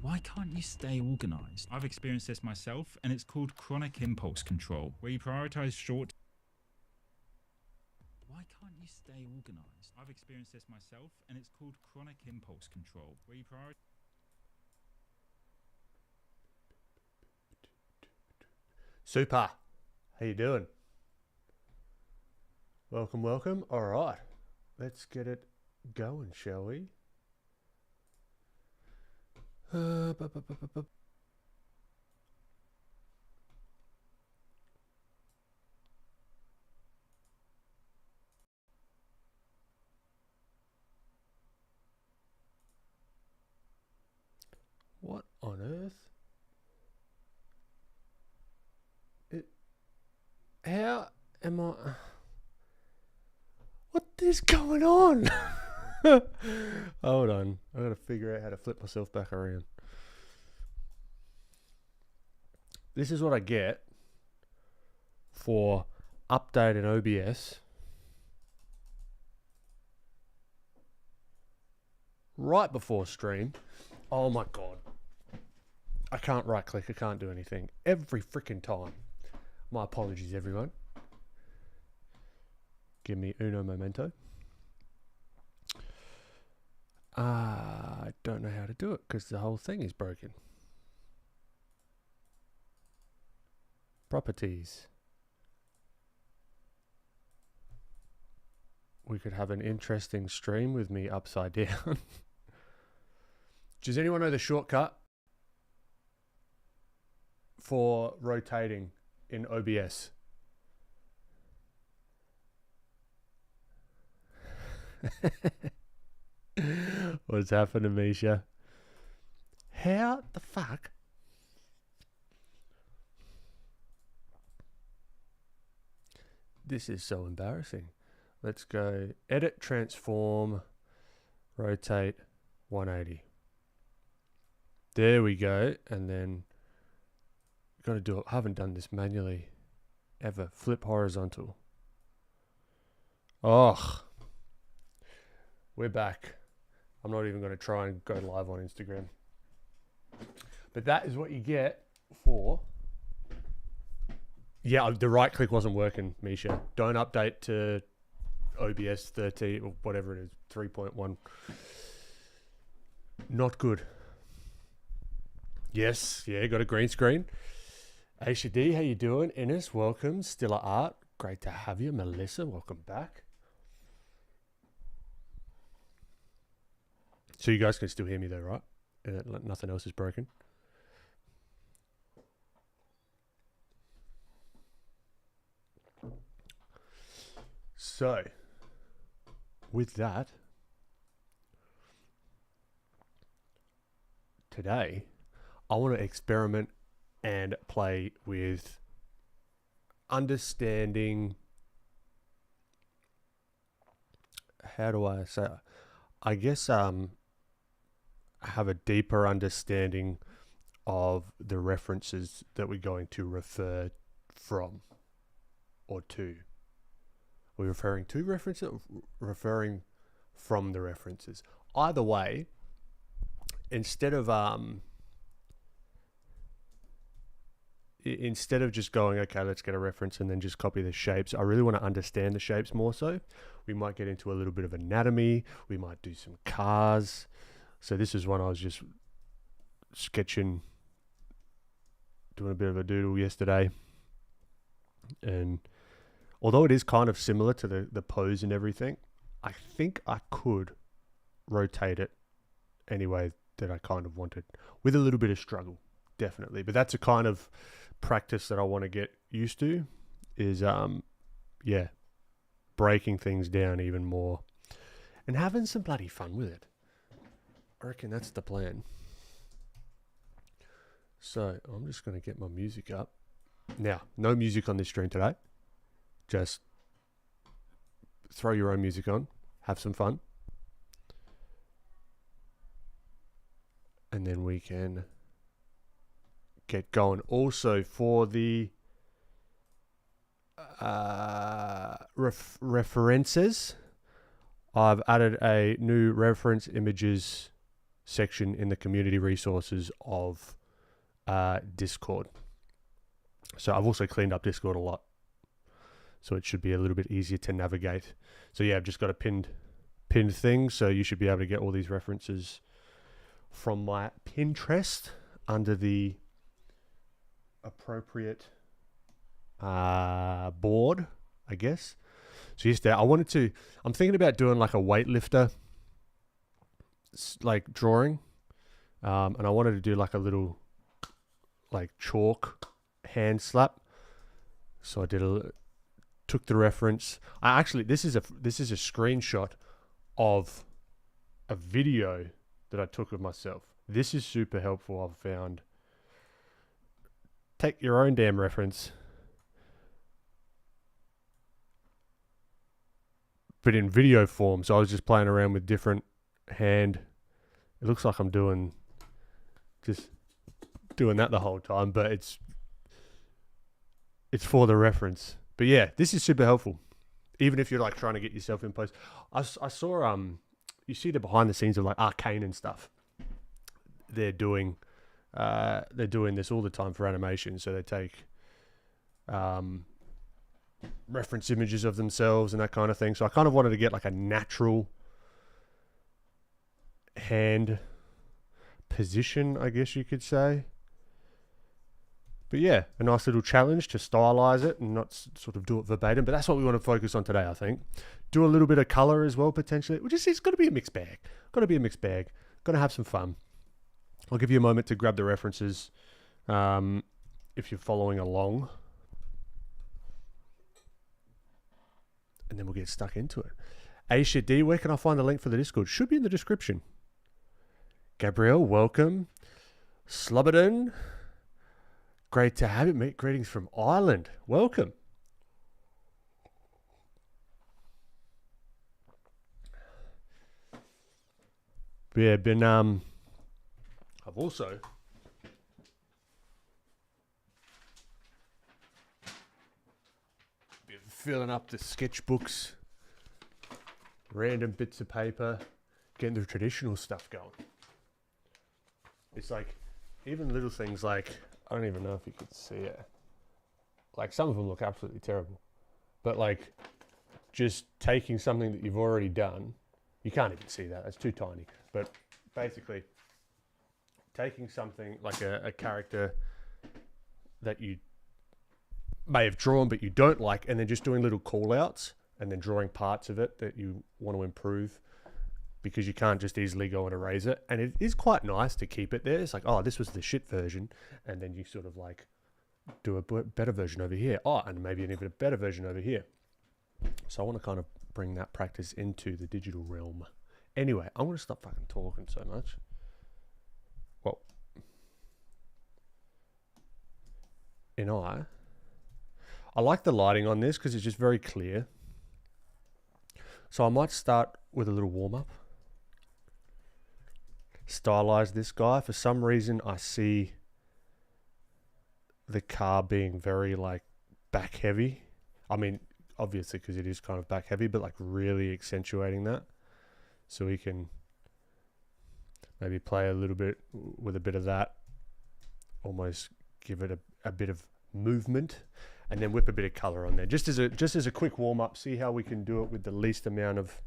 Why can't you stay organized? I've experienced this myself, and it's called chronic impulse control, where you prioritize short. Why can't you stay organized? I've experienced this myself, and it's called chronic impulse control, where you prioritize. Super. How you doing? Welcome, welcome. All right. Let's get it going, shall we? What on earth? How am I? What is going on? Hold on. I gotta figure out how to flip myself back around. This is what I get for updating OBS right before stream. Oh my god. I can't right click. I can't do anything. Every freaking time. My apologies, everyone. Give me uno momento. I don't know how to do it because the whole thing is broken. Properties. We could have an interesting stream with me upside down. Does anyone know the shortcut for rotating in OBS? What's happening, Misha? How the fuck? This is so embarrassing. Let's go edit, transform, rotate 180. There we go. And then got to do it. I haven't done this manually ever. Flip horizontal. Oh, we're back. I'm not even going to try and go live on Instagram. But that is what you get for... Yeah, the right click wasn't working, Misha. Don't update to OBS 13 or whatever it is, 3.1. Not good. Yes, yeah, got a green screen. Aisha D, how you doing? Ines, welcome. Stylized Art, great to have you. Melissa, welcome back. So you guys can still hear me though, right? Nothing else is broken. So, with that, today, I want to experiment and play with understanding, how do I say, I guess have a deeper understanding of the references that we're going to refer from or to. Are we referring to references or referring from the references? Either way, instead of just going, okay, let's get a reference and then just copy the shapes, I really want to understand the shapes more so. We might get into a little bit of anatomy. We might do some cars. So this is one I was just sketching, doing a bit of a doodle yesterday. And although it is kind of similar to the pose and everything, I think I could rotate it any way that I kind of wanted with a little bit of struggle, definitely. But that's a kind of practice that I want to get used to is, yeah, breaking things down even more and having some bloody fun with it. I reckon that's the plan. So I'm just going to get my music up. Now, no music on this stream today. Just throw your own music on, have some fun. And then we can get going. Also for the references, I've added a new reference images section in the community resources of Discord. So I've also cleaned up Discord a lot, so it should be a little bit easier to navigate. So yeah, I've just got a pinned thing, so you should be able to get all these references from my Pinterest under the appropriate board, I guess. So yes, there. I'm thinking about doing like a weightlifter like drawing, and I wanted to do like a little like chalk hand slap. So I took the reference. This is a screenshot of a video that I took of myself. This is super helpful, I've found. Take your own damn reference, but in video form. So I was just playing around with different hand. It looks like I'm just doing that the whole time, but it's for the reference. But yeah, this is super helpful, even if you're like trying to get yourself in post. I saw you see the behind the scenes of like Arcane and stuff. They're doing this all the time for animation. So they take reference images of themselves and that kind of thing. So I kind of wanted to get like a natural hand position, I guess you could say. But yeah, a nice little challenge to stylize it and not sort of do it verbatim. But that's what we want to focus on today, I think. Do a little bit of color as well, potentially. It's got to be a mixed bag. Got to have some fun. I'll give you a moment to grab the references if you're following along. And then we'll get stuck into it. Aisha D, where can I find the link for the Discord? Should be in the description. Gabrielle, welcome. Slobberden, great to have you, mate. Greetings from Ireland. Welcome. Yeah, I've also been filling up the sketchbooks, random bits of paper, getting the traditional stuff going. It's like, even little things like, I don't even know if you could see it. Like, some of them look absolutely terrible. But like, just taking something that you've already done, you can't even see that, it's too tiny. But basically, taking something like a character that you may have drawn but you don't like, and then just doing little call outs and then drawing parts of it that you want to improve, because you can't just easily go and erase it. And it is quite nice to keep it there. It's like, oh, this was the shit version, and then you sort of like do a better version over here. Oh, and maybe an even better version over here. So I want to kind of bring that practice into the digital realm. Anyway, I'm going to stop fucking talking so much. Well, I like the lighting on this because it's just very clear. So I might start with a little warm-up. Stylize this guy. For some reason, I see the car being very like back heavy. I mean, obviously because it is kind of back heavy, but like really accentuating that. So we can maybe play a little bit with a bit of that, almost give it a bit of movement, and then whip a bit of color on there. Just as a quick warm up, see how we can do it with the least amount of,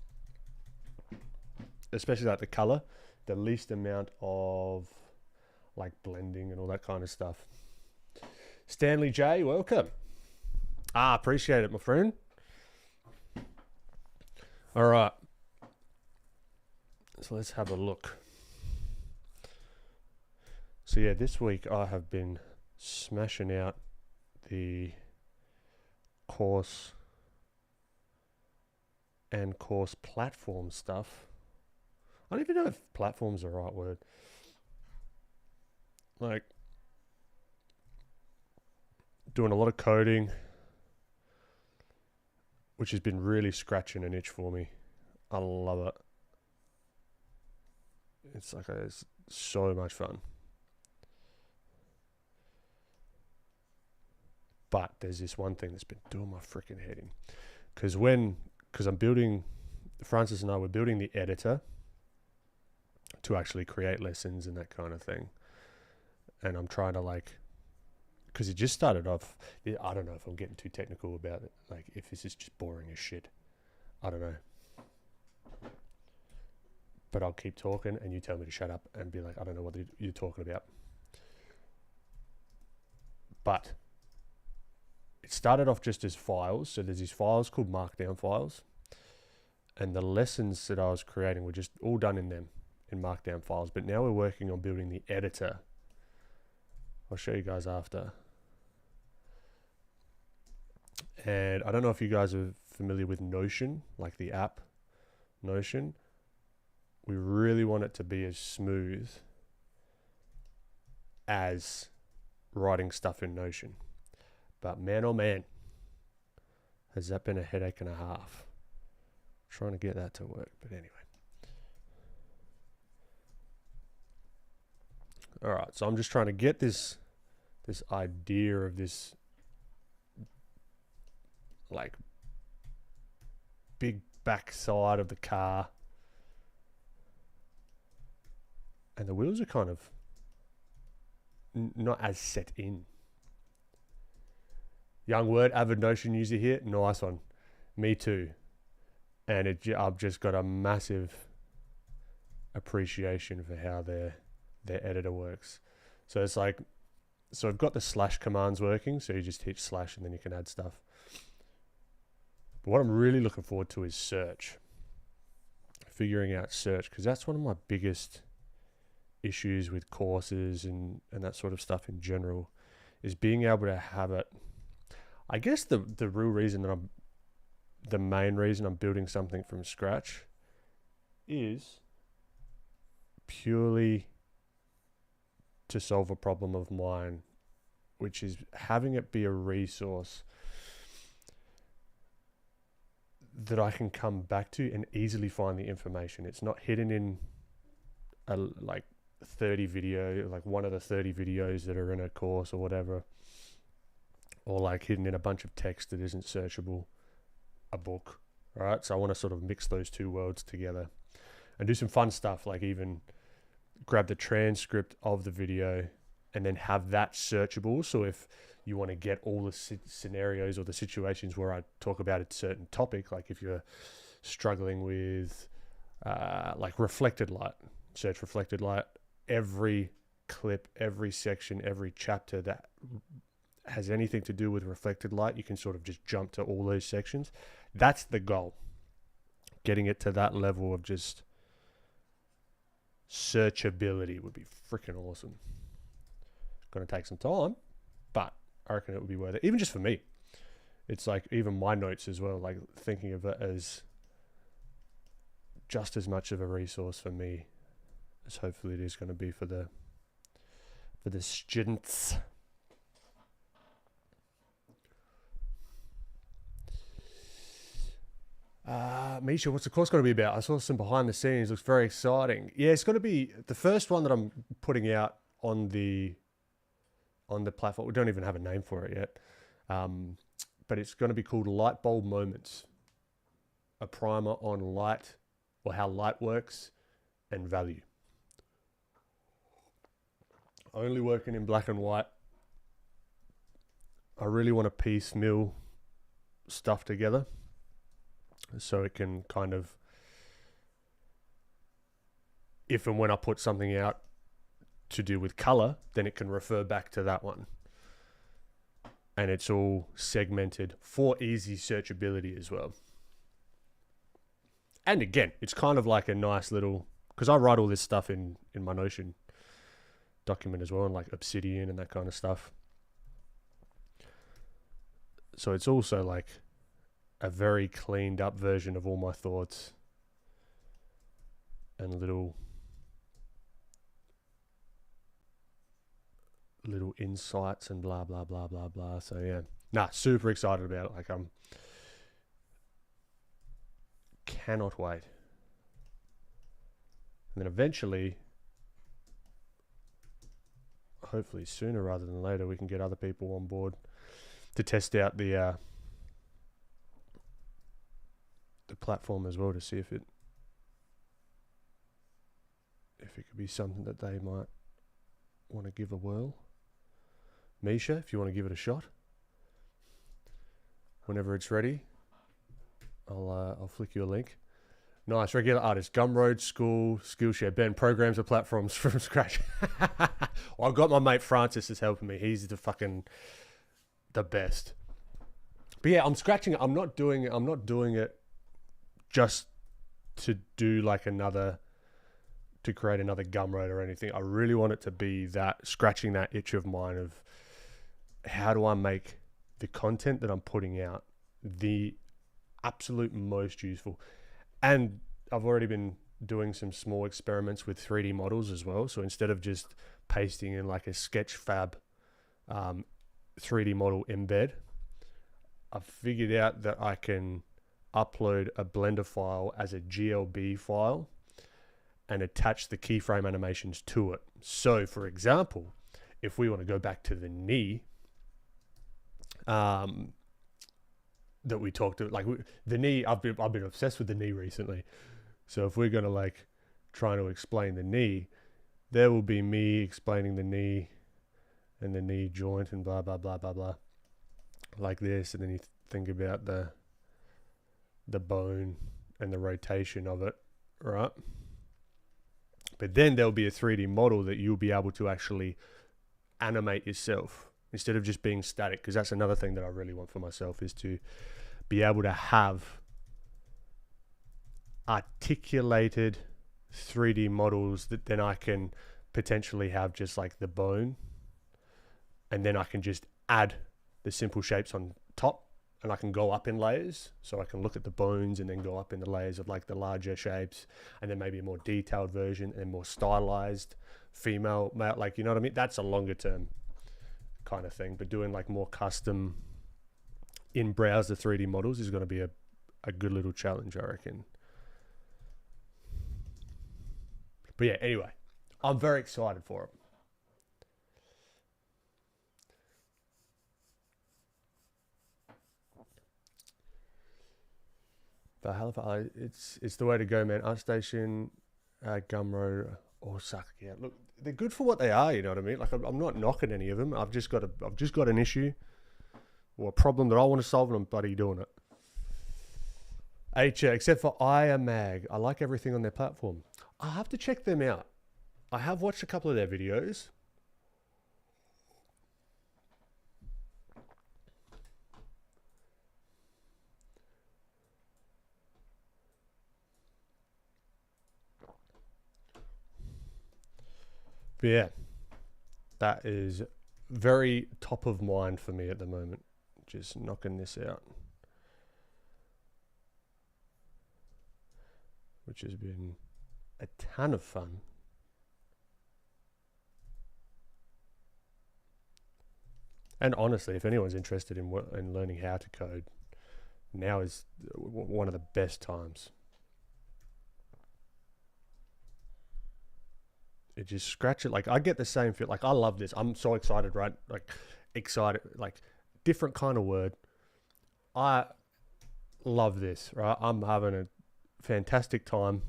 especially like the color, the least amount of like blending and all that kind of stuff. Stanley J, welcome. Appreciate it, my friend. All right. So let's have a look. So yeah, this week I have been smashing out the course and course platform stuff. I don't even know if platform's the right word. Like, doing a lot of coding, which has been really scratching an itch for me. I love it. It's like it's so much fun. But there's this one thing that's been doing my freaking head in. Because I'm building, Francis and I were building the editor to actually create lessons and that kind of thing. And I'm trying to like, because it just started off, I don't know if I'm getting too technical about it, like if this is just boring as shit, I don't know. But I'll keep talking and you tell me to shut up and be like, I don't know what you're talking about. But it started off just as files. So there's these files called markdown files. And the lessons that I was creating were just all done in them, in markdown files. But now we're working on building the editor. I'll show you guys after. And I don't know if you guys are familiar with Notion, like the app Notion. We really want it to be as smooth as writing stuff in Notion. But man, oh man, has that been a headache and a half. Trying to get that to work, but anyway. All right, so I'm just trying to get this idea of this like big backside of the car. And the wheels are kind of not as set in. Young word, avid Notion user here. Nice one. Me too. And I've just got a massive appreciation for how their editor works. So it's like, so I've got the slash commands working. So you just hit slash and then you can add stuff. But what I'm really looking forward to is search. Figuring out search, because that's one of my biggest issues with courses and that sort of stuff in general, is being able to have it. I guess the real reason that the main reason I'm building something from scratch is purely to solve a problem of mine, which is having it be a resource that I can come back to and easily find the information. It's not hidden in a like 30 video, like one of the 30 videos that are in a course or whatever, or like hidden in a bunch of text that isn't searchable, a book. All right, so I want to sort of mix those two worlds together and do some fun stuff, like even grab the transcript of the video and then have that searchable. So if you want to get all the scenarios or the situations where I talk about a certain topic, like if you're struggling with like reflected light, search reflected light, every clip, every section, every chapter that has anything to do with reflected light, you can sort of just jump to all those sections. That's the goal. Getting it to that level of just searchability would be freaking awesome. Going to take some time, but I reckon it would be worth it. Even just for me. It's like even my notes as well, like thinking of it as just as much of a resource for me as hopefully it is going to be for the students. Misha, what's the course going to be about? I saw some behind the scenes. Looks very exciting. Yeah, it's going to be the first one that I'm putting out on the platform. We don't even have a name for it yet. But it's going to be called Light Bulb Moments. A primer on light, or how light works, and value. Only working in black and white. I really want to piecemeal stuff together so it can kind of, if and when I put something out to do with color, then it can refer back to that one. And it's all segmented for easy searchability as well. And again, it's kind of like a nice little, because I write all this stuff in my Notion document as well, and like Obsidian and that kind of stuff. So it's also like a very cleaned up version of all my thoughts and little insights and blah, blah, blah, blah, blah. So yeah, super excited about it. Like cannot wait. And then eventually, hopefully sooner rather than later, we can get other people on board to test out the platform as well, to see if it if it could be something that they might want to give a whirl. Misha, if you want to give it a shot. Whenever it's ready, I'll flick you a link. Nice, regular artist. Gumroad, school, Skillshare. Ben, programs the platforms from scratch. Well, I've got my mate Francis is helping me. He's the best. But yeah, I'm scratching it. I'm not doing it just to do like to create another Gumroad or anything. I really want it to be that, scratching that itch of mine of how do I make the content that I'm putting out the absolute most useful. And I've already been doing some small experiments with 3D models as well. So instead of just pasting in like a Sketchfab 3D model embed, I've figured out that I can upload a Blender file as a GLB file and attach the keyframe animations to it. So for example, if we want to go back to the knee that we talked about, like the knee, I've been obsessed with the knee recently. So if we're going to like trying to explain the knee, there will be me explaining the knee and the knee joint and blah, blah, blah, blah, blah, like this. And then you think about the bone and the rotation of it, right? But then there'll be a 3D model that you'll be able to actually animate yourself instead of just being static. Because that's another thing that I really want for myself, is to be able to have articulated 3D models that then I can potentially have just like the bone, and then I can just add the simple shapes on top, and I can go up in layers. So I can look at the bones and then go up in the layers of like the larger shapes, and then maybe a more detailed version and more stylized female, male, like, you know what I mean? That's a longer term kind of thing. But doing like more custom in browser 3D models is going to be a good little challenge, I reckon. But yeah, anyway, I'm very excited for it. Valhalla, it's the way to go, man. ArtStation, Gumroad, Osaka. Yeah, look, they're good for what they are. You know what I mean? Like, I'm not knocking any of them. I've just got an issue or a problem that I want to solve, and I'm bloody doing it. Except for IAMag, I like everything on their platform. I have to check them out. I have watched a couple of their videos. But yeah, that is very top of mind for me at the moment. Just knocking this out, which has been a ton of fun. And honestly, if anyone's interested in learning how to code, now is one of the best times. It just scratch it. Like, I get the same feel. Like, I love this. I'm so excited, right? Like, excited, like different kind of word. I love this, right? I'm having a fantastic time.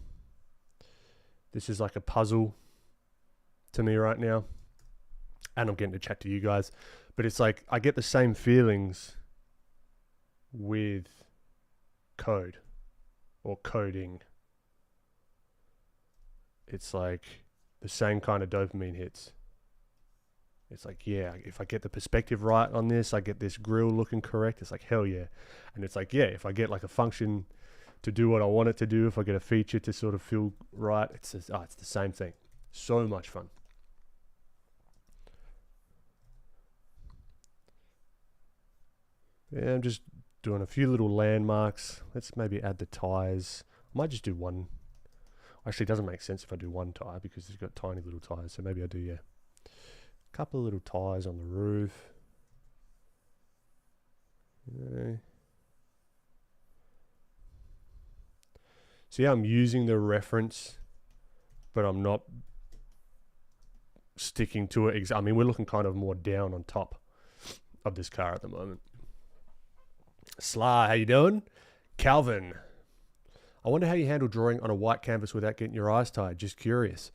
This is like a puzzle to me right now. And I'm getting to chat to you guys. But it's like, I get the same feelings with code or coding. It's like the same kind of dopamine hits. It's like, yeah, if I get the perspective right on this, I get this grill looking correct. It's like, hell yeah. And it's like, yeah, if I get like a function to do what I want it to do, if I get a feature to sort of feel right, it's just, it's the same thing. So much fun. Yeah, I'm just doing a few little landmarks. Let's maybe add the tires. I might just do one. Actually, it doesn't make sense if I do one tire because it's got tiny little tires. So maybe I do, yeah, a couple of little tires on the roof. Yeah. See how I'm using the reference, but I'm not sticking to it. I mean, we're looking kind of more down on top of this car at the moment. Sly, how you doing? Calvin, I wonder how you handle drawing on a white canvas without getting your eyes tired. Just curious.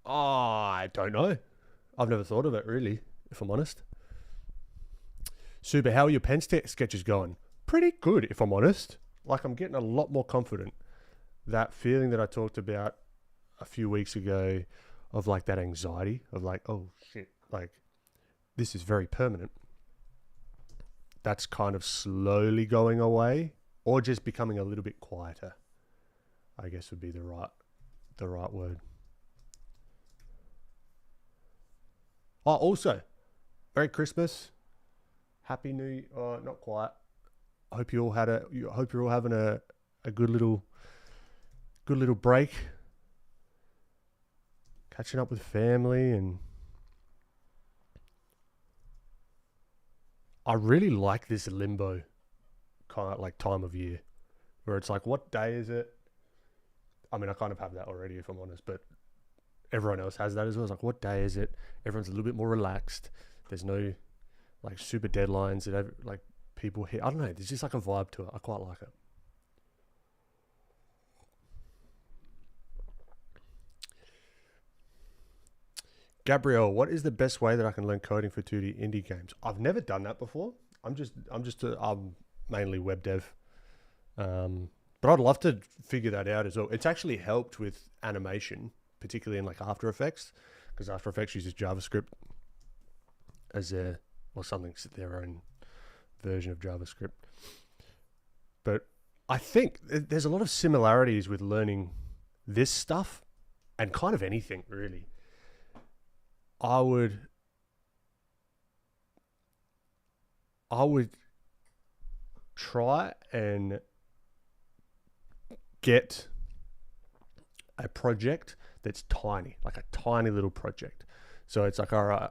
Oh, I don't know. I've never thought of it really, if I'm honest. Super, how are your pen sketches going? Pretty good, if I'm honest. Like, I'm getting a lot more confident. That feeling that I talked about a few weeks ago of like that anxiety of like, oh shit, like this is very permanent. That's kind of slowly going away, or just becoming a little bit quieter, I guess would be the right word. Oh, also, Merry Christmas, Happy New. Not quite. I hope you all had hope you're all having a good little break, catching up with family, and I really like this limbo kind of like time of year where it's like, what day is it? I mean, I kind of have that already, if I'm honest, but everyone else has that as well. It's like, what day is it? Everyone's a little bit more relaxed. There's no like super deadlines that like people hit. I don't know. There's just like a vibe to it. I quite like it. Gabrielle, what is the best way that I can learn coding for 2D indie games? I've never done that before. I'm mainly web dev. But I'd love to figure that out as well. It's actually helped with animation, particularly in like After Effects, because After Effects uses JavaScript as their own version of JavaScript. But I think there's a lot of similarities with learning this stuff and kind of anything really. I would try and get a project that's tiny, like a tiny little project. So it's like, all right,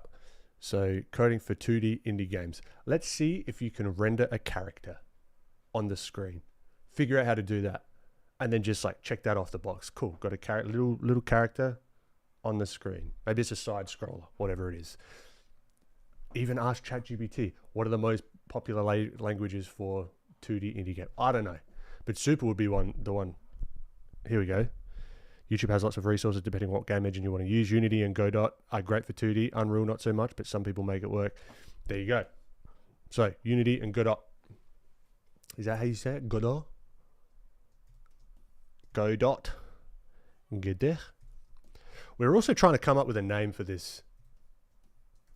so coding for 2D indie games. Let's see if you can render a character on the screen. Figure out how to do that. And then just like check that off the box. Cool, got a little character on the screen. Maybe it's a side scroller, whatever it is. Even ask ChatGPT, what are the most popular languages for 2D indie game? I don't know, but Super would be the one. Here we go. YouTube has lots of resources depending on what game engine you want to use. Unity and Godot are great for 2D. Unreal, not so much, but some people make it work. There you go. So Unity and Godot. Is that how you say it? Godot? Godot. Godot. We're also trying to come up with a name for this,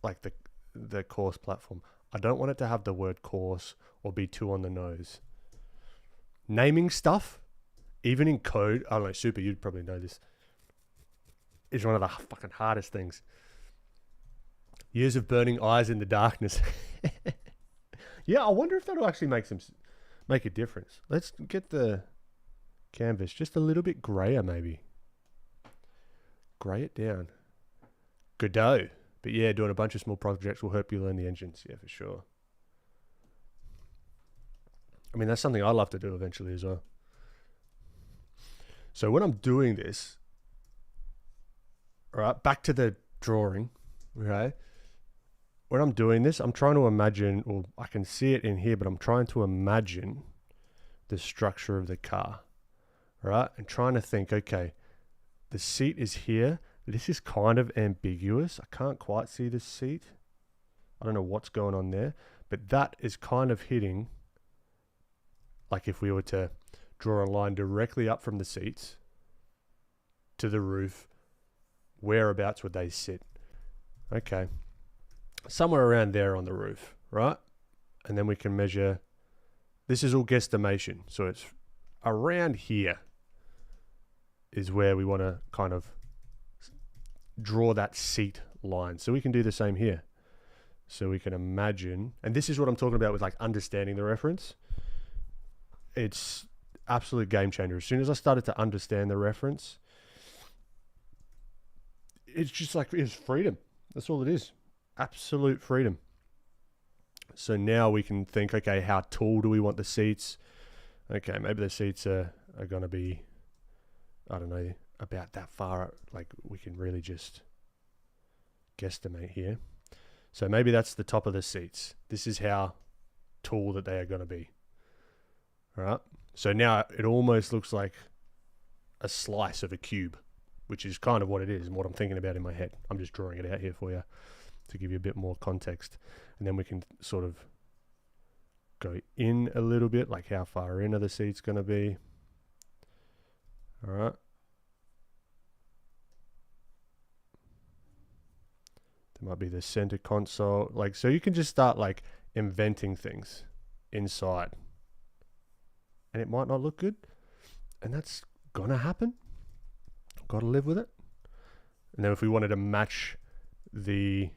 like the course platform. I don't want it to have the word course or be too on the nose. Naming stuff, even in code, I don't know, Super, you'd probably know this, is one of the fucking hardest things. Years of burning eyes in the darkness. Yeah, I wonder if that'll actually make a difference. Let's get the canvas just a little bit grayer, maybe. Gray it down. Godot. But yeah, doing a bunch of small projects will help you learn the engines. Yeah, for sure. I mean, that's something I'd love to do eventually as well. So when I'm doing this, all right, back to the drawing, okay? When I'm doing this, I'm trying to imagine, or I can see it in here, but I'm trying to imagine the structure of the car, right? And trying to think, okay, the seat is here. This is kind of ambiguous. I can't quite see the seat. I don't know what's going on there, but that is kind of hitting, like if we were to draw a line directly up from the seats to the roof, whereabouts would they sit? Okay. Somewhere around there on the roof, right? And then we can measure, this is all guesstimation. So it's around here is where we want to kind of draw that seat line. So we can do the same here. So we can imagine, and this is what I'm talking about with like understanding the reference. It's absolute game changer. As soon as I started to understand the reference, it's just like, it's freedom. That's all it is. Absolute freedom. So now we can think, okay, how tall do we want the seats? Okay, maybe the seats are going to be, I don't know, about that far up. Like we can really just guesstimate here. So maybe that's the top of the seats. This is how tall that they are going to be. All right. So now it almost looks like a slice of a cube. which is kind of what it is and what I'm thinking about in my head. I'm just drawing it out here for you to give you a bit more context. And then we can sort of go in a little bit, like how far in are the seats going to be. All right. There might be the center console. Like, so you can just start like inventing things inside. And it might not look good. And that's going to happen. Got to live with it. And then if we wanted to match the...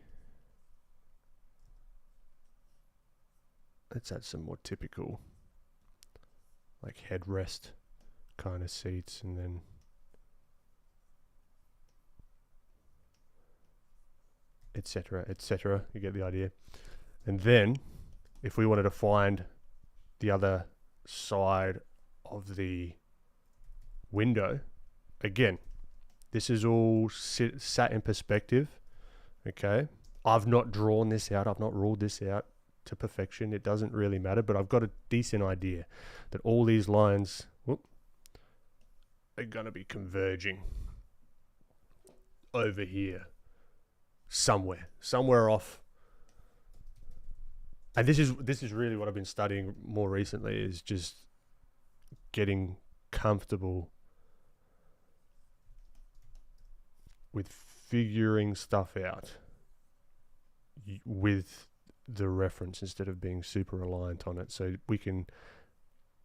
Let's add some more typical like headrest kind of seats, and then etc, etc. You get the idea. And then if we wanted to find the other side of the window, again, this is all sat in perspective. Okay, I've not drawn this out, I've not ruled this out to perfection. It doesn't really matter, but I've got a decent idea that all these lines are going to be converging over here somewhere off. And this is really what I've been studying more recently, is just getting comfortable with figuring stuff out with the reference instead of being super reliant on it, so we can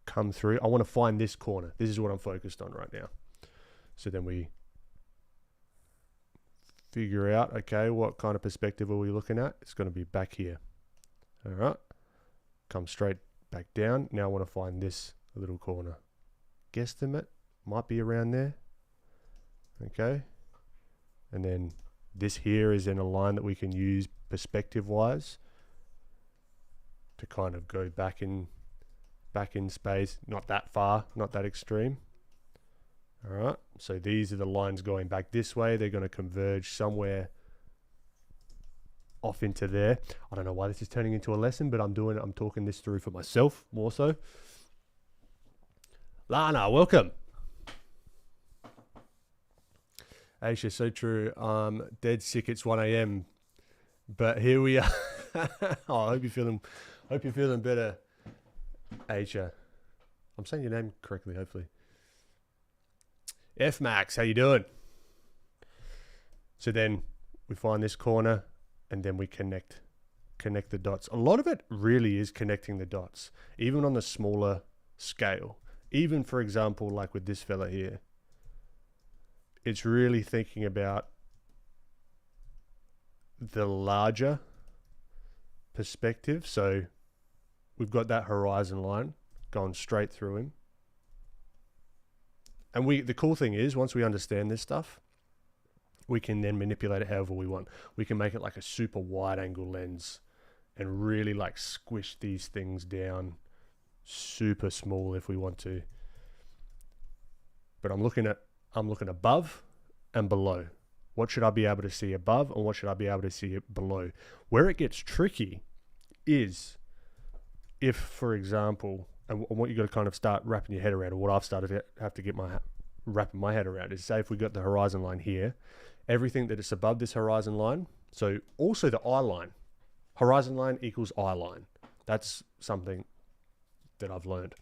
come through. I want to find this corner. This is what I'm focused on right now. So then we figure out, okay, what kind of perspective are we looking at? It's going to be back here. All right, come straight back down. Now I want to find this little corner. Guesstimate might be around there. Okay, and then this here is in a line that we can use perspective wise to kind of go back in space, not that far, not that extreme. All right, so these are the lines going back this way. They're going to converge somewhere off into there. I don't know why this is turning into a lesson, but I'm talking this through for myself more so. Lana, welcome. Aisha, so true. Dead sick. It's 1 a.m. But here we are. Oh, I hope you're feeling better, Aisha. I'm saying your name correctly, hopefully. F Max, how you doing? So then we find this corner, and then we connect the dots. A lot of it really is connecting the dots, even on the smaller scale. Even, for example, like with this fella here, it's really thinking about the larger perspective. So we've got that horizon line going straight through him. And the cool thing is, once we understand this stuff, we can then manipulate it however we want. We can make it like a super wide angle lens and really like squish these things down super small if we want to. But I'm looking above and below. What should I be able to see above, and what should I be able to see below? Where it gets tricky is if, for example, and what you got to kind of start wrapping your head around, or what I've started to have to get wrapping my head around, is say if we got the horizon line here, everything that is above this horizon line, so also the eye line, horizon line equals eye line. That's something that I've learned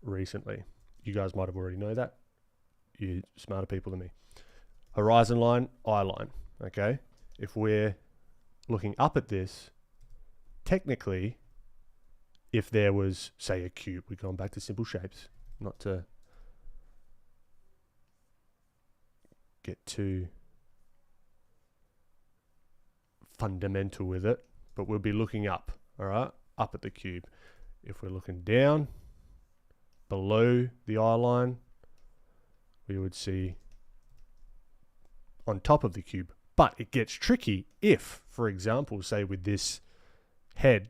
recently. You guys might have already know that. You're smarter people than me. Horizon line, eye line. Okay, if we're looking up at this, technically, if there was, say, a cube, we're going back to simple shapes, not to get too fundamental with it, but we'll be looking up, all right, up at the cube. If we're looking down below the eye line, we would see on top of the cube. But it gets tricky if, for example, say with this head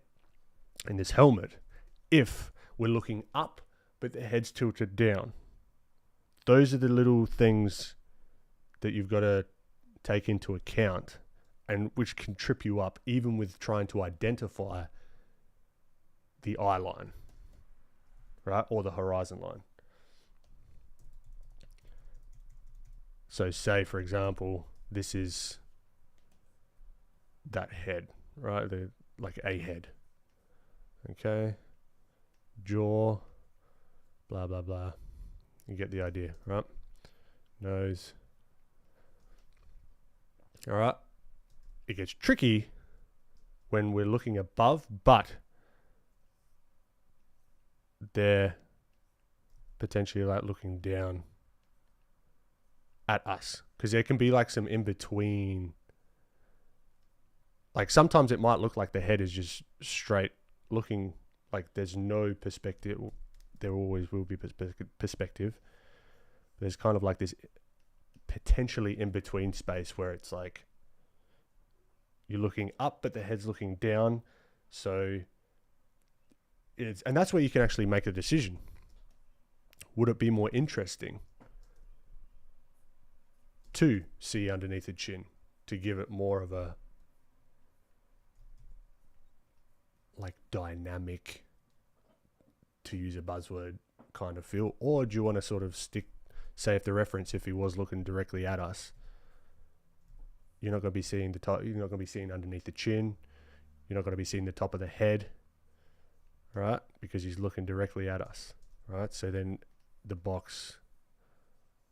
and this helmet, if we're looking up but the head's tilted down. Those are the little things that you've got to take into account, and which can trip you up even with trying to identify the eye line, right, or the horizon line. So say, for example, this is that head, right? Like a head. Okay. Jaw, blah, blah, blah. You get the idea, right? Nose. All right. It gets tricky when we're looking above, but they're potentially like looking down at us, because there can be like some in between. Like sometimes it might look like the head is just straight looking, like there's no perspective. There always will be perspective. There's kind of like this potentially in between space where it's like you're looking up but the head's looking down. So and that's where you can actually make a decision. Would it be more interesting to see underneath the chin, to give it more of a like dynamic, to use a buzzword, kind of feel? Or do you want to sort of stick, say if the reference, if he was looking directly at us, you're not going to be seeing the top, you're not going to be seeing underneath the chin, you're not going to be seeing the top of the head, right? Because he's looking directly at us, right? So then the box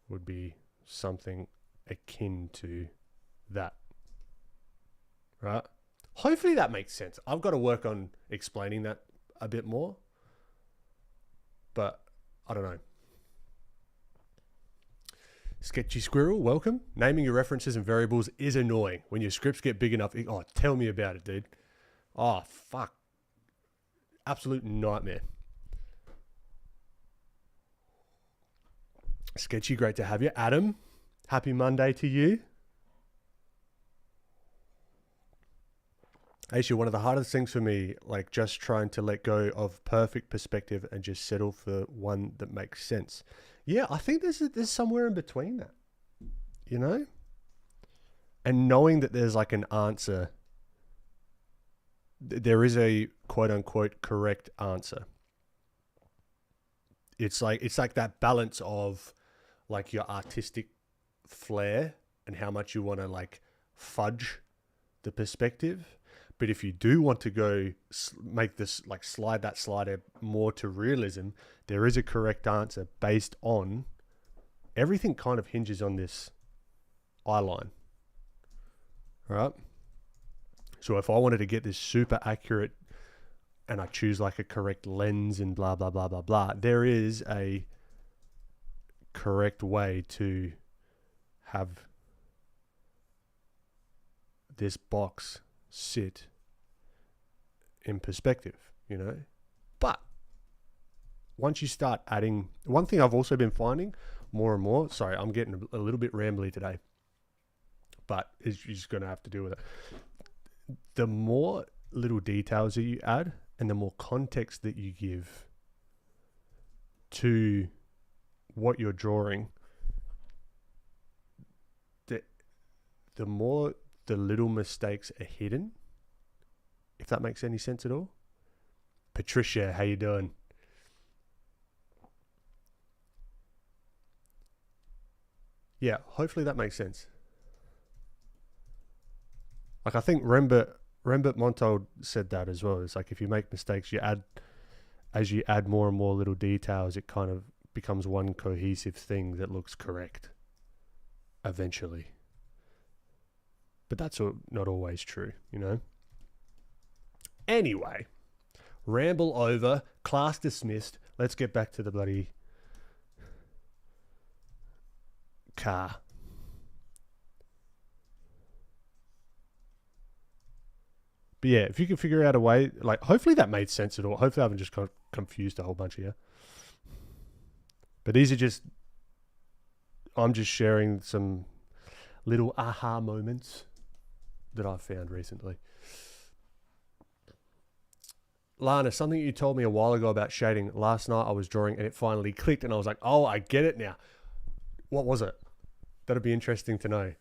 would be something akin to that, right? Hopefully that makes sense. I've got to work on explaining that a bit more, but I don't know. Sketchy Squirrel, welcome. Naming your references and variables is annoying. When your scripts get big enough, oh, tell me about it, dude. Oh, fuck. Absolute nightmare. Sketchy, great to have you. Adam, happy Monday to you. Actually, one of the hardest things for me, like just trying to let go of perfect perspective and just settle for one that makes sense. Yeah, I think there's somewhere in between that, you know? And knowing that there's like an answer, there is a quote unquote correct answer. It's like that balance of like your artistic flair and how much you want to like fudge the perspective. But if you do want to go make this, like slide that slider more to realism, there is a correct answer based on everything kind of hinges on this eye line, right? So if I wanted to get this super accurate and I choose like a correct lens and blah, blah, blah, blah, blah, there is a correct way to have this box sit in perspective, you know? But once you start adding, one thing I've also been finding more and more, sorry, I'm getting a little bit rambly today, but you're just going to have to deal with it. The more little details that you add and the more context that you give to what you're drawing, the more the little mistakes are hidden, if that makes any sense at all. Patricia, how you doing? Yeah, hopefully that makes sense. Like I think Rembert Montold said that as well. It's like if you make mistakes, as you add more and more little details, it kind of becomes one cohesive thing that looks correct eventually. But that's not always true, you know? Anyway, ramble over, class dismissed. Let's get back to the bloody car. But yeah, if you can figure out a way, like hopefully that made sense at all. Hopefully I haven't just confused a whole bunch of you. But these are just, I'm just sharing some little aha moments that I've found recently. Lana, something you told me a while ago about shading. Last night I was drawing and it finally clicked and I was like, oh, I get it now. What was it? That'd be interesting to know.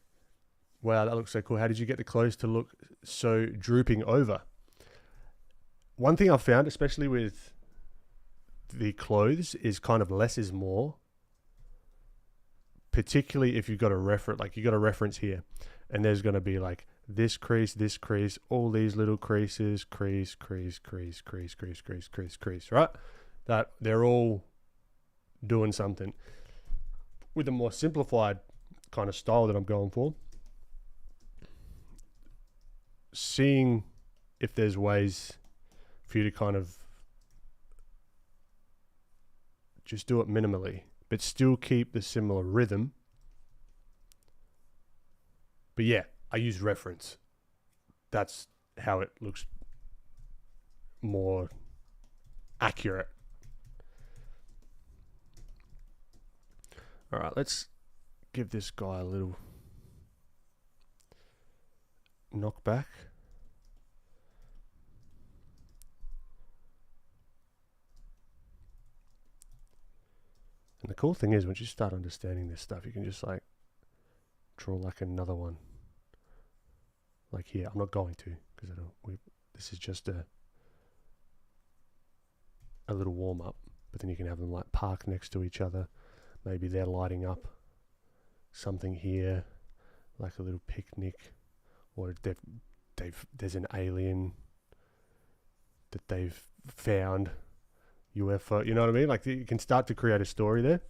Wow, that looks so cool. How did you get the clothes to look so drooping over? One thing I've found, especially with the clothes, is kind of less is more. particularly if you've got a reference, like you got a reference here, and there's going to be like this crease, all these little creases, crease, right? That they're all doing something. With a more simplified kind of style that I'm going for, seeing if there's ways for you to kind of just do it minimally, but still keep the similar rhythm. But yeah, I use reference. That's how it looks more accurate. All right, let's give this guy a little knock back. And the cool thing is, once you start understanding this stuff, you can just like draw like another one. Like here, I'm not going to, because this is just a little warm up. But then you can have them like parked next to each other. Maybe they're lighting up something here, like a little picnic, or there's an alien that they've found, UFO. You know what I mean? Like you can start to create a story there.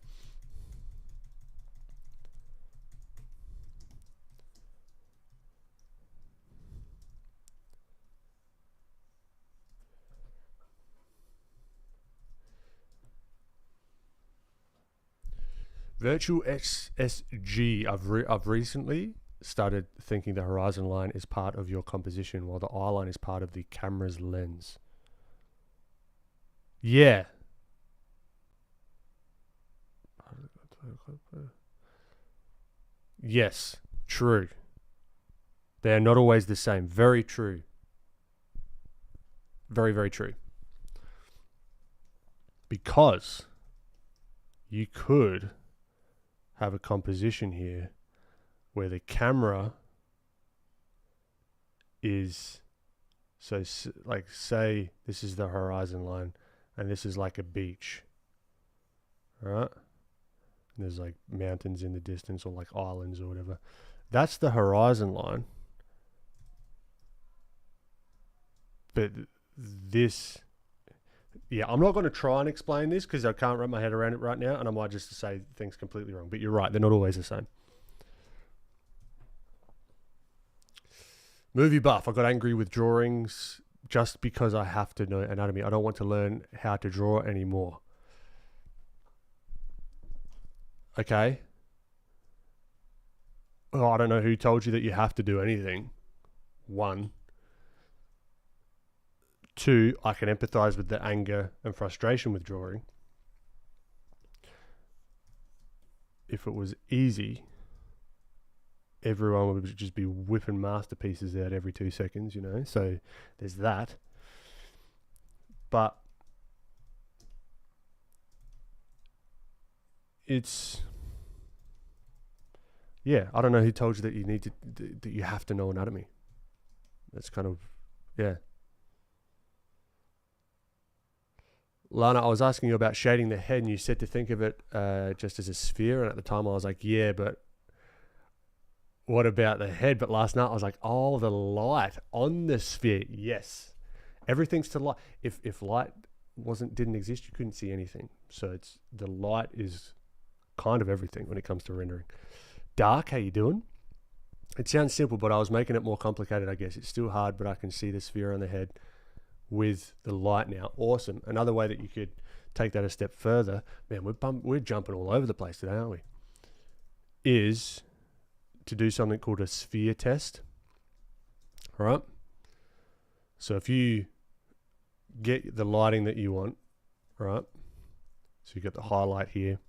Virtual SSG. I've recently started thinking the horizon line is part of your composition, while the eye line is part of the camera's lens. Yeah. Yes, true. They are not always the same. Very true. Very, very true. Because you could have a composition here where the camera is, so like say this is the horizon line and this is like a beach, right? And there's like mountains in the distance or like islands or whatever. That's the horizon line. But this, yeah, I'm not going to try and explain this because I can't wrap my head around it right now, and I might just say things completely wrong. But you're right, they're not always the same. Movie buff. I got angry with drawings just because I have to know anatomy. I don't want to learn how to draw anymore. Okay. Well, I don't know who told you that you have to do anything. 1. 2, I can empathize with the anger and frustration with drawing. If it was easy, everyone would just be whipping masterpieces out every 2 seconds, you know? So there's that. But it's, yeah, I don't know who told you that you need to, that you have to know anatomy. That's kind of, yeah. Lana, I was asking you about shading the head, and you said to think of it just as a sphere. And at the time, I was like, yeah, but what about the head? But last night, I was like, oh, the light on the sphere. Yes, everything's to light. If light didn't exist, you couldn't see anything. So it's the light is kind of everything when it comes to rendering. Dark, how you doing? It sounds simple, but I was making it more complicated. I guess it's still hard, but I can see the sphere on the head with the light now. Awesome. Another way that you could take that a step further, man, we're jumping all over the place today, aren't we? Is to do something called a sphere test. All right. So if you get the lighting that you want, right? So you got the highlight here,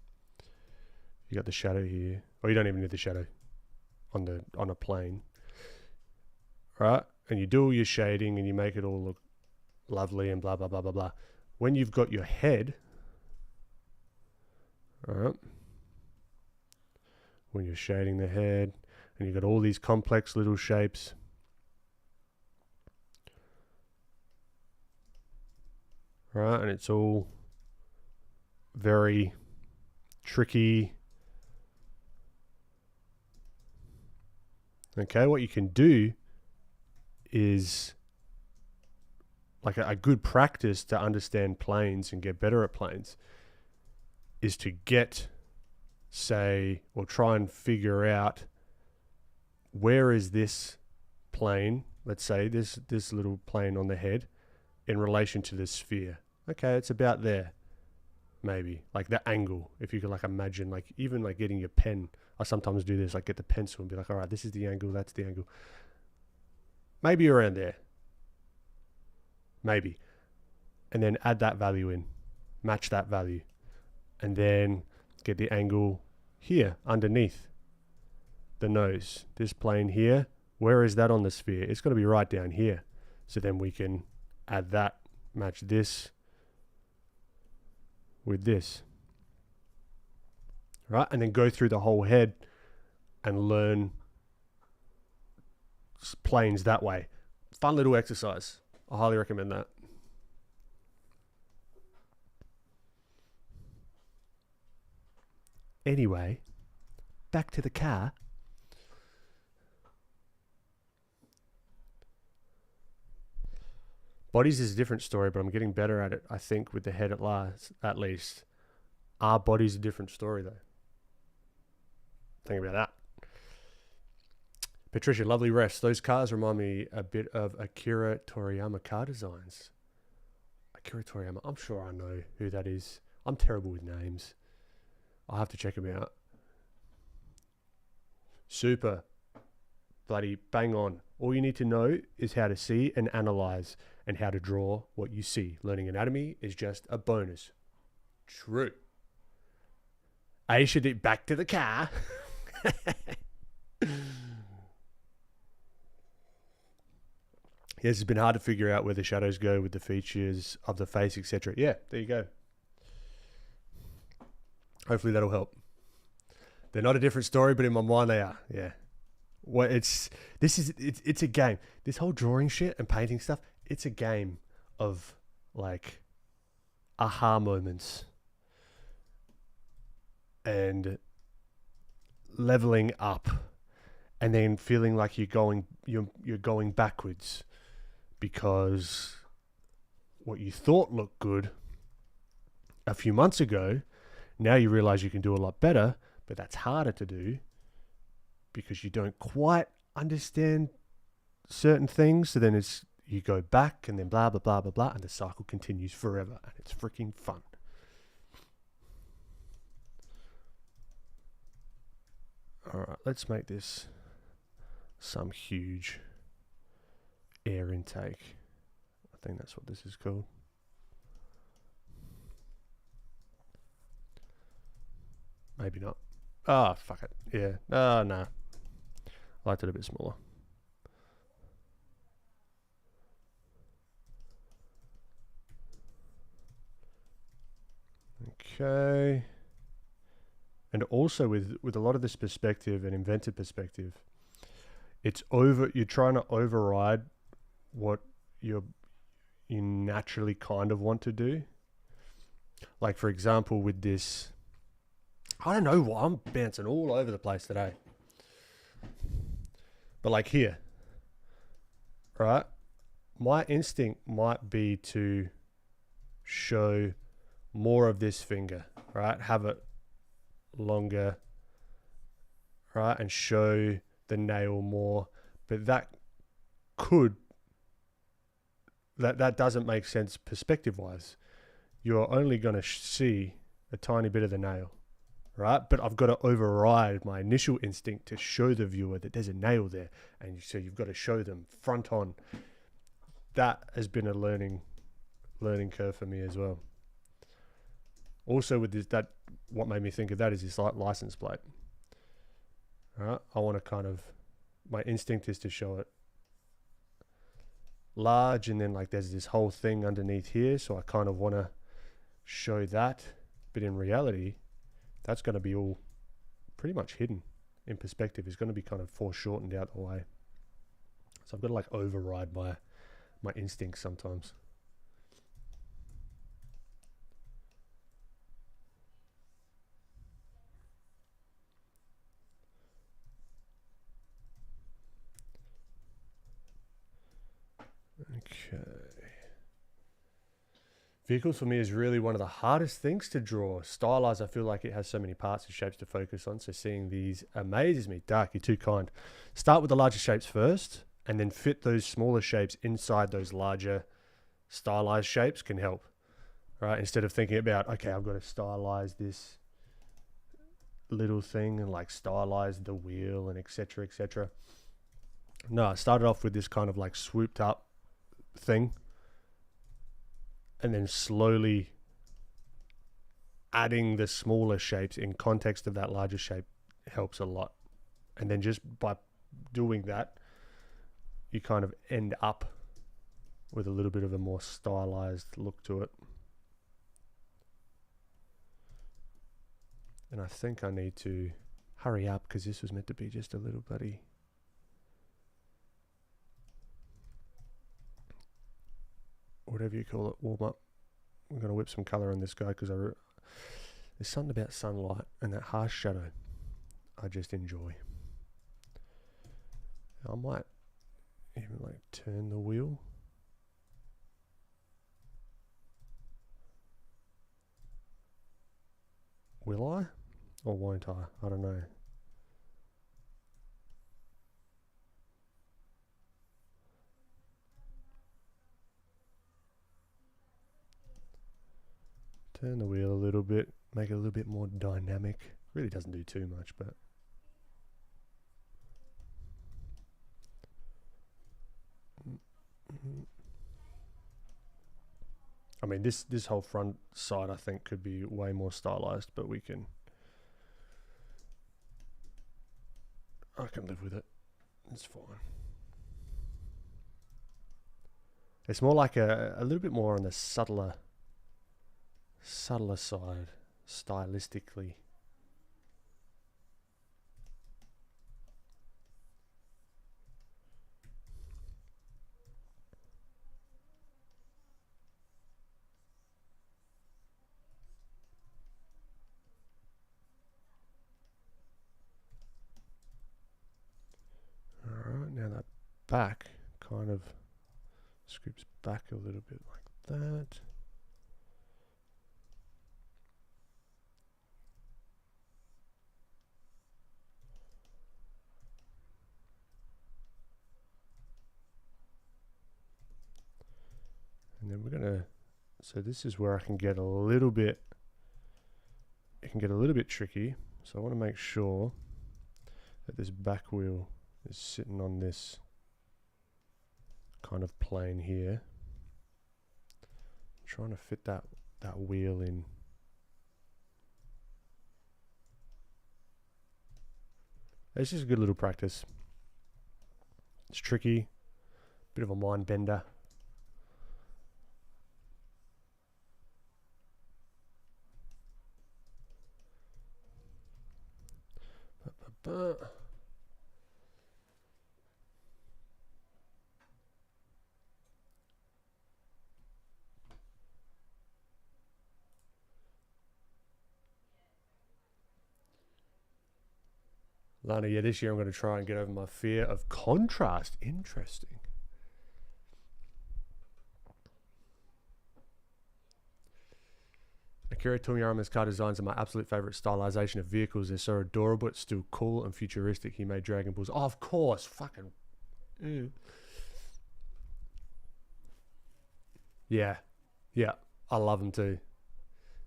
you got the shadow here, or you don't even need the shadow on a plane, right? And you do all your shading and you make it all look lovely and blah, blah, blah, blah, blah. When you've got your head, all right, when you're shading the head and you've got all these complex little shapes, right, and it's all very tricky, Okay, what you can do is like a good practice to understand planes and get better at planes is to get, say, or try and figure out where is this plane, let's say this little plane on the head in relation to the sphere. Okay, it's about there. Maybe like the angle, if you could like imagine, like even like getting your pen. I sometimes do this, like get the pencil and be like, all right, this is the angle, that's the angle. Maybe around there. Maybe. And then add that value in, match that value, and then get the angle here underneath the nose. This plane here, where is that on the sphere? It's got to be right down here. So then we can add that, match this with this. Right? And then go through the whole head and learn planes that way. Fun little exercise. I highly recommend that. Anyway, back to the car. Bodies is a different story, but I'm getting better at it, I think, with the head at least. Are bodies a different story, though? Think about that. Patricia, lovely rest. Those cars remind me a bit of Akira Toriyama car designs. Akira Toriyama, I'm sure I know who that is. I'm terrible with names. I'll have to check him out. Super. Bloody bang on. All you need to know is how to see and analyze and how to draw what you see. Learning anatomy is just a bonus. True. I should get back to the car. Yes, it's been hard to figure out where the shadows go with the features of the face, etc. Yeah, there you go. Hopefully that'll help. They're not a different story, but in my mind they are. Yeah. Well, it's a game. This whole drawing shit and painting stuff, it's a game of like aha moments and leveling up, and then feeling like you're going backwards because what you thought looked good a few months ago, now you realize you can do a lot better, but that's harder to do because you don't quite understand certain things. So then you go back and then blah, blah, blah, blah, blah, and the cycle continues forever, and it's freaking fun. All right, let's make this some huge air intake. I think that's what this is called. Maybe not. Ah, fuck it. Yeah. No. I liked it a bit smaller. Okay. And also with a lot of this perspective and invented perspective, you're trying to override what you naturally kind of want to do. Like, for example, with this, I don't know why I'm bouncing all over the place today. But like here, right? My instinct might be to show more of this finger, right? Have it longer, right? And show the nail more. But that doesn't make sense perspective-wise. You're only going to see a tiny bit of the nail, right? But I've got to override my initial instinct to show the viewer that there's a nail there. And so you've got to show them front on. That has been a learning curve for me as well. Also with this, what made me think of that is this license plate. All right, I want to my instinct is to show it large, and then like there's this whole thing underneath here, so I kind of want to show that, but in reality, that's going to be all pretty much hidden in perspective. It's going to be kind of foreshortened out the way. So I've got to like override my instincts sometimes. Okay. Vehicles for me is really one of the hardest things to draw. Stylized, I feel like it has so many parts and shapes to focus on. So seeing these amazes me. Dark, you're too kind. Start with the larger shapes first, and then fit those smaller shapes inside those larger stylized shapes can help. Right? Instead of thinking about, okay, I've got to stylize this little thing and like stylize the wheel and etc. etc. No, I started off with this kind of like swooped up thing, and then slowly adding the smaller shapes in context of that larger shape helps a lot. And then just by doing that, you kind of end up with a little bit of a more stylized look to it. And I think I need to hurry up because this was meant to be just a little bloody... whatever you call it, warm up. I'm going to whip some colour on this guy because there's something about sunlight and that harsh shadow I just enjoy. I might even like turn the wheel. Will I? Or won't I? I don't know. Turn the wheel a little bit, make it a little bit more dynamic. Really doesn't do too much, but... I mean, this whole front side, I think, could be way more stylized, but I can live with it. It's fine. It's more like a little bit more on the subtler side, stylistically. Alright, now that back kind of scoops back a little bit like that. And then we're gonna, so this is where I can get a little bit, it can get a little bit tricky. So I want to make sure that this back wheel is sitting on this kind of plane here. I'm trying to fit that wheel in. It's just a good little practice. It's tricky, bit of a mind bender. Lana, yeah, this year I'm going to try and get over my fear of contrast. Interesting. Akira Tomiyama's car designs are my absolute favourite stylization of vehicles. They're so adorable, it's still cool and futuristic. He made Dragon Balls. Oh, of course. Fucking... Ew. Yeah. Yeah. I love them too.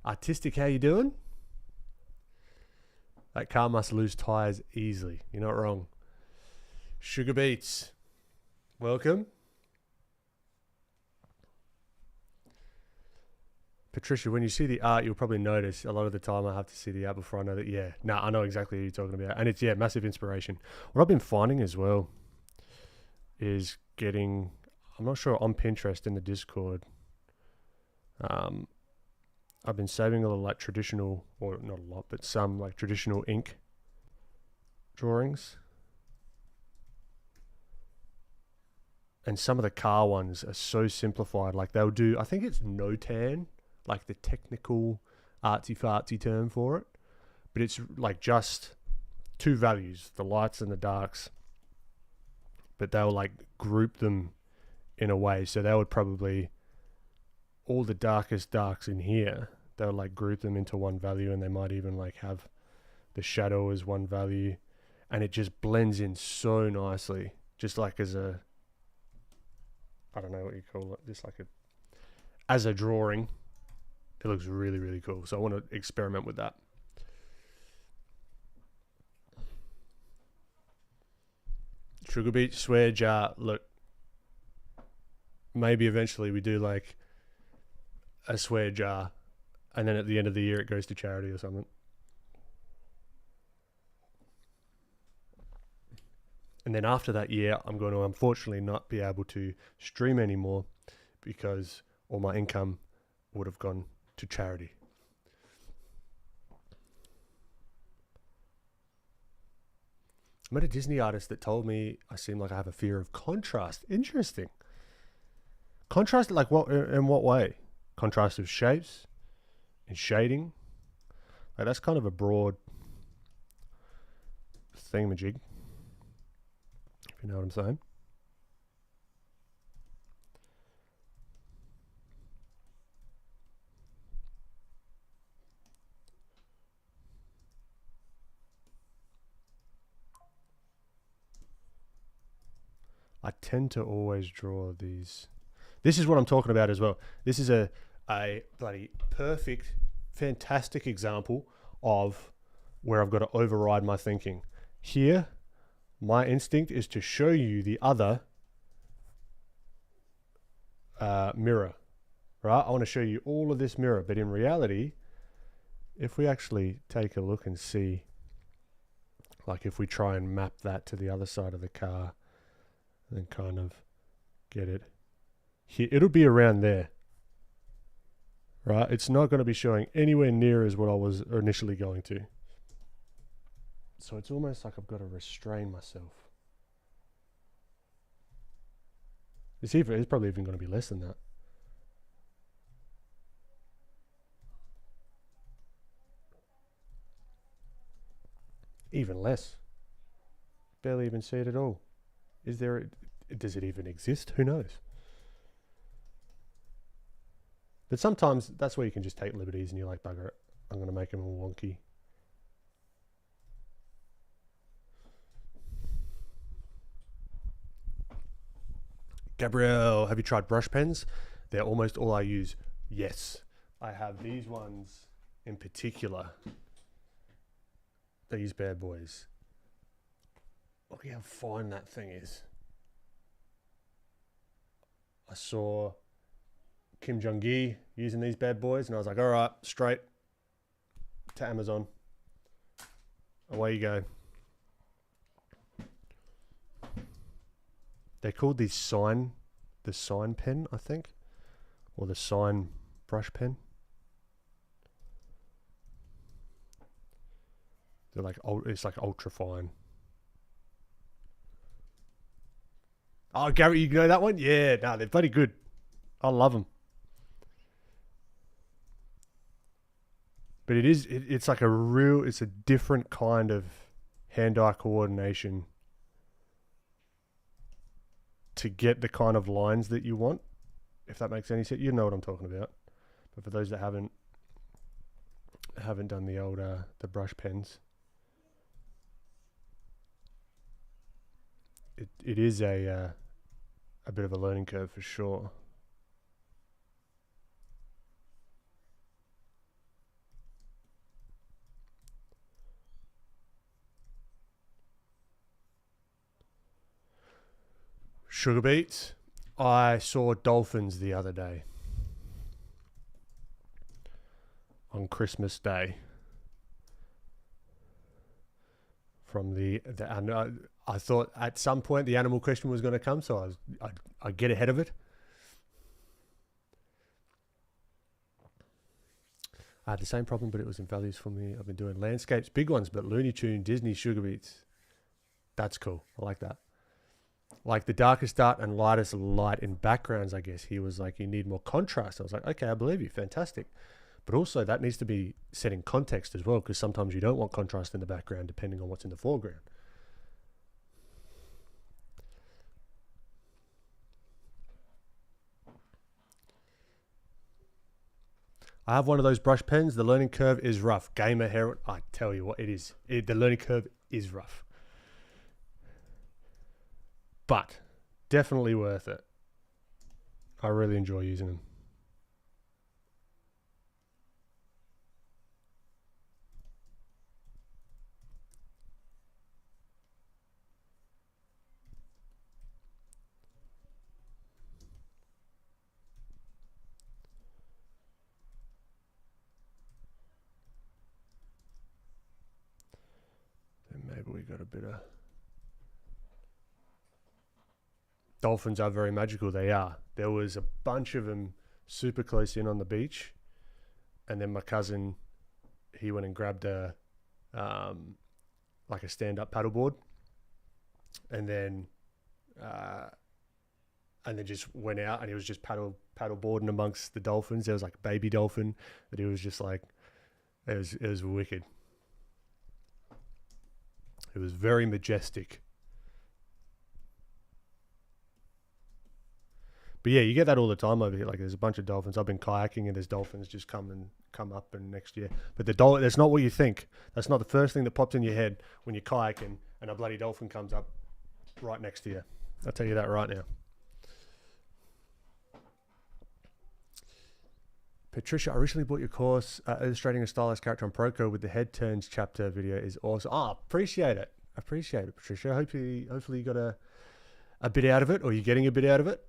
Artistic, how you doing? That car must lose tyres easily. You're not wrong. Sugar Beats. Welcome. Patricia, when you see the art, you'll probably notice a lot of the time I have to see the art before I know that, yeah. Nah, I know exactly what you're talking about. And it's, yeah, massive inspiration. What I've been finding as well is getting, I'm not sure, on Pinterest in the Discord, I've been saving a lot of like traditional, or not a lot, but some like traditional ink drawings. And some of the car ones are so simplified. Like they'll do, I think it's no-tan, like the technical artsy-fartsy term for it. But it's like just two values, the lights and the darks. But they'll like group them in a way. So they would probably, all the darkest darks in here, they would like group them into one value, and they might even like have the shadow as one value, and it just blends in so nicely, just like as a, I don't know what you call it, just like a, as a drawing. It looks really, really cool. So I want to experiment with that. Sugar beet, swear jar. Look, maybe eventually we do like a swear jar, and then at the end of the year it goes to charity or something. And then after that year, I'm going to unfortunately not be able to stream anymore because all my income would have gone to charity. I met a Disney artist that told me I seem like I have a fear of contrast. Interesting. Contrast, like what? In what way? Contrast of shapes and shading. Like that's kind of a broad thingamajig, if you know what I'm saying. I tend to always draw these. This is what I'm talking about as well. This is a bloody perfect, fantastic example of where I've got to override my thinking. Here, my instinct is to show you the other mirror, right? I want to show you all of this mirror, but in reality, if we actually take a look and see, like if we try and map that to the other side of the car, and kind of get it here, it'll be around there, right? It's not going to be showing anywhere near as what I was initially going to. So it's almost like I've got to restrain myself. It's probably even going to be less than that. Even less. Barely even see it at all. Is there? Does it even exist? Who knows? But sometimes that's where you can just take liberties and you're like, bugger it, I'm going to make them all wonky. Gabrielle, have you tried brush pens? They're almost all I use. Yes. I have these ones in particular. These bad boys. Look how fine that thing is. I saw Kim Jong-gi using these bad boys, and I was like, all right, straight to Amazon. Away you go. They're called the sign pen, I think, or the sign brush pen. They're like, it's like ultra fine. Oh, Gary, you know that one? Yeah, no, they're bloody good. I love them. But it's like it's a different kind of hand-eye coordination to get the kind of lines that you want, if that makes any sense. You know what I'm talking about. But for those that haven't done the old the brush pens, it is a bit of a learning curve for sure. Sugar beets. I saw dolphins the other day on Christmas Day. From I thought at some point the animal question was going to come, so I'd get ahead of it. I had the same problem, but it was in values for me. I've been doing landscapes, big ones, but Looney Tune, Disney, sugar beets. That's cool. I like that. Like the darkest dark and lightest light in backgrounds, I guess. He was like, you need more contrast. I was like, okay, I believe you. Fantastic. But also that needs to be set in context as well, because sometimes you don't want contrast in the background depending on what's in the foreground. I have one of those brush pens. The learning curve is rough. Gamer Herald, I tell you what, it is. The learning curve is rough. But definitely worth it. I really enjoy using them. Then maybe we got a bit of... Dolphins are very magical. They are. There was a bunch of them super close in on the beach. And then my cousin, he went and grabbed a like a stand-up paddleboard. And then just went out, and he was just paddleboarding amongst the dolphins. There was like a baby dolphin that he was just like, it was wicked. It was very majestic. But yeah, you get that all the time over here. Like there's a bunch of dolphins. I've been kayaking and there's dolphins just come up and next year. But that's not what you think. That's not the first thing that pops in your head when you're kayaking and a bloody dolphin comes up right next to you. I'll tell you that right now. Patricia, I recently bought your course, illustrating a stylized character on Proko with the head turns chapter video is awesome. Appreciate it. Patricia. Hopefully you got a bit out of it, or you're getting a bit out of it.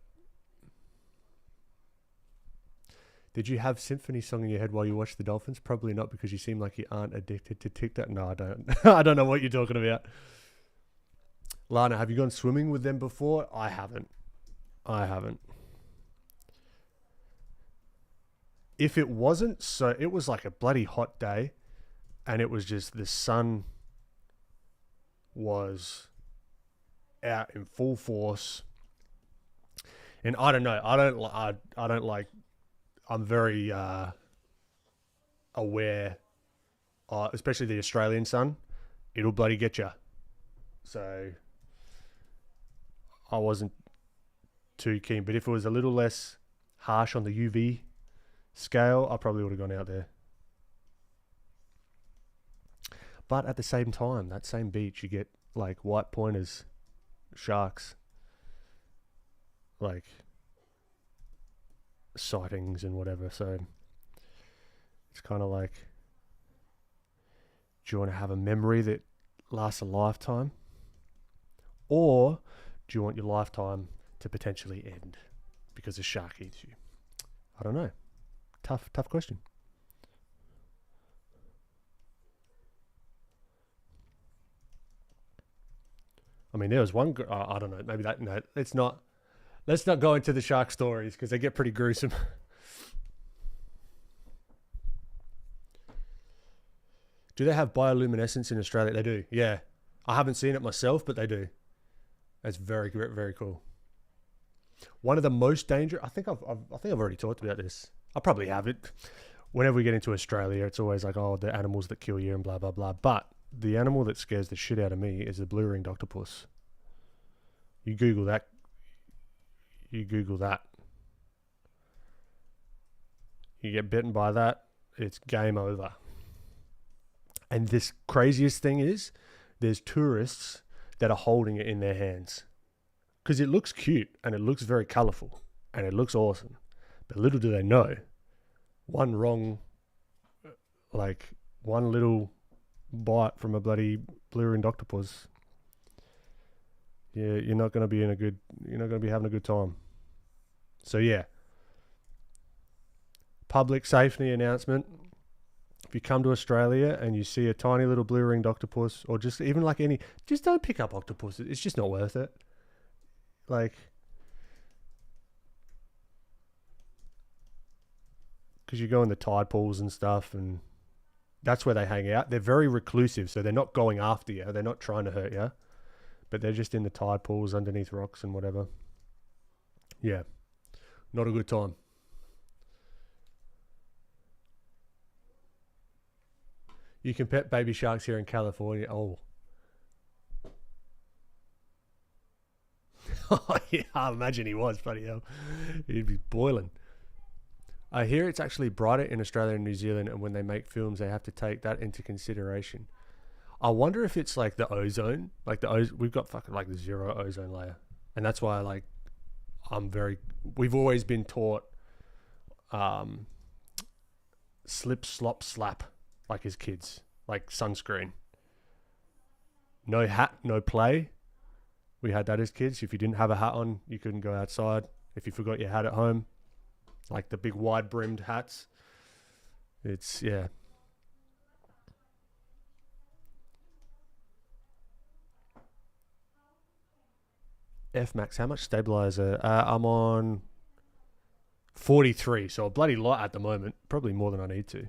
Did you have symphony song in your head while you watched the dolphins? Probably not, because you seem like you aren't addicted to TikTok. No, I don't. I don't know what you're talking about. Lana, have you gone swimming with them before? I haven't. If it wasn't, so it was like a bloody hot day, and it was just the sun was out in full force. And I don't know. I don't like. I'm very aware, especially the Australian sun. It'll bloody get you. So I wasn't too keen. But if it was a little less harsh on the UV scale, I probably would have gone out there. But at the same time, that same beach, you get like white pointers, sharks, like sightings and whatever. So it's kind of like, do you want to have a memory that lasts a lifetime, or do you want your lifetime to potentially end because a shark eats you? I don't know. Tough question. I mean, there was one. I don't know. Maybe that. No, let's not go into the shark stories because they get pretty gruesome. Do they have bioluminescence in Australia? They do. Yeah, I haven't seen it myself, but they do. That's very, very cool. One of the most dangerous. I think I've already talked about this. I probably have it. Whenever we get into Australia, it's always like, oh, the animals that kill you and blah blah blah. But the animal that scares the shit out of me is the blue-ringed octopus. You Google that. You get bitten by that, it's game over. And this craziest thing is, there's tourists that are holding it in their hands. Because it looks cute, and it looks very colourful, and it looks awesome. But little do they know, one little bite from a bloody blue-ringed octopus, yeah, you're not going to be having a good time. So yeah, public safety announcement: if you come to Australia and you see a tiny little blue-ringed octopus, or just even like just don't pick up octopuses. It's just not worth it. Like, because you go in the tide pools and stuff, and that's where they hang out. They're very reclusive, so they're not going after you. They're not trying to hurt you. But they're just in the tide pools underneath rocks and whatever. Yeah. Not a good time. You can pet baby sharks here in California. Oh. Yeah, I imagine he was. Bloody hell. He'd be boiling. I hear it's actually brighter in Australia and New Zealand, and when they make films, they have to take that into consideration. I wonder if it's like the ozone, we've got fucking like the zero ozone layer, and that's why like we've always been taught, slip, slop, slap, like as kids, like sunscreen. No hat, no play. We had that as kids. If you didn't have a hat on, you couldn't go outside. If you forgot your hat at home, like the big wide brimmed hats. It's, yeah. F max, how much stabilizer? I'm on 43, so a bloody lot at the moment. Probably more than I need to.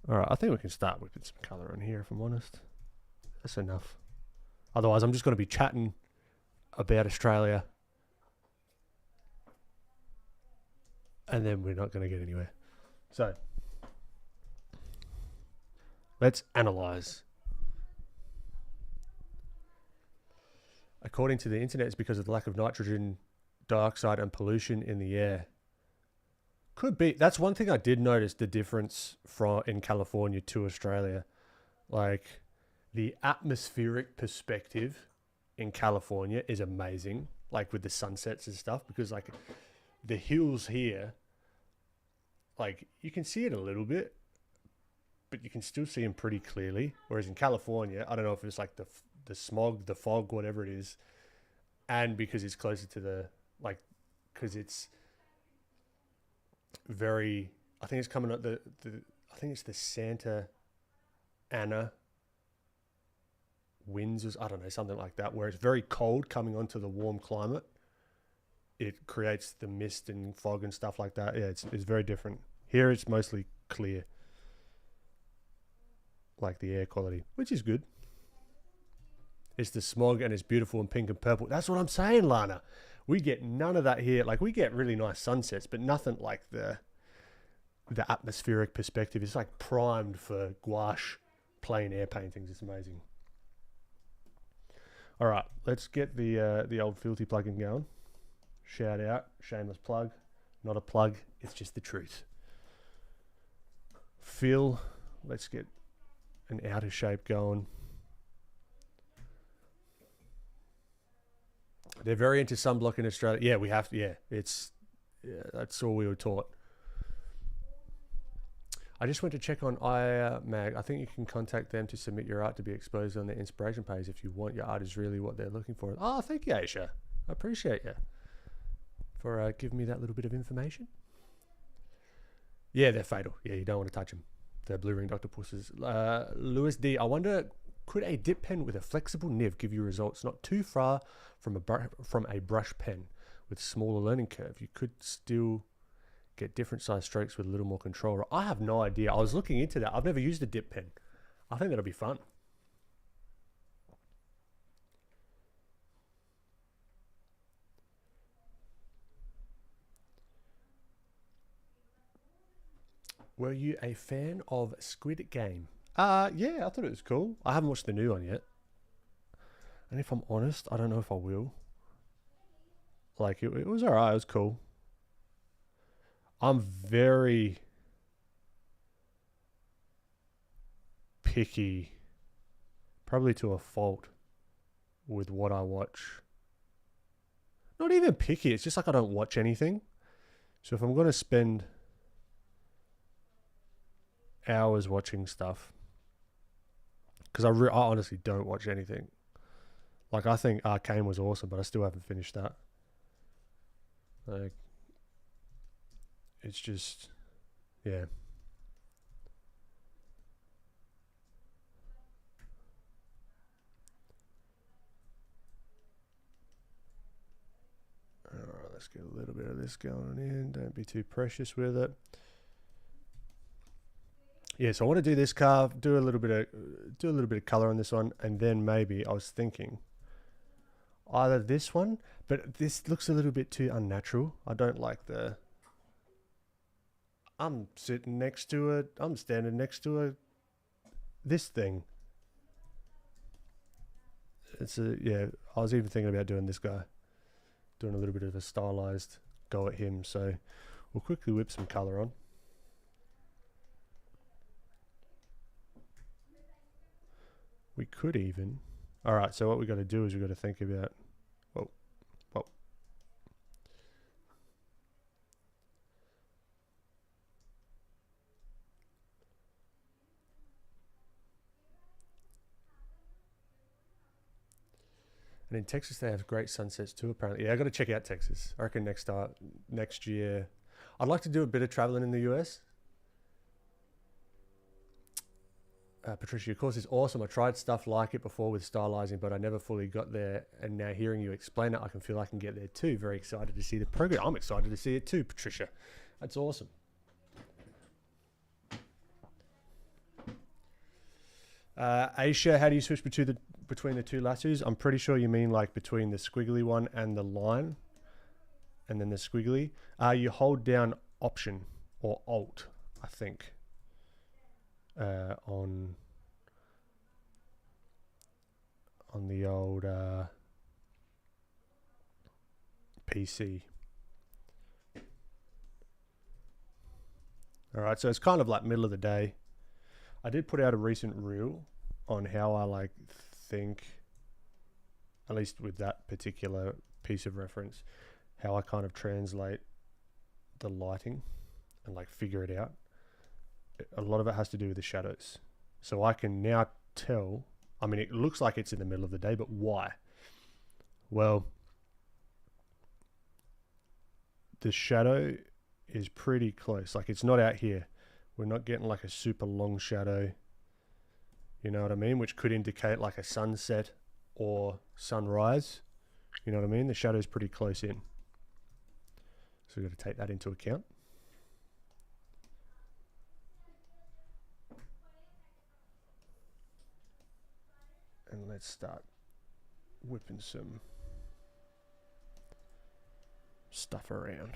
Alright, I think we can start with some colour in here, if I'm honest. That's enough. Otherwise, I'm just going to be chatting about Australia, and then we're not going to get anywhere. So, let's analyze. According to the internet, it's because of the lack of nitrogen dioxide and pollution in the air. Could be. That's one thing I did notice, the difference in California to Australia. Like, the atmospheric perspective in California is amazing, like with the sunsets and stuff, because like the hills here, like you can see it a little bit, but you can still see them pretty clearly. Whereas in California, I don't know if it's like the smog, the fog, whatever it is, and because it's closer to the, like, because it's very, I think it's coming up I think it's the Santa Ana winds, I don't know, something like that, where it's very cold coming onto the warm climate. It creates the mist and fog and stuff like that. Yeah, it's very different. Here it's mostly clear, like the air quality, which is good. It's the smog and it's beautiful and pink and purple. That's what I'm saying, Lana. We get none of that here. Like, we get really nice sunsets, but nothing like the atmospheric perspective. It's like primed for gouache plein air paintings. It's amazing. All right, let's get the old filthy plugin going. Shout out, shameless plug, not a plug. It's just the truth. Fill. Let's get an outer shape going. They're very into sunblock in Australia. Yeah, we have to. Yeah, that's all we were taught. I just went to check on iMag. I think you can contact them to submit your art to be exposed on their inspiration page if you want your art is really what they're looking for. Oh, thank you, Aisha. I appreciate you for giving me that little bit of information. Yeah, they're fatal. Yeah, you don't want to touch them. The blue ring octopuses. Lewis D. I wonder, could a dip pen with a flexible nib give you results not too far from a brush pen with smaller learning curve? You could still get different size strokes with a little more control. I have no idea. I was looking into that. I've never used a dip pen. I think that'll be fun. Were you a fan of Squid Game? Yeah, I thought it was cool. I haven't watched the new one yet. And if I'm honest, I don't know if I will. Like, it was alright. It was cool. I'm very picky, probably to a fault, with what I watch. Not even picky, it's just like I don't watch anything. So if I'm going to spend hours watching stuff, because I honestly don't watch anything. Like, I think Arcane was awesome, but I still haven't finished that. Like, it's just, yeah. Alright, let's get a little bit of this going in. Don't be too precious with it. Yeah, so I want to do this carve, do a little bit of color on this one, and then maybe I was thinking either this one, but this looks a little bit too unnatural. I don't like the. I'm standing next to this thing. Yeah, I was even thinking about doing this guy, doing a little bit of a stylized go at him. So we'll quickly whip some color on. We could even. All right, so what we got to do is we got to think about. Whoa. And in Texas, they have great sunsets too, apparently. Yeah, I got to check out Texas. I reckon next year. I'd like to do a bit of traveling in the US. Patricia, your course is awesome. I tried stuff like it before with stylizing, but I never fully got there. And now hearing you explain it, I can feel I can get there too. Very excited to see the program. I'm excited to see it too, Patricia. That's awesome. Aisha, how do you switch between the two lassos? I'm pretty sure you mean like between the squiggly one and the line, and then the squiggly. You hold down Option or Alt, I think, on the old PC. All right, so it's kind of like middle of the day. I did put out a recent reel on how I like think, at least with that particular piece of reference, how I kind of translate the lighting and like figure it out. A lot of it has to do with the shadows. So I can now tell, I mean, it looks like it's in the middle of the day, but why? Well, the shadow is pretty close. Like it's not out here. We're not getting like a super long shadow, you know what I mean? Which could indicate like a sunset or sunrise, you know what I mean? The shadow's pretty close in. So we've got to take that into account. And let's start whipping some stuff around.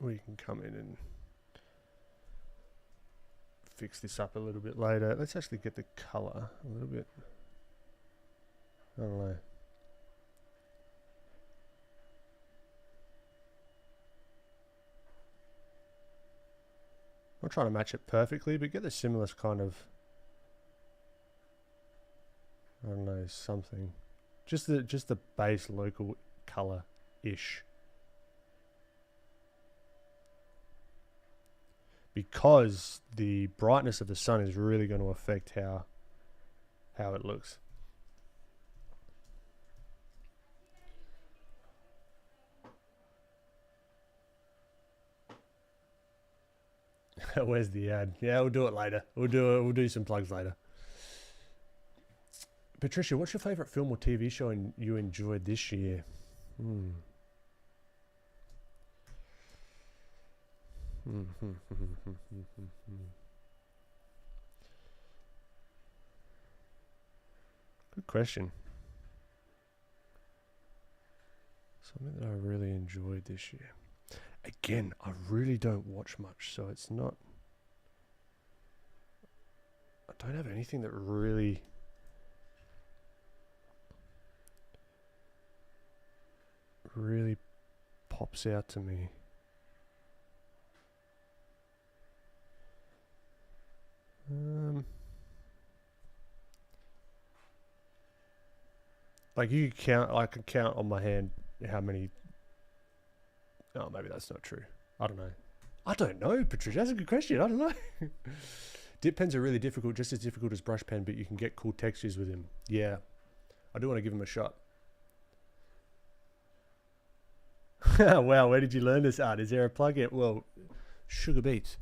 We can come in and fix this up a little bit later. Let's actually get the color a little bit. I don't know. I'm not trying to match it perfectly, but get the similar kind of, I don't know, something. Just the base local color-ish. Because the brightness of the sun is really going to affect how it looks. Where's the ad? Yeah, we'll do it later. We'll do some plugs later. Patricia, what's your favorite film or TV show you enjoyed this year? Good question. Something that I really enjoyed this year. Again, I really don't watch much, so it's not... I don't have anything that really... pops out to me. Like you count, I can count on my hand how many. Oh, maybe that's not true. I don't know, Patricia. That's a good question. I don't know. Dip pens are really difficult, just as difficult as brush pen, but you can get cool textures with them. Yeah, I do want to give them a shot. Wow, where did you learn this art? Is there a plug-in? Well, Sugar Beats.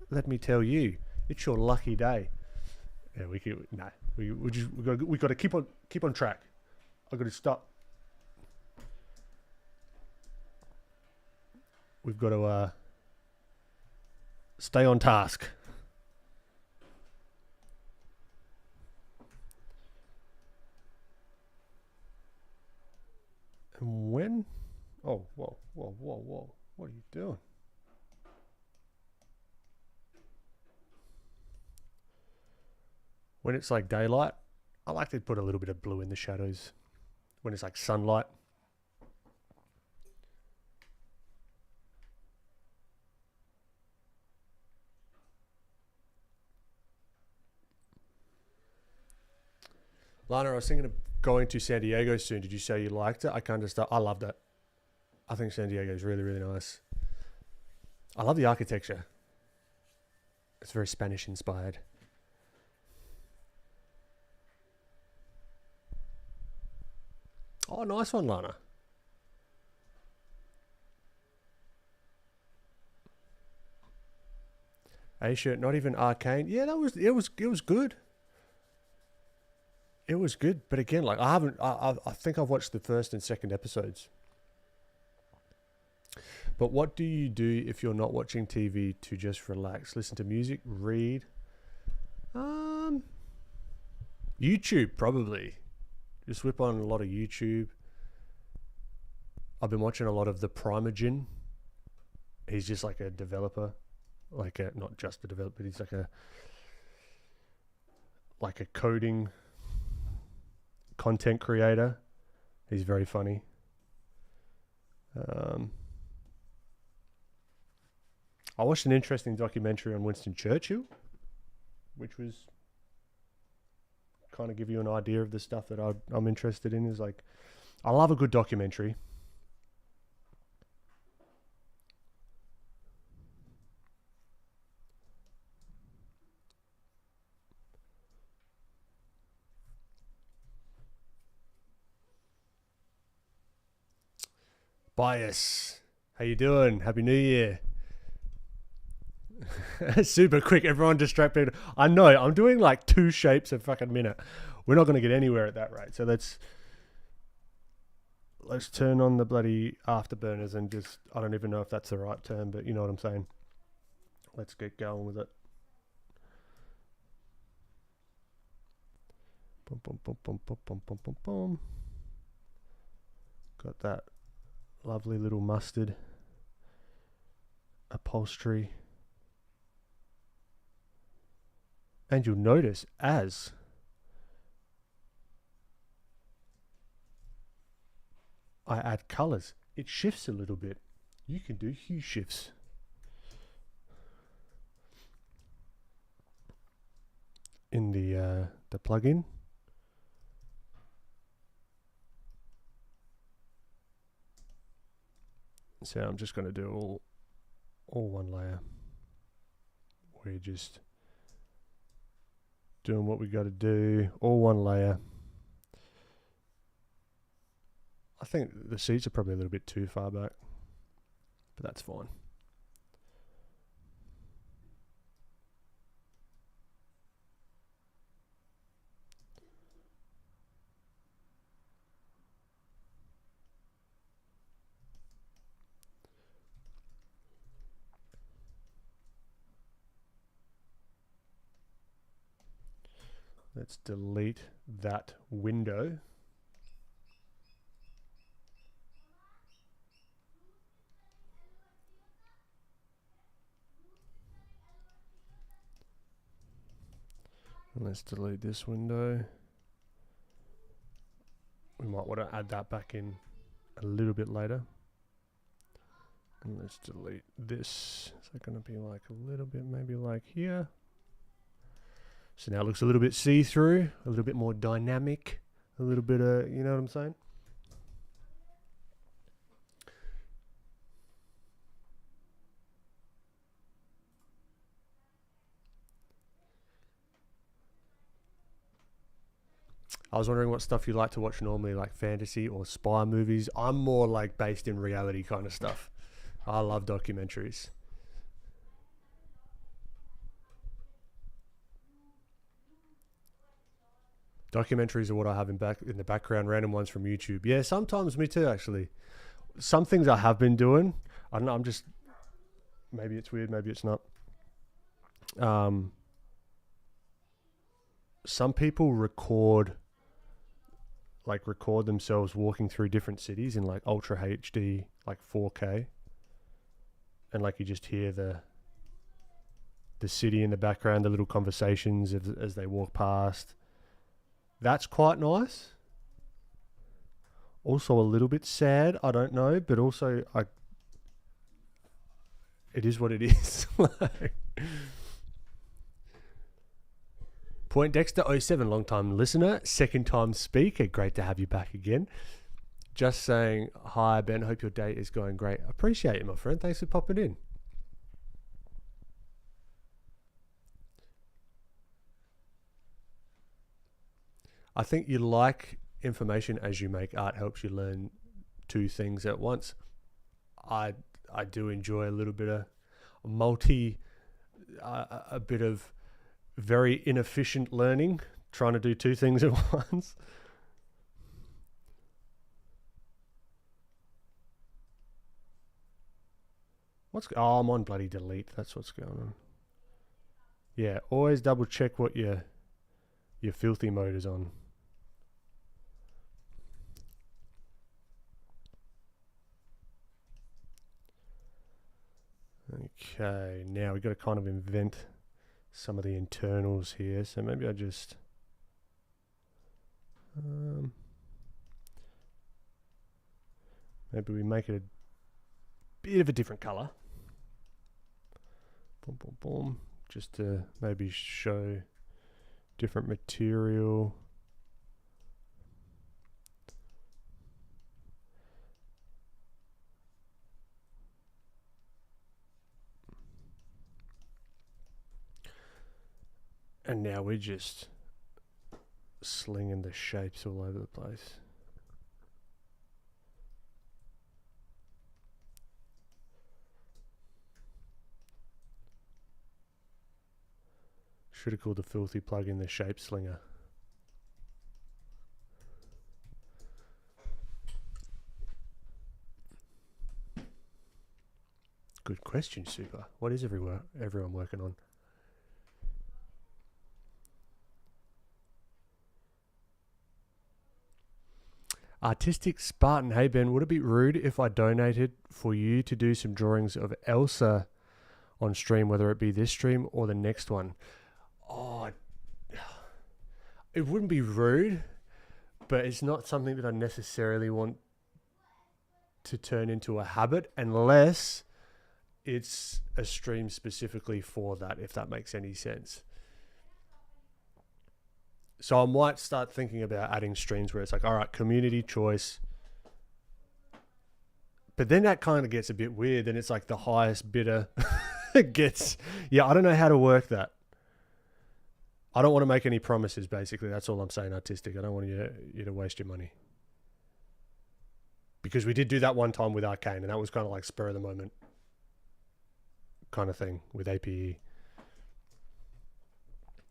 Let me tell you, it's your lucky day. Yeah, we got to keep on track. I got to stop. We've got to stay on task. And when? Oh, whoa, whoa, whoa, whoa. What are you doing? When it's like daylight, I like to put a little bit of blue in the shadows. When it's like sunlight. Lana, I was thinking of going to San Diego soon. Did you say you liked it? I loved it. I think San Diego is really, really nice. I love the architecture. It's very Spanish inspired. Oh, nice one, Lana. Asia, not even Arcane. Yeah, it was good. It was good, but again, like I think I've watched the first and second episodes. But what do you do if you're not watching TV to just relax? Listen to music, read. YouTube, probably. Just whip on a lot of YouTube. I've been watching a lot of the Primogen. He's just like a developer. Not just a developer, but he's like a coding content creator. He's very funny. I watched an interesting documentary on Winston Churchill, which was kind of give you an idea of the stuff that I'm interested in. Is like, I love a good documentary. Bias, how you doing? Happy New Year. Super quick, everyone distracted. I know, I'm doing like 2 shapes a fucking minute. We're not going to get anywhere at that rate. So let's turn on the bloody afterburners and just, I don't even know if that's the right term, but you know what I'm saying. Let's get going with it. Boom, boom, boom, boom, boom, boom, boom, boom, boom. Got that lovely little mustard upholstery. And you'll notice as I add colors, it shifts a little bit. You can do hue shifts. In the plugin. So I'm just going to do all one layer. We're just doing what we got to do, all one layer. I think the seats are probably a little bit too far back, but that's fine. Let's delete that window. And let's delete this window. We might want to add that back in a little bit later. And let's delete this. Is that going to be like a little bit, maybe like here? So now it looks a little bit see-through, a little bit more dynamic, a little bit of, you know what I'm saying? I was wondering what stuff you like to watch normally, like fantasy or spy movies. I'm more like based in reality kind of stuff. I love documentaries. Documentaries are what I have in the background, random ones from YouTube. Yeah, sometimes me too, actually. Some things I have been doing, I don't know, I'm just, maybe it's weird, maybe it's not. Some people record like record themselves walking through different cities in like ultra HD, like 4K, and like you just hear the city in the background, the little conversations as they walk past. That's quite nice. Also a little bit sad, I don't know, but also it is what it is. Point Dexter 07, long time listener, second time speaker. Great to have you back again. Just saying hi, Ben. Hope your day is going great. Appreciate it, my friend. Thanks for popping in. I think you like information as you make art helps you learn two things at once. I do enjoy a little bit of a bit of very inefficient learning, trying to do two things at once. I'm on bloody delete. That's what's going on. Yeah, always double check what your filthy mode is on. Okay, now we've got to kind of invent some of the internals here. So maybe I just maybe we make it a bit of a different color. Boom, boom, boom. Just to maybe show different material. And now we're just slinging the shapes all over the place. Should have called the filthy plugin the shape slinger. Good question, Super. What is everyone working on? Artistic Spartan. Hey Ben, would it be rude if I donated for you to do some drawings of Elsa on stream, whether it be this stream or the next one? Oh, it wouldn't be rude, but it's not something that I necessarily want to turn into a habit unless it's a stream specifically for that, if that makes any sense. So I might start thinking about adding streams where it's like, all right, community choice. But then that kind of gets a bit weird. Then it's like the highest bidder gets... Yeah, I don't know how to work that. I don't want to make any promises, basically. That's all I'm saying, artistic. I don't want you to waste your money. Because we did do that one time with Arcane, and that was kind of like spur of the moment kind of thing with APE.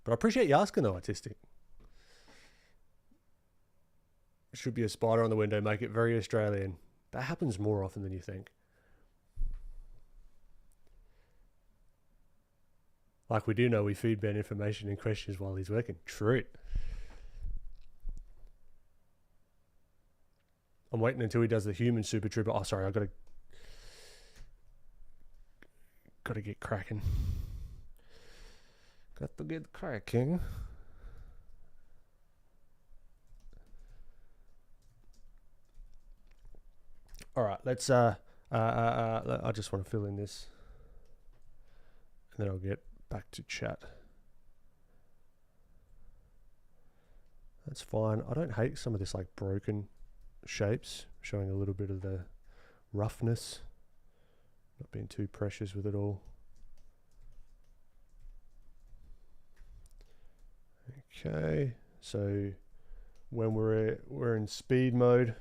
But I appreciate you asking, though, artistic. Should be a spider on the window, make it very Australian. That happens more often than you think. Like we do know we feed Ben information and questions while he's working. True. I'm waiting until he does the human super trooper. Oh, sorry, I've got to get cracking. Got to get cracking. All right, let's I just want to fill in this and then I'll get back to chat. That's fine. I don't hate some of this like broken shapes, showing a little bit of the roughness, not being too precious with it all. Okay, so when we're in speed mode,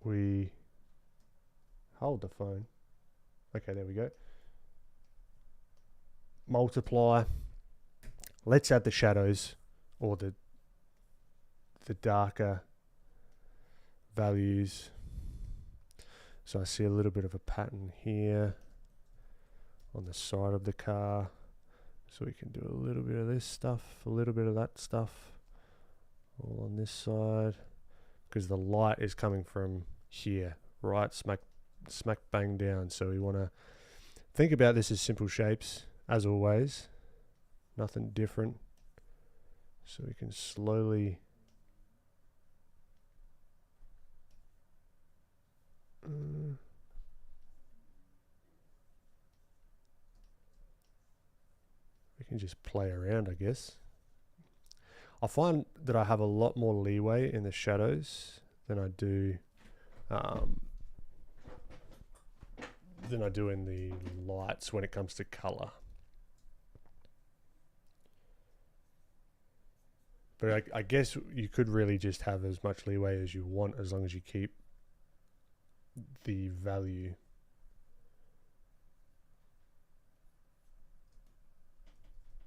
we hold the phone. Okay, there we go. Multiply. Let's add the shadows or the darker values. So I see a little bit of a pattern here on the side of the car. So we can do a little bit of this stuff, a little bit of that stuff, all on this side, because the light is coming from here, right, smack bang down. So we want to think about this as simple shapes, as always, nothing different. So we can slowly we can just play around, I guess. I find that I have a lot more leeway in the shadows than I do in the lights when it comes to color. But I guess you could really just have as much leeway as you want, as long as you keep the value.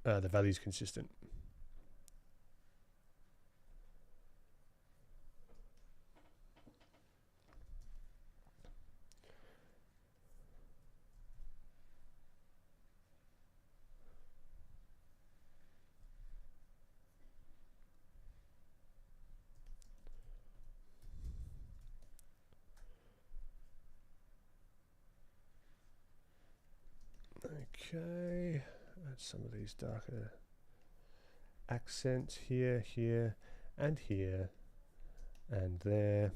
The value is consistent. Okay, add some of these darker accents here, here, and here, and there,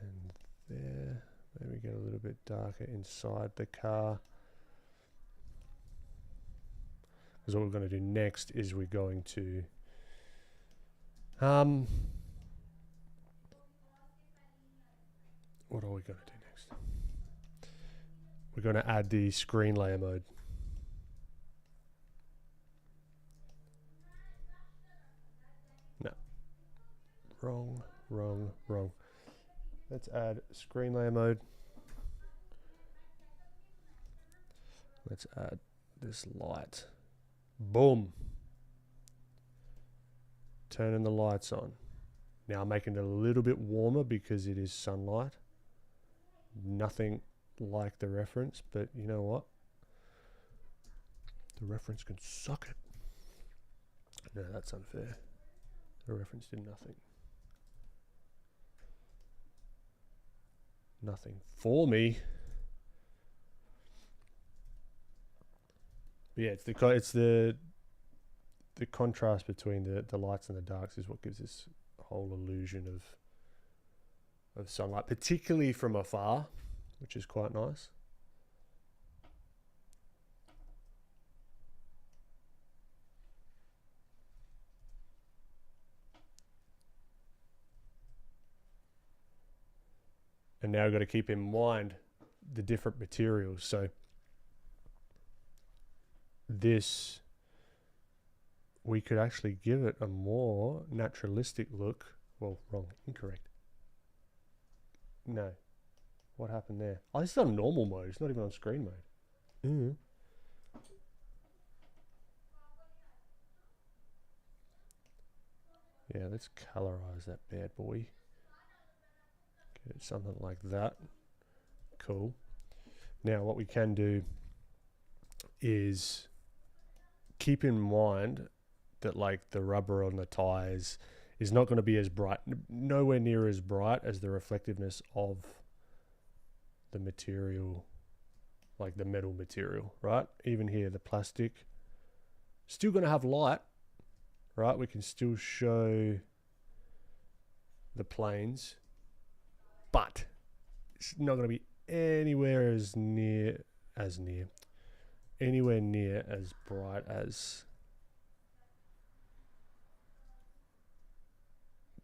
and there. Maybe get a little bit darker inside the car. Because what we're going to do next is we're going to what are we going to do next? We're going to add the screen layer mode. No. Wrong, wrong, wrong. Let's add screen layer mode. Let's add this light. Boom. Turning the lights on. Now I'm making it a little bit warmer because it is sunlight. Nothing like the reference, but you know what? The reference can suck it. No, that's unfair. The reference did nothing. Nothing for me. But yeah, it's the contrast between the lights and the darks is what gives this whole illusion of sunlight, particularly from afar, which is quite nice. And now I've got to keep in mind the different materials. So this, we could actually give it a more naturalistic look. Well, wrong, incorrect. No. What happened there? Oh, this is on normal mode. It's not even on screen mode. Yeah, let's colorize that bad boy. Get it something like that. Cool. Now what we can do is keep in mind that like the rubber on the tires is not going to be as bright, nowhere near as bright as the reflectiveness of the material, like the metal material, right? Even here, the plastic, still going to have light, right? We can still show the planes, but it's not going to be anywhere anywhere near as bright as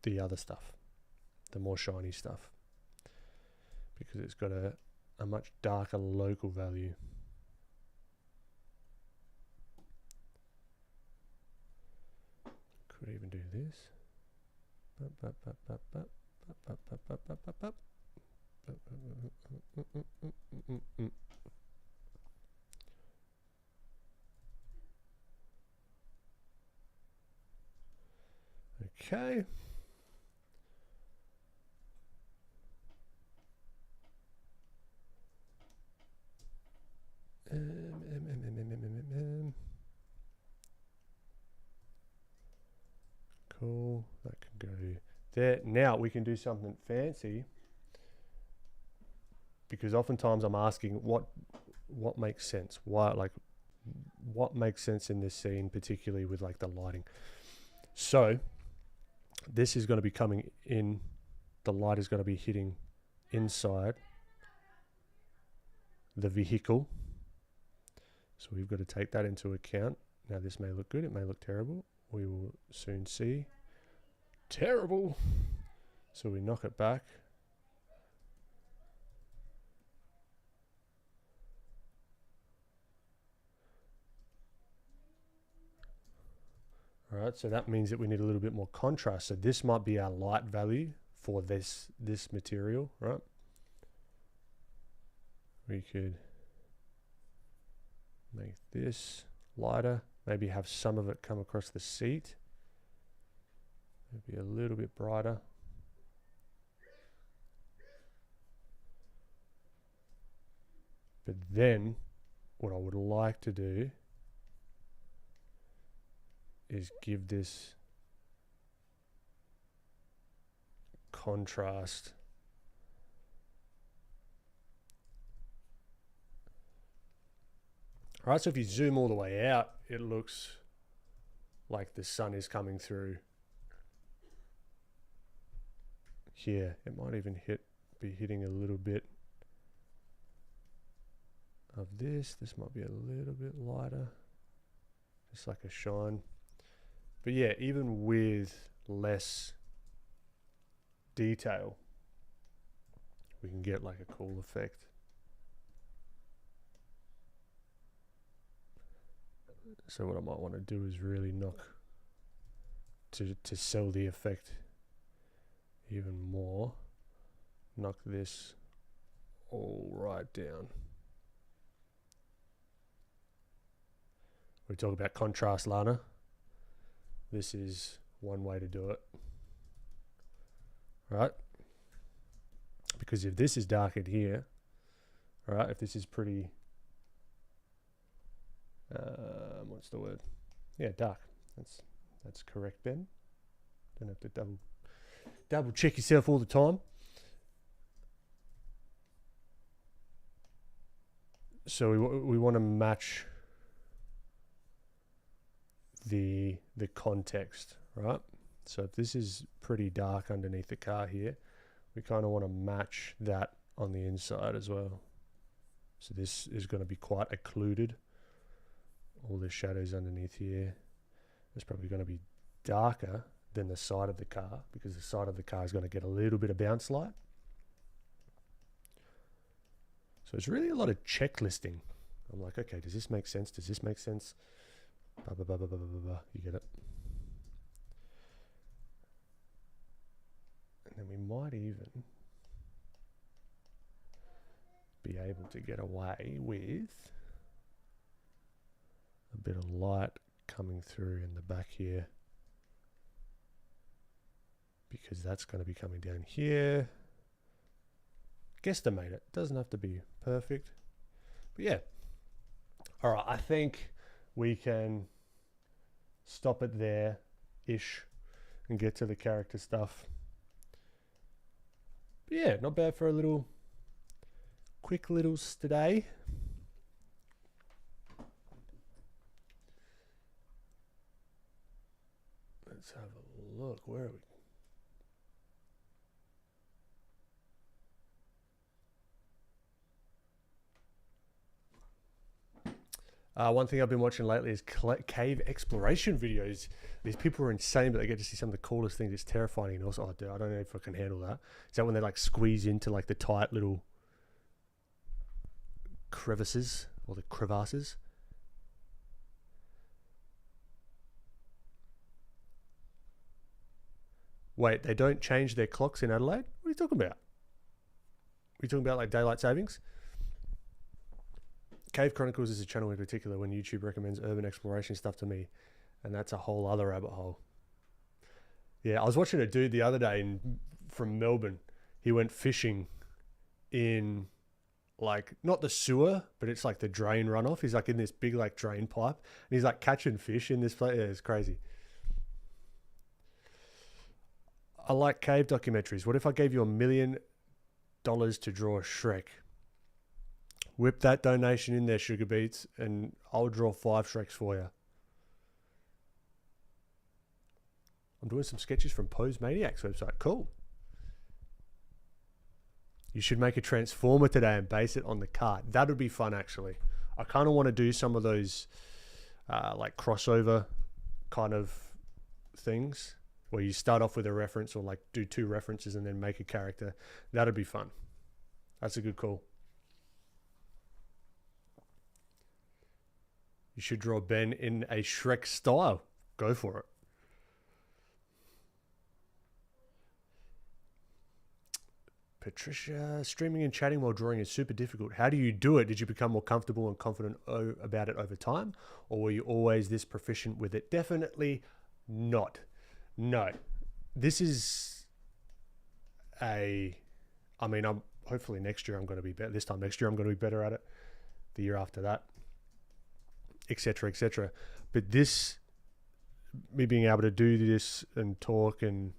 the other stuff, the more shiny stuff, because it's got a much darker local value. Could even do this. Okay. there. Now we can do something fancy, because oftentimes I'm asking what makes sense, why, like what makes sense in this scene, particularly with like the lighting. So this is going to be coming in, the light is going to be hitting inside the vehicle, so we've got to take that into account. Now this may look good, it may look terrible, we will soon see. Terrible. So we knock it back. All right, so that means that we need a little bit more contrast. So this might be our light value for this material, right? We could make this lighter, maybe have some of it come across the seat, maybe a little bit brighter. But then what I would like to do is give this contrast. All right, so if you zoom all the way out, it looks like the sun is coming through here. It might even be hitting a little bit of this. This might be a little bit lighter, just like a shine. But yeah, even with less detail, we can get like a cool effect. So what I might want to do is really knock to sell the effect even more. Knock this all right down. We talk about contrast, Lana. This is one way to do it, right? Because if this is darkened here, right, if this is pretty, what's the word? Yeah, dark. That's correct, Ben. Don't have to double check yourself all the time. So we want to match the context, right? So if this is pretty dark underneath the car here, we kind of want to match that on the inside as well. So this is going to be quite occluded. All the shadows underneath here. It's probably going to be darker than the side of the car, because the side of the car is going to get a little bit of bounce light. So it's really a lot of checklisting. I'm like, okay, does this make sense? Does this make sense? You get it. And then we might even be able to get away with a bit of light coming through in the back here, because that's going to be coming down here. Guesstimate it. Doesn't have to be perfect. But yeah. All right, I think we can stop it there-ish and get to the character stuff. But yeah, not bad for a little quick littles today. Let's have a look. Where are we? One thing I've been watching lately is cave exploration videos. These people are insane, but they get to see some of the coolest things. It's terrifying. And also, I don't know if I can handle that. Is that when they like squeeze into like the tight little crevices or the crevasses? Wait, they don't change their clocks in Adelaide? What are you talking about? Are you talking about like daylight savings? Cave Chronicles is a channel in particular when YouTube recommends urban exploration stuff to me, and that's a whole other rabbit hole. Yeah, I was watching a dude the other day from Melbourne. He went fishing in like, not the sewer, but it's like the drain runoff. He's like in this big like drain pipe, and he's like catching fish in this place. Yeah, it's crazy. I like cave documentaries. What if I gave you $1 million to draw a Shrek? Whip that donation in there, Sugar Beats, and I'll draw 5 Shreks for you. I'm doing some sketches from Pose Maniac's website. Cool. You should make a transformer today and base it on the cart. That would be fun, actually. I kind of want to do some of those like crossover kind of things where you start off with a reference or like do 2 references and then make a character. That'd be fun. That's a good call. You should draw Ben in a Shrek style. Go for it. Patricia, streaming and chatting while drawing is super difficult. How do you do it? Did you become more comfortable and confident about it over time? Or were you always this proficient with it? Definitely not. No. This is I'm hopefully next year I'm going to be better. This time next year I'm going to be better at it. The year after that, etc., etc. But this, me being able to do this and talk and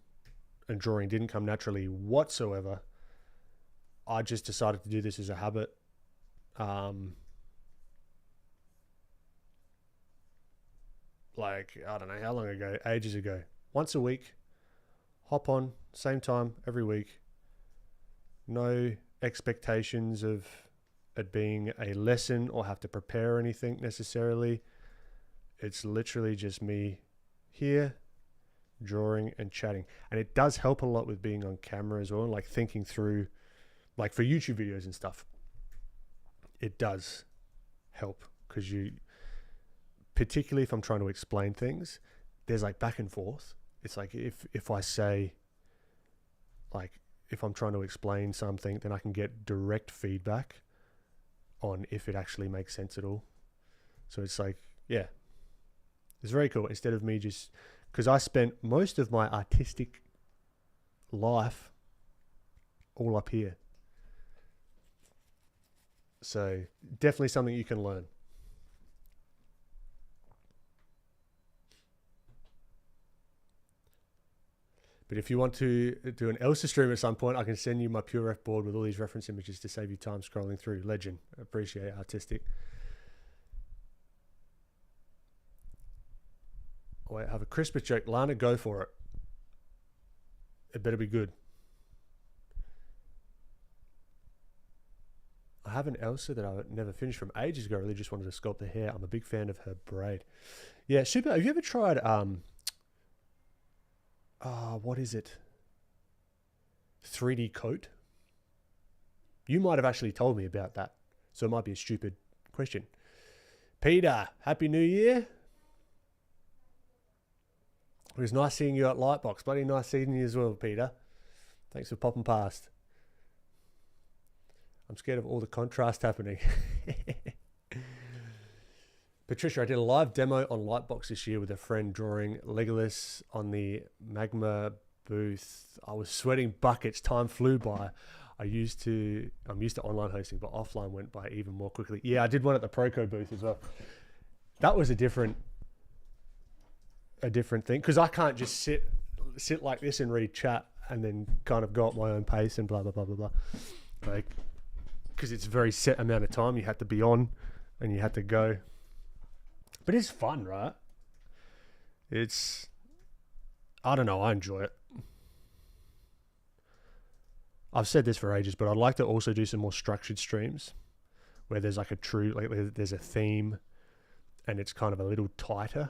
drawing didn't come naturally whatsoever. I just decided to do this as a habit. Like, I don't know how long ago, ages ago. Once a week, hop on, same time, every week. No expectations of it being a lesson or have to prepare anything necessarily. It's literally just me here, drawing and chatting. And it does help a lot with being on camera as well, like thinking through, like for YouTube videos and stuff. It does help because you, particularly if I'm trying to explain things, there's like back and forth. It's like if I say, like, if I'm trying to explain something, then I can get direct feedback on if it actually makes sense at all. So it's like, yeah, it's very cool. Instead of me just, because I spent most of my artistic life all up here. So definitely something you can learn. But if you want to do an Elsa stream at some point, I can send you my PureRef board with all these reference images to save you time scrolling through. Legend. Appreciate artistic. Oh, wait, I have a Christmas joke. Lana, go for it. It better be good. I have an Elsa that I never finished from ages ago. I really just wanted to sculpt the hair. I'm a big fan of her braid. Yeah, super. Have you ever tried... what is it? 3D coat? You might have actually told me about that, so it might be a stupid question. Peter, Happy New Year. It was nice seeing you at Lightbox. Bloody nice seeing you as well, Peter. Thanks for popping past. I'm scared of all the contrast happening. Patricia, I did a live demo on Lightbox this year with a friend drawing Legolas on the magma booth. I was sweating buckets. Time flew by. I'm used to online hosting, but offline went by even more quickly. Yeah, I did one at the Proko booth as well. That was a different thing because I can't just sit like this and read chat and then kind of go at my own pace and blah blah blah blah blah. Like, because it's a very set amount of time you had to be on and you had to go. But it's fun, right? I don't know, I enjoy it. I've said this for ages, but I'd like to also do some more structured streams where there's like there's a theme and it's kind of a little tighter.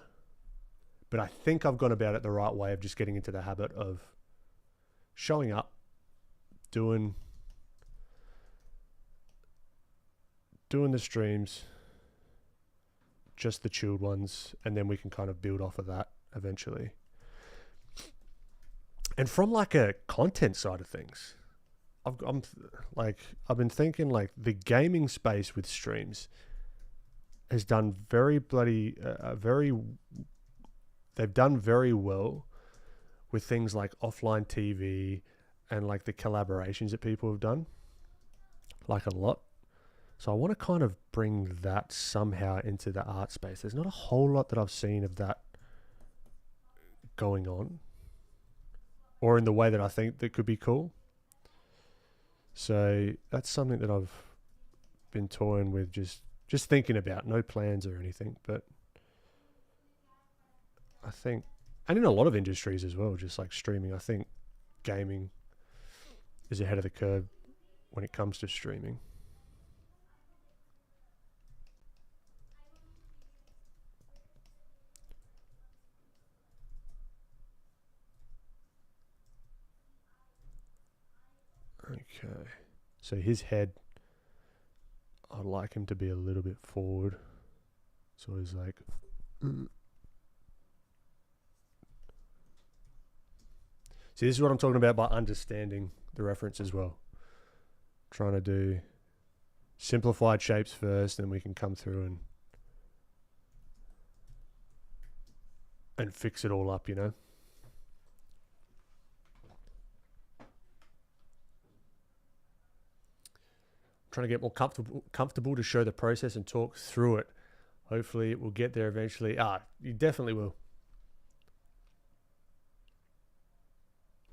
But I think I've gone about it the right way of just getting into the habit of showing up, doing the streams, just the chilled ones, and then we can kind of build off of that eventually. And from like a content side of things, I've been thinking like the gaming space with streams has done they've done very well with things like offline TV and like the collaborations that people have done, like a lot. So I want to kind of bring that somehow into the art space. There's not a whole lot that I've seen of that going on. or in the way that I think that could be cool. So that's something that I've been toying with, just thinking about, no plans or anything, but I think, and in a lot of industries as well, just like streaming, I think gaming is ahead of the curve when it comes to streaming. Okay, so his head, I'd like him to be a little bit forward, so he's like see, this is what I'm talking about by understanding the reference as well. Trying to do simplified shapes first, then we can come through and fix it all up, you know. Trying to get more comfortable to show the process and talk through it. Hopefully it will get there eventually. You definitely will.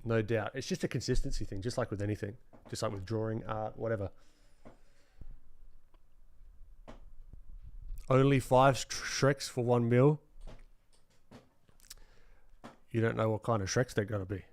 No doubt. It's just a consistency thing, just like with anything. Just like with drawing, art, whatever. Only 5 Shreks for 1 mil. You don't know what kind of Shreks they're going to be.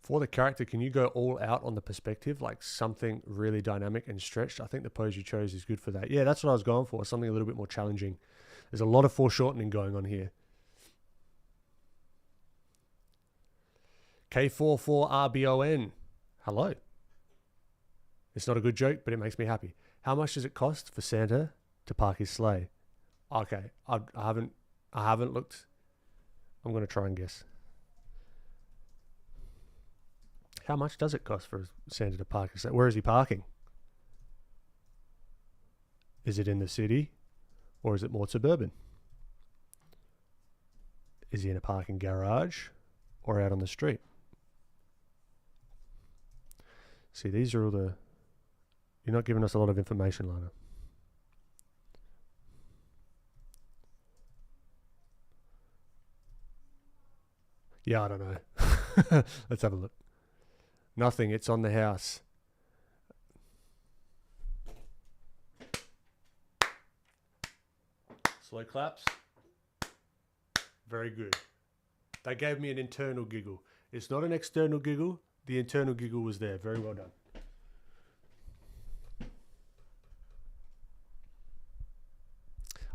For the character, can you go all out on the perspective, like something really dynamic and stretched? I think the pose you chose is good for that. Yeah, that's what I was going for, something a little bit more challenging. There's a lot of foreshortening going on here. K44RBON. Hello. It's not a good joke, but it makes me happy. How much does it cost for Santa to park his sleigh? Okay, I haven't looked. I'm going to try and guess. How much does it cost for Santa to park his sleigh? Where is he parking? Is it in the city or is it more suburban? Is he in a parking garage or out on the street? See, these are all the... You're not giving us a lot of information, Lana. Yeah, I don't know. Let's have a look. Nothing, it's on the house. Slow claps. Very good. They gave me an internal giggle. It's not an external giggle. The internal giggle was there. Very well done.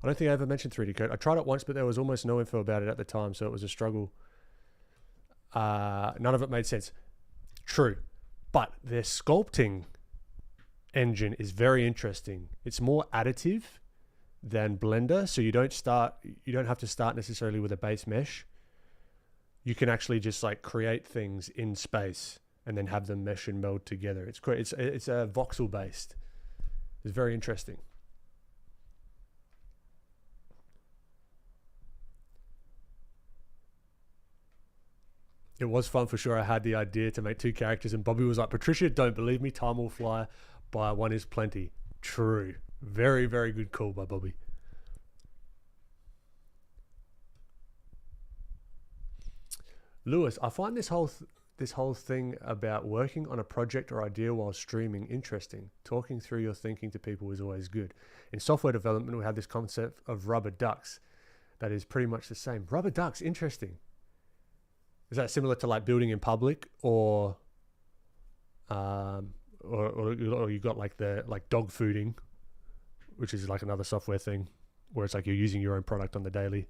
I don't think I ever mentioned 3D code. I tried it once, but there was almost no info about it at the time, so it was a struggle. None of it made sense. True. But their sculpting engine is very interesting. It's more additive than Blender, so you don't have to start necessarily with a base mesh. You can actually just like create things in space and then have them mesh and meld together. It's great. It's a voxel based. It's very interesting. It was fun for sure. I had the idea to make 2 characters and Bobby was like, Patricia, don't believe me. Time will fly by. One is plenty. True. Very, very good call by Bobby. Lewis, I find this whole thing about working on a project or idea while streaming interesting. Talking through your thinking to people is always good. In software development, we have this concept of rubber ducks that is pretty much the same. Rubber ducks, interesting. Is that similar to like building in public, or you got like the dog fooding, which is like another software thing where it's like you're using your own product on the daily,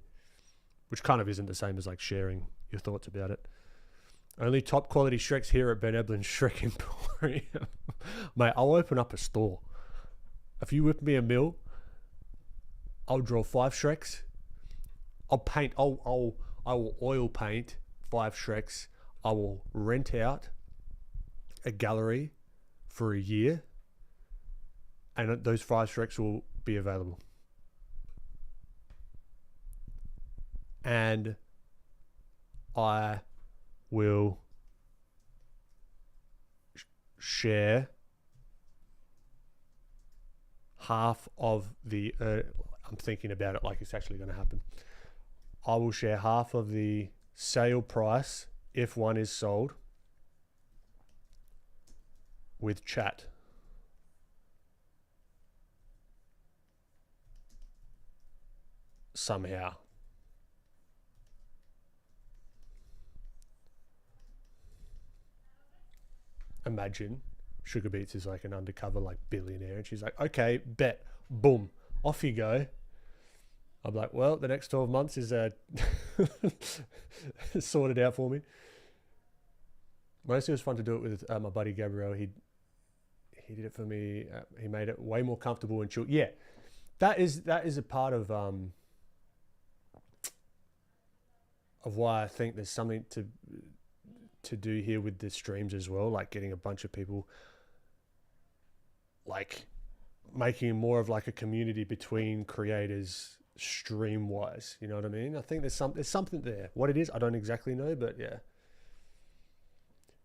which kind of isn't the same as like sharing your thoughts about it. Only top quality Shreks here at Ben Eblin's Shrek Emporium. Mate, I'll open up a store. If you whip me a mill, I'll draw 5 Shreks. I will oil paint 5 Shreks. I will rent out a gallery for a year, and those 5 Shreks will be available. And I will share half of the, I'm thinking about it like it's actually going to happen. I will share half of the sale price if one is sold with chat. Somehow. Imagine Sugar Beats is like an undercover like billionaire and she's like, okay, bet, boom, off you go. I'm like, well, the next 12 months is sorted out for me. Mostly it was fun to do it with my buddy Gabriel. He did it for me. He made it way more comfortable and chill. Yeah, that is a part of why I think there's something to do here with the streams as well, like getting a bunch of people, like making more of like a community between creators stream wise, you know what I mean? I think there's something there. What it is, I don't exactly know, but yeah.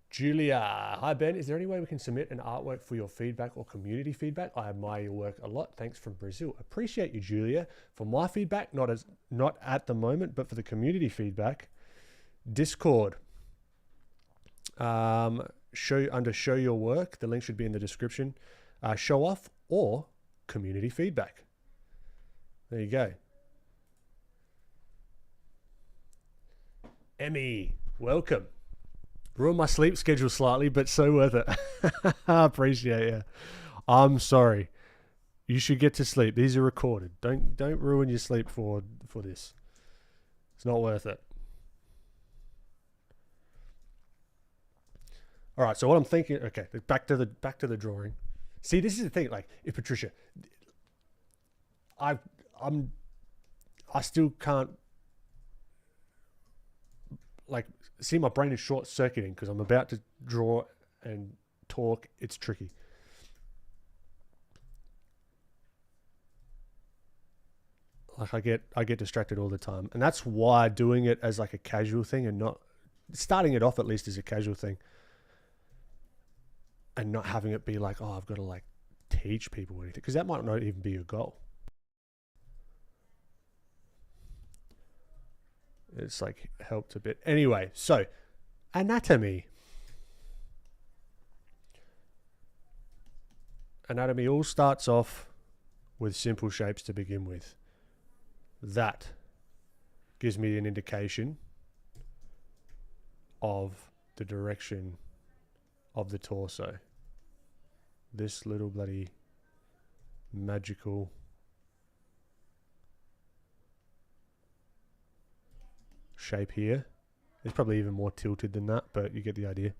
Julia, hi Ben, is there any way we can submit an artwork for your feedback or community feedback? I admire your work a lot. Thanks from Brazil. Appreciate you, Julia. For my feedback, not at the moment, but for the community feedback, Discord. Under show your work, the link should be in the description. Show off or community feedback. There you go. Emmy, welcome. Ruined my sleep schedule slightly, but so worth it. I appreciate it. I'm sorry. You should get to sleep. These are recorded. Don't ruin your sleep for this. It's not worth it. All right. So what I'm thinking. Okay, back to the drawing. See, this is the thing. Like, if Patricia, I still can't. Like, see, my brain is short circuiting because I'm about to draw and talk. It's tricky. Like, I get distracted all the time, and that's why doing it as like a casual thing and not starting it off at least as a casual thing, and not having it be like, oh, I've got to like teach people anything, because that might not even be your goal. It's like helped a bit. Anyway, so anatomy. Anatomy all starts off with simple shapes to begin with. That gives me an indication of the direction of the torso. This little bloody magical shape here. It's probably even more tilted than that, but you get the idea.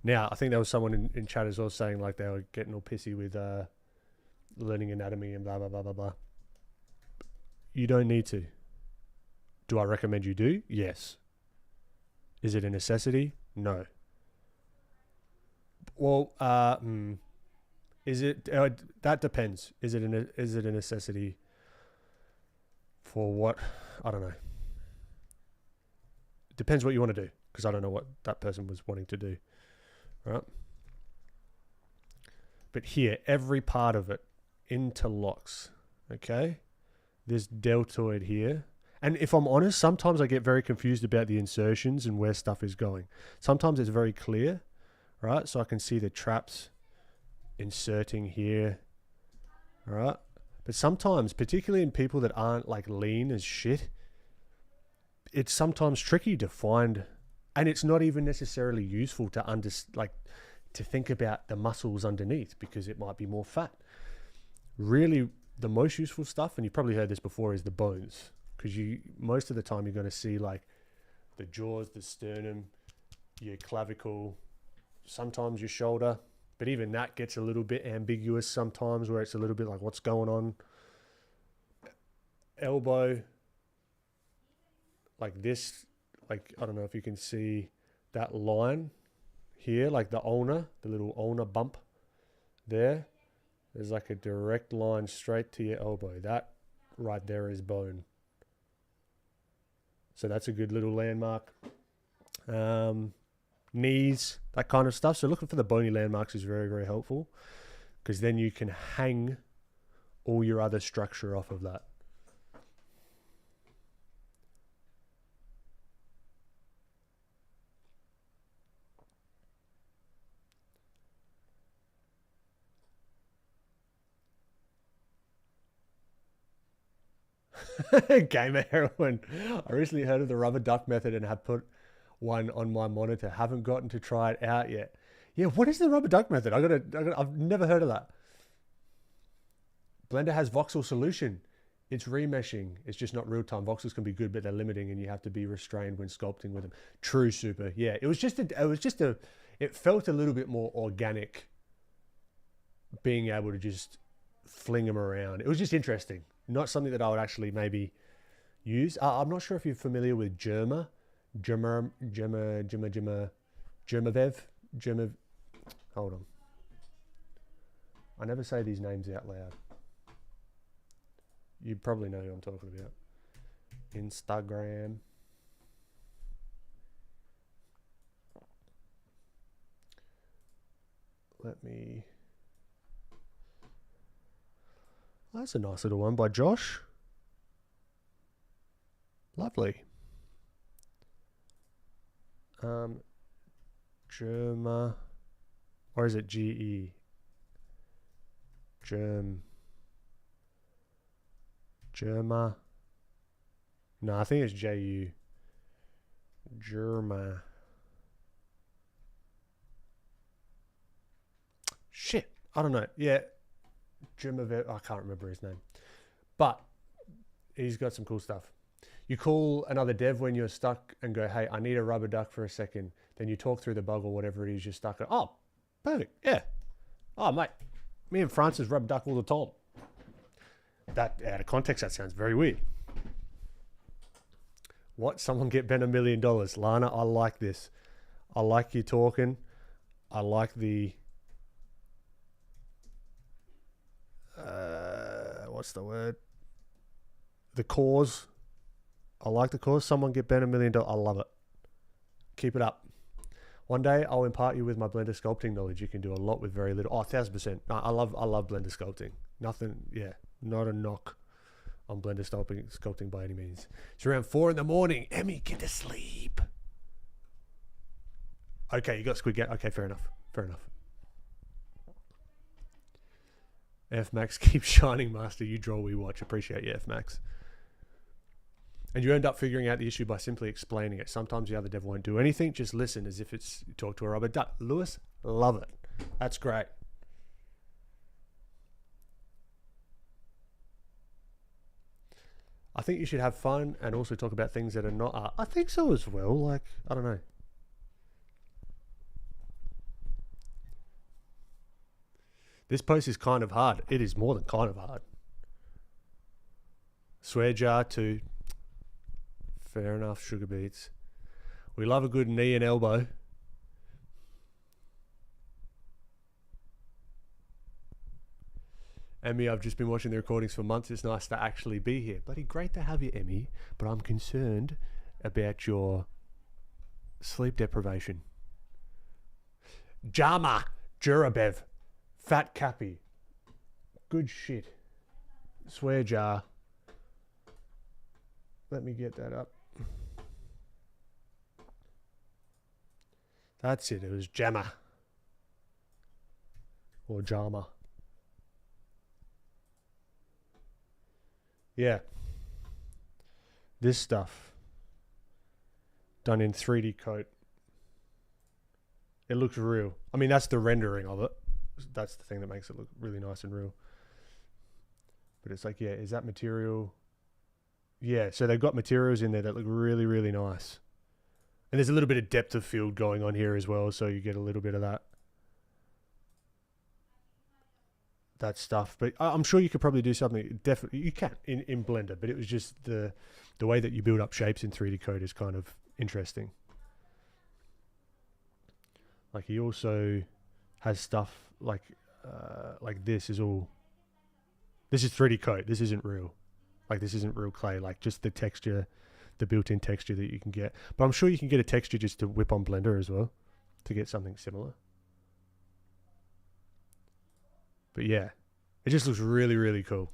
Now, I think there was someone in chat as well saying like they were getting all pissy with learning anatomy and blah, blah, blah, blah, blah. You don't need to. Do I recommend you do? Yes. Is it a necessity? No. Well, is it? That depends. Is it a necessity? For what? I don't know. It depends what you want to do, because I don't know what that person was wanting to do, right? But here, every part of it interlocks, okay? This deltoid here. And if I'm honest, sometimes I get very confused about the insertions and where stuff is going. Sometimes it's very clear, right? So I can see the traps inserting here, all right? But sometimes, particularly in people that aren't like lean as shit, it's sometimes tricky to find, and it's not even necessarily useful to to think about the muscles underneath, because it might be more fat. Really, the most useful stuff, and you've probably heard this before, is the bones, because most of the time you're going to see like the jaws, the sternum, your clavicle, sometimes your shoulder. But even that gets a little bit ambiguous sometimes, where it's a little bit like, what's going on? Elbow, like this, like, I don't know if you can see that line here, like the ulna, the little ulna bump there. There's like a direct line straight to your elbow. That right there is bone. So that's a good little landmark. knees, that kind of stuff. So looking for the bony landmarks is very, very helpful, because then you can hang all your other structure off of that. Gamer heroin. I recently heard of the rubber duck method and have put one on my monitor. Haven't gotten to try it out yet. Yeah, what is the rubber duck method? I've never heard of that. Blender has voxel solution. It's remeshing. It's just not real time. Voxels can be good, but they're limiting, and you have to be restrained when sculpting with them. True, super. Yeah, it felt a little bit more organic, being able to just fling them around. It was just interesting. Not something that I would actually maybe use. I'm not sure if you're familiar with Germavev. Hold on. I never say these names out loud. You probably know who I'm talking about. Instagram. That's a nice little one by Josh. Lovely. Germa, or is it GE? Germa. No, I think it's JU. Germa. Shit, I don't know. Yeah, Germa. I can't remember his name, but he's got some cool stuff. You call another dev when you're stuck and go, hey, I need a rubber duck for a second. Then you talk through the bug or whatever it is you're stuck at. Oh, perfect. Yeah. Oh, mate, me and Francis rubber duck all the time. That, out of context, that sounds very weird. What? Someone get Ben $1 million. Lana, I like this. I like you talking. I like the... what's the word? The cause. I like the cause. Someone get Ben $1 million. I love it. Keep it up. One day I'll impart you with my Blender sculpting knowledge. You can do a lot with very little. Oh, 1000%. No, I love Blender sculpting. Nothing. Yeah, not a knock on Blender sculpting by any means. It's around 4 a.m. Emmy, get to sleep. Okay, you got Squid Game. Okay, fair enough. Fair enough. F Max, keep shining, master. You draw, we watch. Appreciate you, F Max. And you end up figuring out the issue by simply explaining it. Sometimes the other dev won't do anything. Just listen as if it's you talk to a rubber duck. Lewis, love it. That's great. I think you should have fun and also talk about things that are not art. I think so as well. Like, I don't know. This post is kind of hard. It is more than kind of hard. Swear jar too. Fair enough, sugar beets. We love a good knee and elbow. Emmy, I've just been watching the recordings for months. It's nice to actually be here. Bloody great to have you, Emmy. But I'm concerned about your sleep deprivation. Jama, Jurabev, Fat Cappy. Good shit. Swear jar. Let me get that up. That's it. It was Jammer. Or Jama. Yeah. This stuff. Done in 3D coat. It looks real. I mean, that's the rendering of it. That's the thing that makes it look really nice and real. But it's like, yeah, is that material? Yeah, so they've got materials in there that look really, really nice. And there's a little bit of depth of field going on here as well, so you get a little bit of that stuff. But I'm sure you could probably do something. Definitely, you can in Blender, but it was just the way that you build up shapes in 3D code is kind of interesting. Like he also has stuff like this is all. This is 3D code. This isn't real. Like this isn't real clay. Like just the texture the built-in texture that you can get. But I'm sure you can get a texture just to whip on Blender as well to get something similar. But yeah, it just looks really, really cool.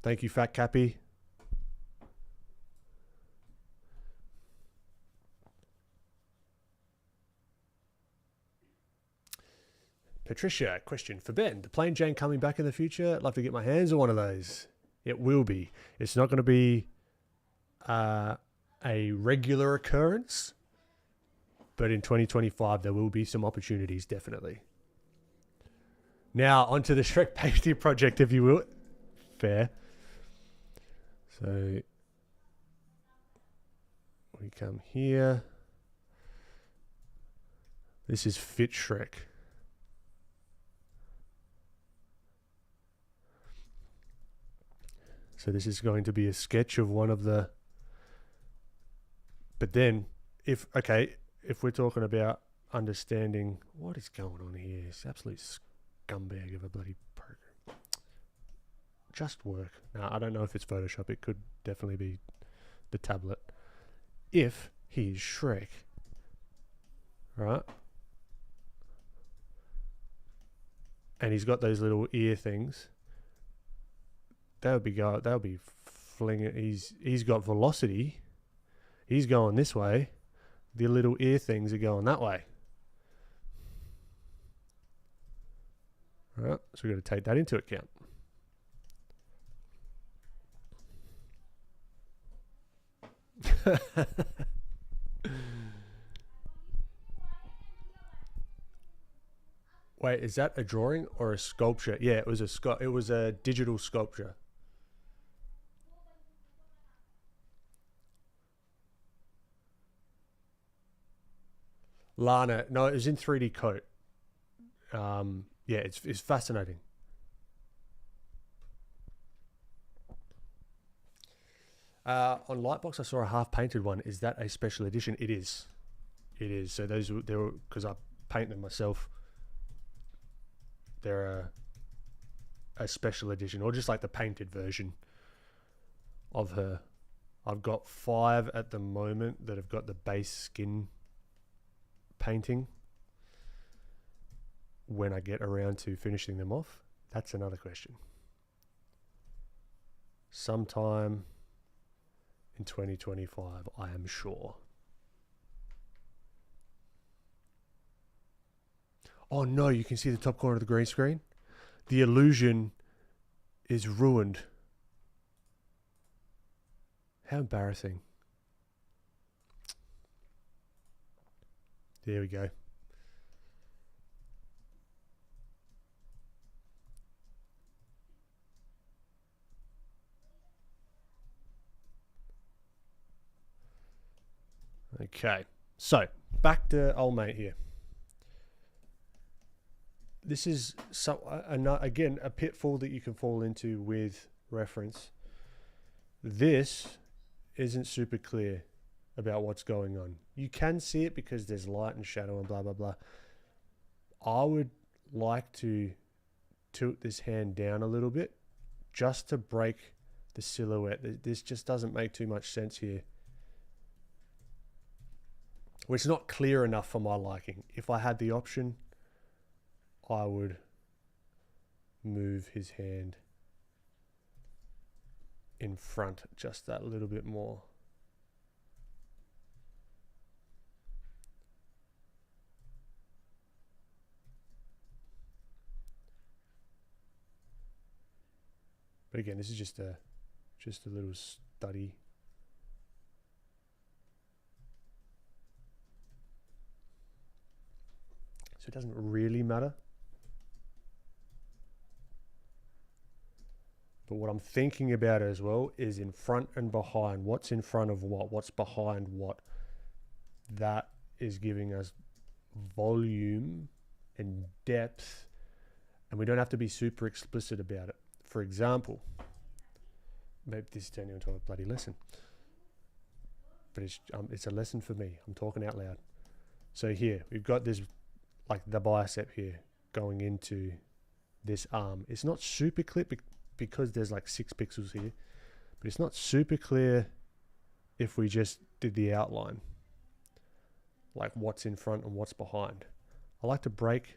Thank you, Fat Cappy. Patricia, question for Ben. The Plain Jane coming back in the future? I'd love to get my hands on one of those. It will be. It's not going to be a regular occurrence, but in 2025 there will be some opportunities, definitely. Now onto the Shrek painting project, if you will. Fair. So we come here. This is Fit Shrek. So this is going to be a sketch of one of the, but then if we're talking about understanding what is going on here, it's absolute scumbag of a bloody program. Just work. Now, I don't know if it's Photoshop. It could definitely be the tablet. If he's Shrek, right? And he's got those little ear things. That would be flinging. He's got velocity. He's going this way. The little ear things are going that way. All right, so we've got to take that into account. Wait, is that a drawing or a sculpture? Yeah, it was a digital sculpture. Lana, no, it was in 3D coat. Yeah, it's fascinating. On Lightbox, I saw a half painted one. Is that a special edition? It is. It is. So those they were, because I paint them myself. They're a special edition, or just like the painted version of her. I've got 5 at the moment that have got the base skin painting. When I get around to finishing them off, that's another question. Sometime in 2025, I am sure. Oh no, you can see the top corner of the green screen. The illusion is ruined. How embarrassing. There we go. Okay, so back to old mate here. This is again a pitfall that you can fall into with reference. This isn't super clear about what's going on. You can see it because there's light and shadow and blah blah blah. I would like to tilt this hand down a little bit just to break the silhouette. This just doesn't make too much sense here. Well, it's not clear enough for my liking. If I had the option, I would move his hand in front just that little bit more. But again, this is just a little study. So it doesn't really matter. But what I'm thinking about as well is in front and behind. What's in front of what? What's behind what? That is giving us volume and depth. And we don't have to be super explicit about it. For example, maybe this is turning into a bloody lesson. But it's a lesson for me. I'm talking out loud. So here, we've got this, like the bicep here, going into this arm. It's not super clip because there's like 6 pixels here, But it's not super clear if we just did the outline, like what's in front and what's behind. I like to break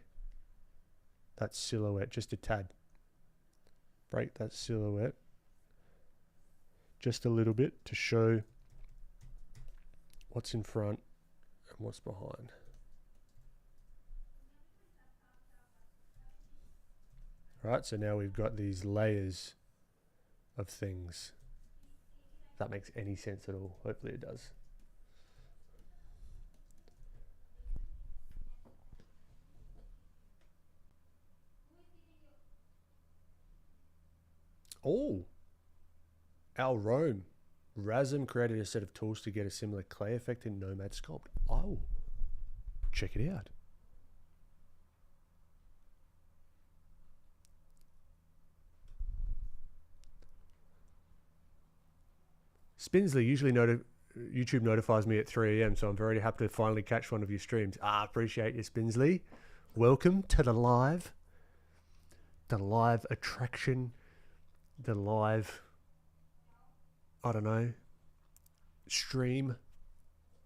that silhouette just a tad. Break that silhouette just a little bit to show what's in front and what's behind. Right, so now we've got these layers of things. If that makes any sense at all. Hopefully it does. Oh, Al Rome. Razum created a set of tools to get a similar clay effect in Nomad Sculpt. Oh, check it out. Spinsley, usually YouTube notifies me at 3 a.m, so I'm very happy to finally catch one of your streams. Appreciate you, Spinsley. Welcome to the live attraction, the live, I don't know, stream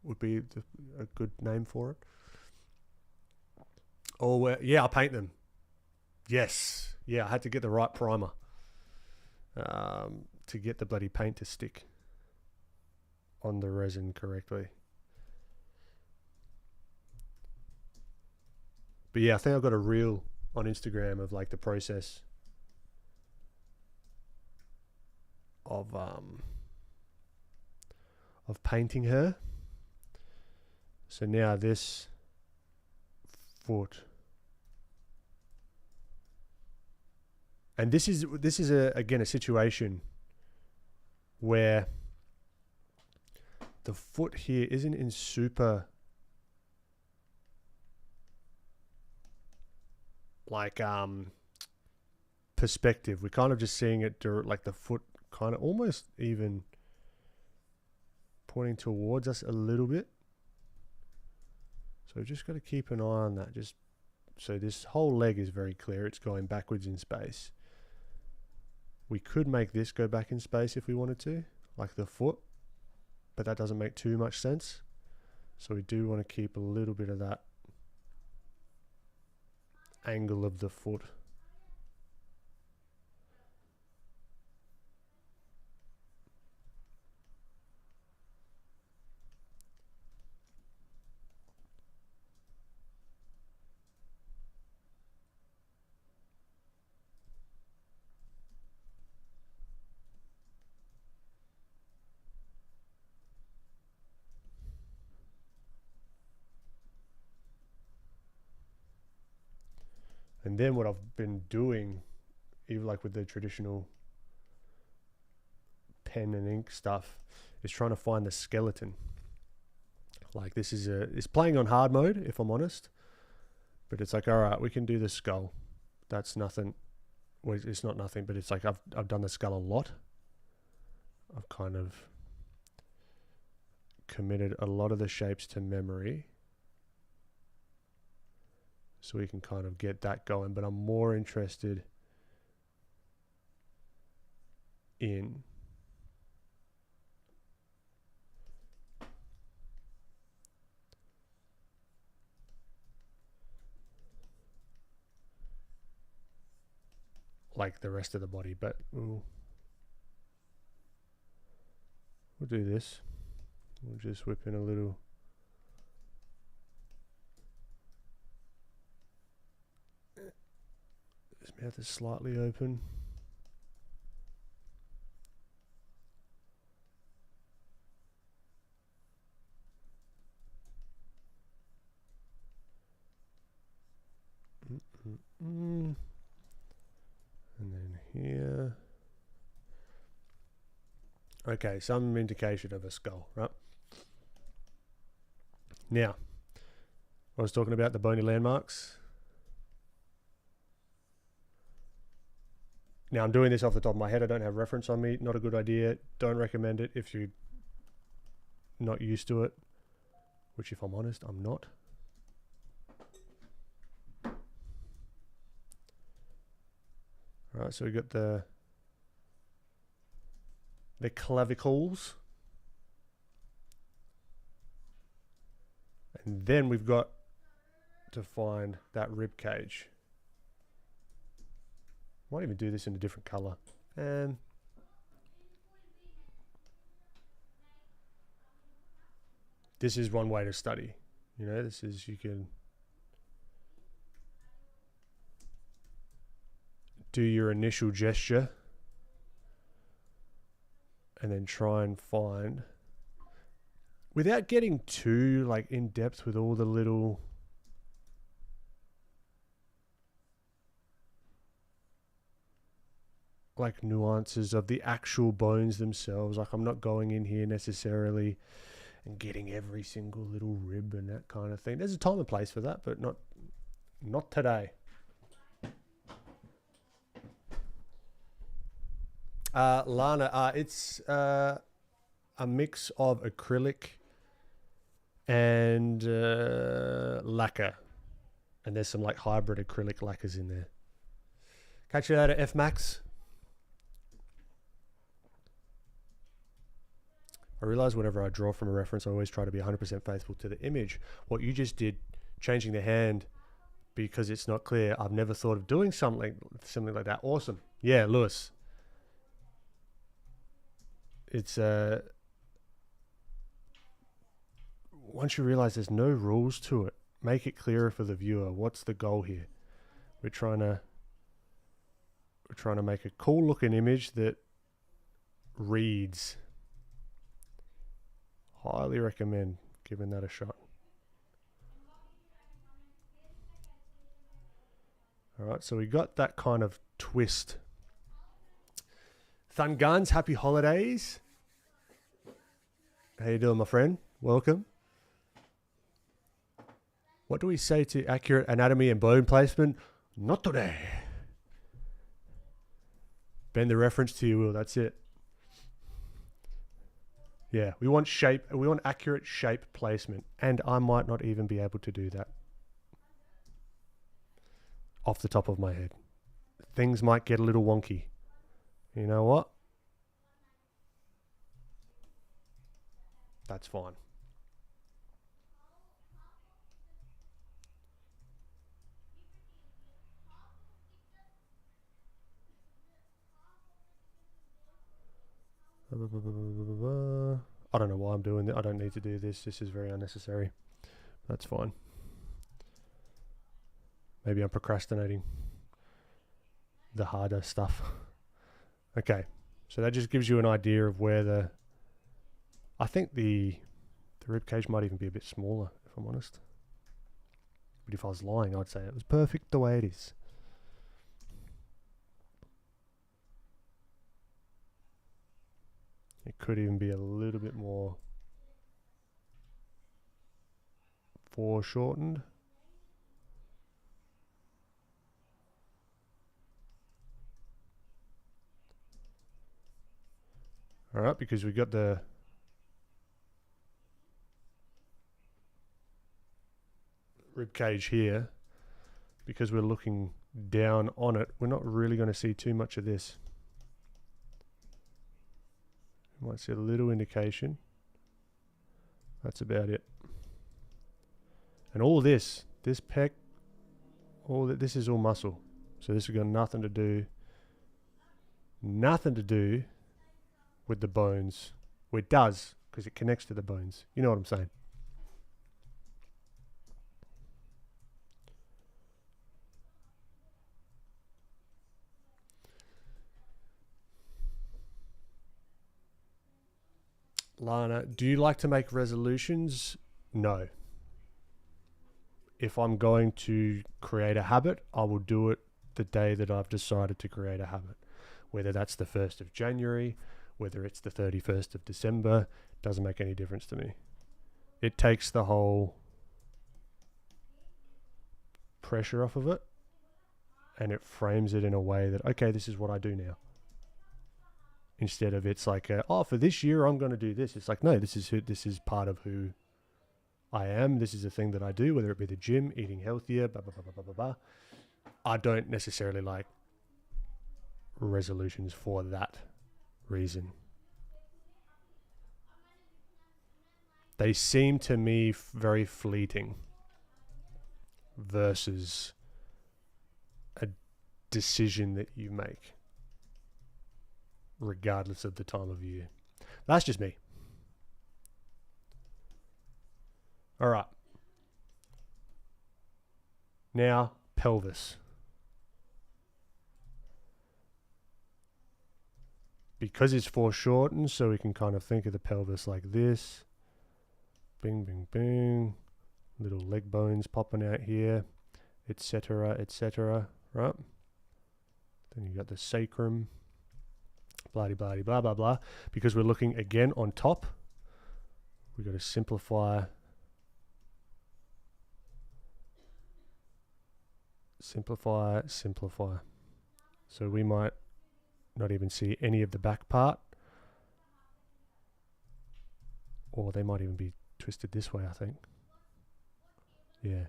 would be a good name for it. Oh, yeah, I paint them. Yes. Yeah, I had to get the right primer to get the bloody paint to stick on the resin correctly. But yeah, I think I've got a reel on Instagram of like the process of painting her. So now this foot, and this is again a situation where the foot here isn't in super like perspective. We're kind of just seeing it like the foot kind of almost even pointing towards us a little bit. So we've just got to keep an eye on that. Just so this whole leg is very clear. It's going backwards in space. We could make this go back in space if we wanted to, like the foot, but that doesn't make too much sense. So we do want to keep a little bit of that angle of the foot. And then what I've been doing, even like with the traditional pen and ink stuff, is trying to find the skeleton. Like this is it's playing on hard mode, if I'm honest. But it's like, all right, we can do the skull. That's nothing. Well, it's not nothing, but it's like I've done the skull a lot. I've kind of committed a lot of the shapes to memory, so we can kind of get that going. But I'm more interested in like the rest of the body. But we'll do this. We'll just whip in a little his mouth is slightly open. And then here. Okay, some indication of a skull, right? Now, I was talking about the bony landmarks. Now I'm doing this off the top of my head. I don't have reference on me. Not a good idea. Don't recommend it if you're not used to it, which if I'm honest, I'm not. All right, so we got the the clavicles. And then we've got to find that rib cage. Might even do this in a different color. And this is one way to study. You know, this is, you can do your initial gesture and then try and find, without getting too like in depth with all the little like nuances of the actual bones themselves. Like, I'm not going in here necessarily and getting every single little rib and that kind of thing. There's a time and place for that, but not today. Lana, it's a mix of acrylic and lacquer, and there's some like hybrid acrylic lacquers in there. Catch you later, F Max. I realize whenever I draw from a reference, I always try to be 100% faithful to the image. What you just did, changing the hand because it's not clear, I've never thought of doing something like that. Awesome. Yeah, Lewis. It's once you realize there's no rules to it, make it clearer for the viewer. What's the goal here? We're trying to make a cool looking image that reads. Highly recommend giving that a shot. All right, so we got that kind of twist. Thun Guns, happy holidays. How you doing, my friend? Welcome. What do we say to accurate anatomy and bone placement? Not today. Bend the reference to your will. That's it. Yeah, we want shape. We want accurate shape placement. And I might not even be able to do that off the top of my head. Things might get a little wonky. You know what? That's fine. I don't know why I'm doing that. I don't need to do this. This is very unnecessary. That's fine. Maybe I'm procrastinating the harder stuff. Okay, so that just gives you an idea of where the... I think the rib cage might even be a bit smaller, if I'm honest. But if I was lying, I'd say it was perfect the way it is. It could even be a little bit more foreshortened. All right, because we got the rib cage here, because we're looking down on it, we're not really going to see too much of this. You might see a little indication. That's about it. And all this pec, all that, this is all muscle. So this has got nothing to do with the bones. Well, it does, because it connects to the bones. You know what I'm saying? Lana, do you like to make resolutions? No. If I'm going to create a habit, I will do it the day that I've decided to create a habit. Whether that's the 1st of January, whether it's the 31st of December, doesn't make any difference to me. It takes the whole pressure off of it, and it frames it in a way that, okay, this is what I do now. Instead of it's like, oh, for this year I'm going to do this. It's like, no, this is part of who I am. This is a thing that I do, whether it be the gym, eating healthier, blah, blah, blah, blah, blah, blah. I don't necessarily like resolutions for that reason. they seem to me very fleeting versus a decision that you make regardless of the time of year. That's just me. All right. Now, pelvis. Because it's foreshortened, so we can kind of think of the pelvis like this. Bing, bing, bing. Little leg bones popping out here, etc., etc., right? Then you got the sacrum, blah, blah, blah, blah, blah. Because we're looking again on top, we've got to simplify. Simplify, simplify. So we might not even see any of the back part, or they might even be twisted this way, I think. Yeah.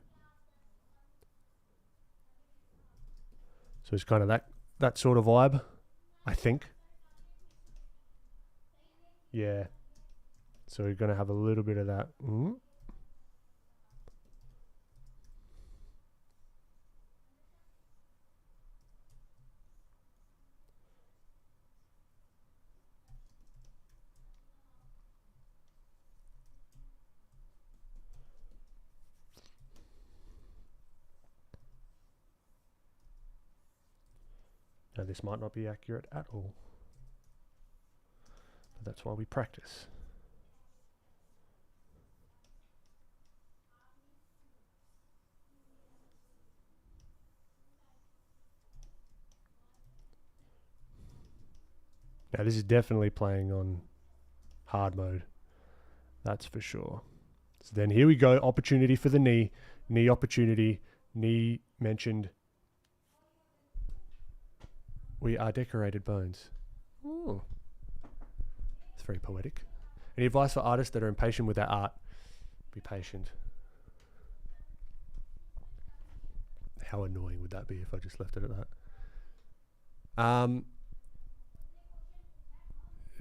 So it's kind of that sort of vibe, I think. Yeah. So we're going to have a little bit of that. Now this might not be accurate at all, but that's why we practice. Now this is definitely playing on hard mode, that's for sure. So then here we go, opportunity for the knee, knee opportunity, knee mentioned. We are decorated bones. Oh, it's very poetic. Any advice for artists that are impatient with their art? Be patient. How annoying would that be if I just left it at that?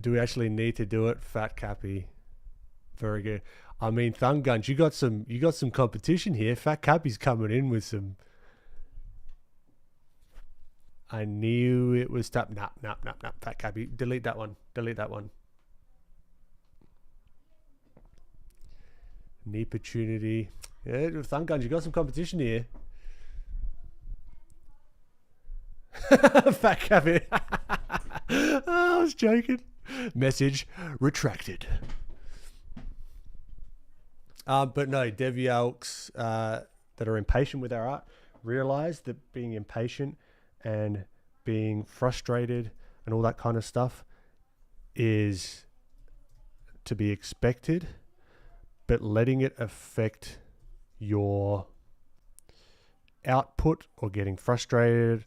Do we actually need to do it? Fat Cappy. Very good. I mean, Thumb Guns, you got some competition here. Fat Cappy's coming in with some. I knew it was tough. Nah. Fat Cappy. Delete that one. Delete that one. Knee opportunity. Yeah, Thumb Guns, you got some competition here. Fat Cappy. Oh, I was joking. Message retracted. But no, Devialks that are impatient with our art realize that being impatient and being frustrated and all that kind of stuff is to be expected, but letting it affect your output or getting frustrated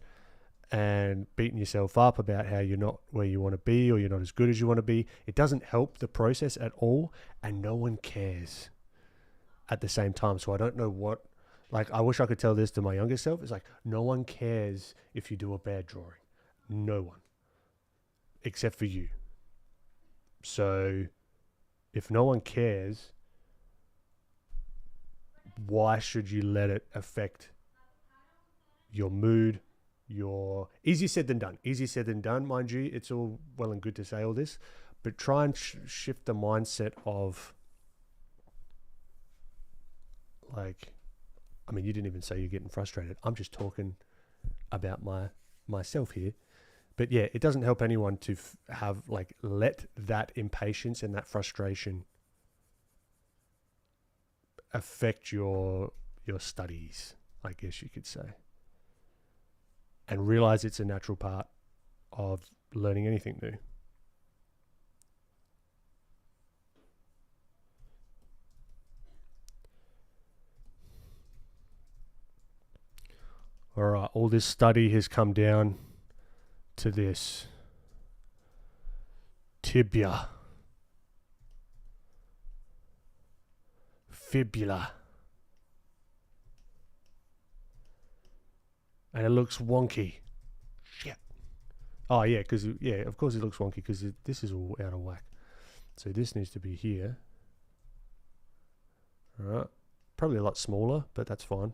and beating yourself up about how you're not where you want to be or you're not as good as you want to be, it doesn't help the process at all, and no one cares at the same time. So I don't know what, like, I wish I could tell this to my younger self. It's like, no one cares if you do a bad drawing. No one. Except for you. So if no one cares, why should you let it affect your mood, your... Easier said than done. Easier said than done, mind you. It's all well and good to say all this, but try and shift the mindset of, like, I mean, you didn't even say you're getting frustrated. I'm just talking about myself here. But yeah, it doesn't help anyone to have, like, let that impatience and that frustration affect your studies, I guess you could say. And realize it's a natural part of learning anything new. All right, all this study has come down to this. Tibia. Fibula. And it looks wonky. Shit. Oh, yeah, because, yeah, of course it looks wonky because this is all out of whack. So this needs to be here. All right, probably a lot smaller, but that's fine.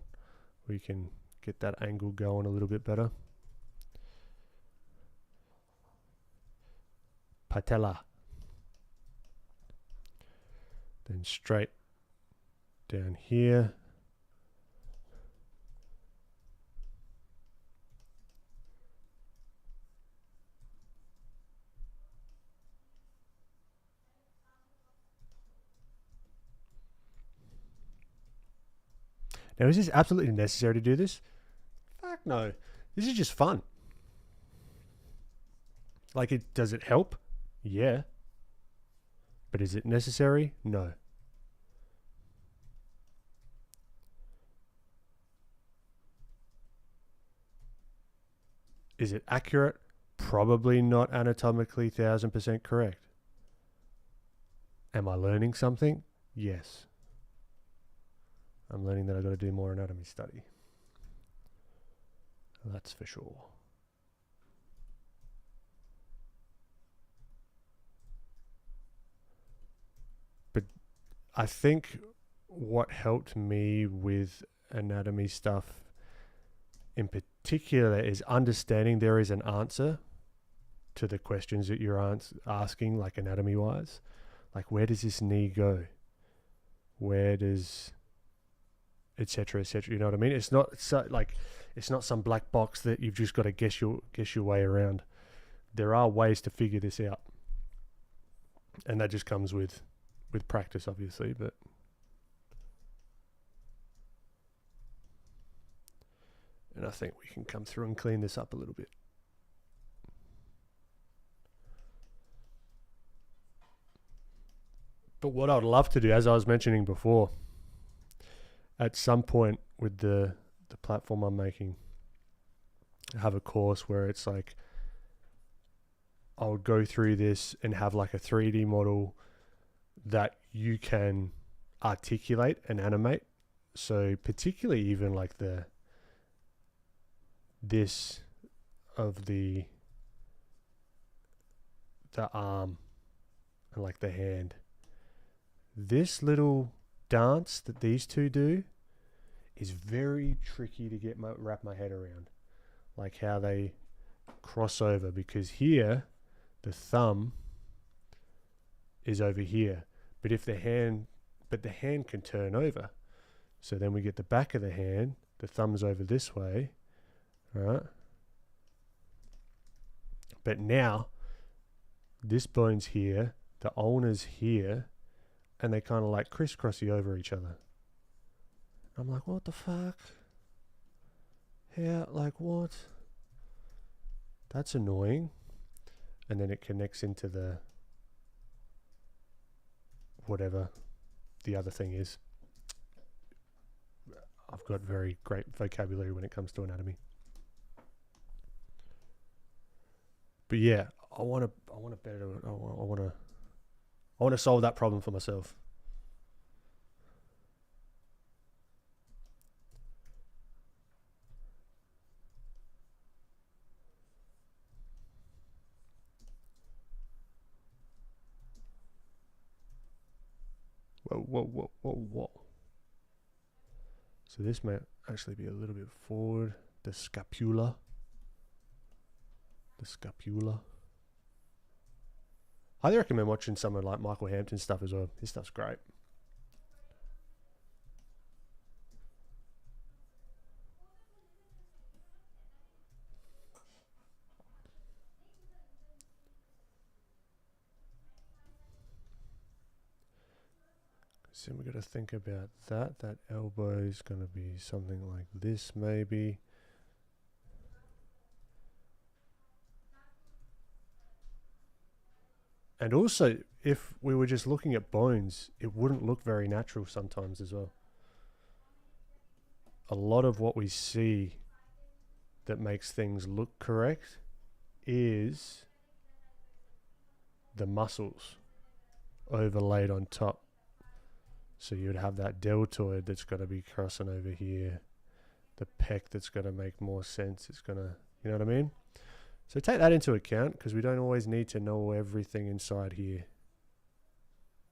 We can get that angle going a little bit better. Patella. Then straight down here. Now, is this absolutely necessary to do this? Fuck no. This is just fun. Like, does it help? Yeah. But is it necessary? No. Is it accurate? Probably not anatomically 1000% correct. Am I learning something? Yes. I'm learning that I've got to do more anatomy study. That's for sure. But I think what helped me with anatomy stuff in particular is understanding there is an answer to the questions that you're asking, like anatomy wise. Like, where does this knee go? Where does etc., etc. You know what I mean? It's not it's not some black box that you've just got to guess your way around. There are ways to figure this out, and that just comes with practice, obviously. But and I think we can come through and clean this up a little bit. But what I'd love to do, as I was mentioning before, at some point with the platform I'm making, have a course where it's like I would go through this and have like a 3D model that you can articulate and animate. So particularly even like this of the arm and like the hand. This little dance that these two do is very tricky to wrap my head around, like how they cross over, because here the thumb is over here, but the hand can turn over, so then we get the back of the hand, the thumb's over this way, right? But now this bone's here, the ulna's here, and they kind of like crisscrossy over each other. I'm like, what the fuck? How? Like, what? That's annoying. And then it connects into the whatever the other thing is. I've got very great vocabulary when it comes to anatomy. But yeah, I want to solve that problem for myself. Whoa. So this may actually be a little bit forward. The scapula. Highly recommend watching someone like Michael Hampton's stuff as well. His stuff's great. So we're going to think about that. That elbow is going to be something like this, maybe. And also, if we were just looking at bones, it wouldn't look very natural sometimes as well. A lot of what we see that makes things look correct is the muscles overlaid on top. So you'd have that deltoid that's got to be crossing over here. The pec that's going to make more sense. It's going to, you know what I mean? So take that into account, because we don't always need to know everything inside here.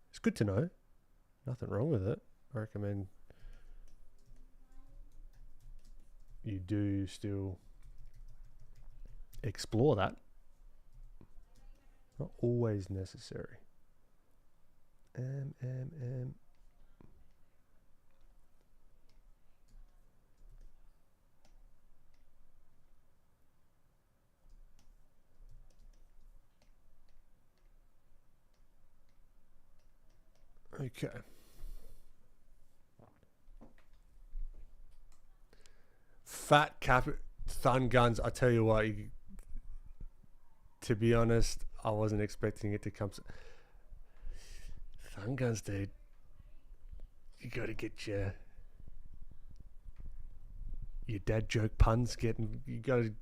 It's good to know. Nothing wrong with it. I recommend you do still explore that. Not always necessary. Okay. Fat cap thun guns. I tell you what, to be honest, I wasn't expecting it to come. Thun guns, dude. You got to get your dad joke puns getting. You got to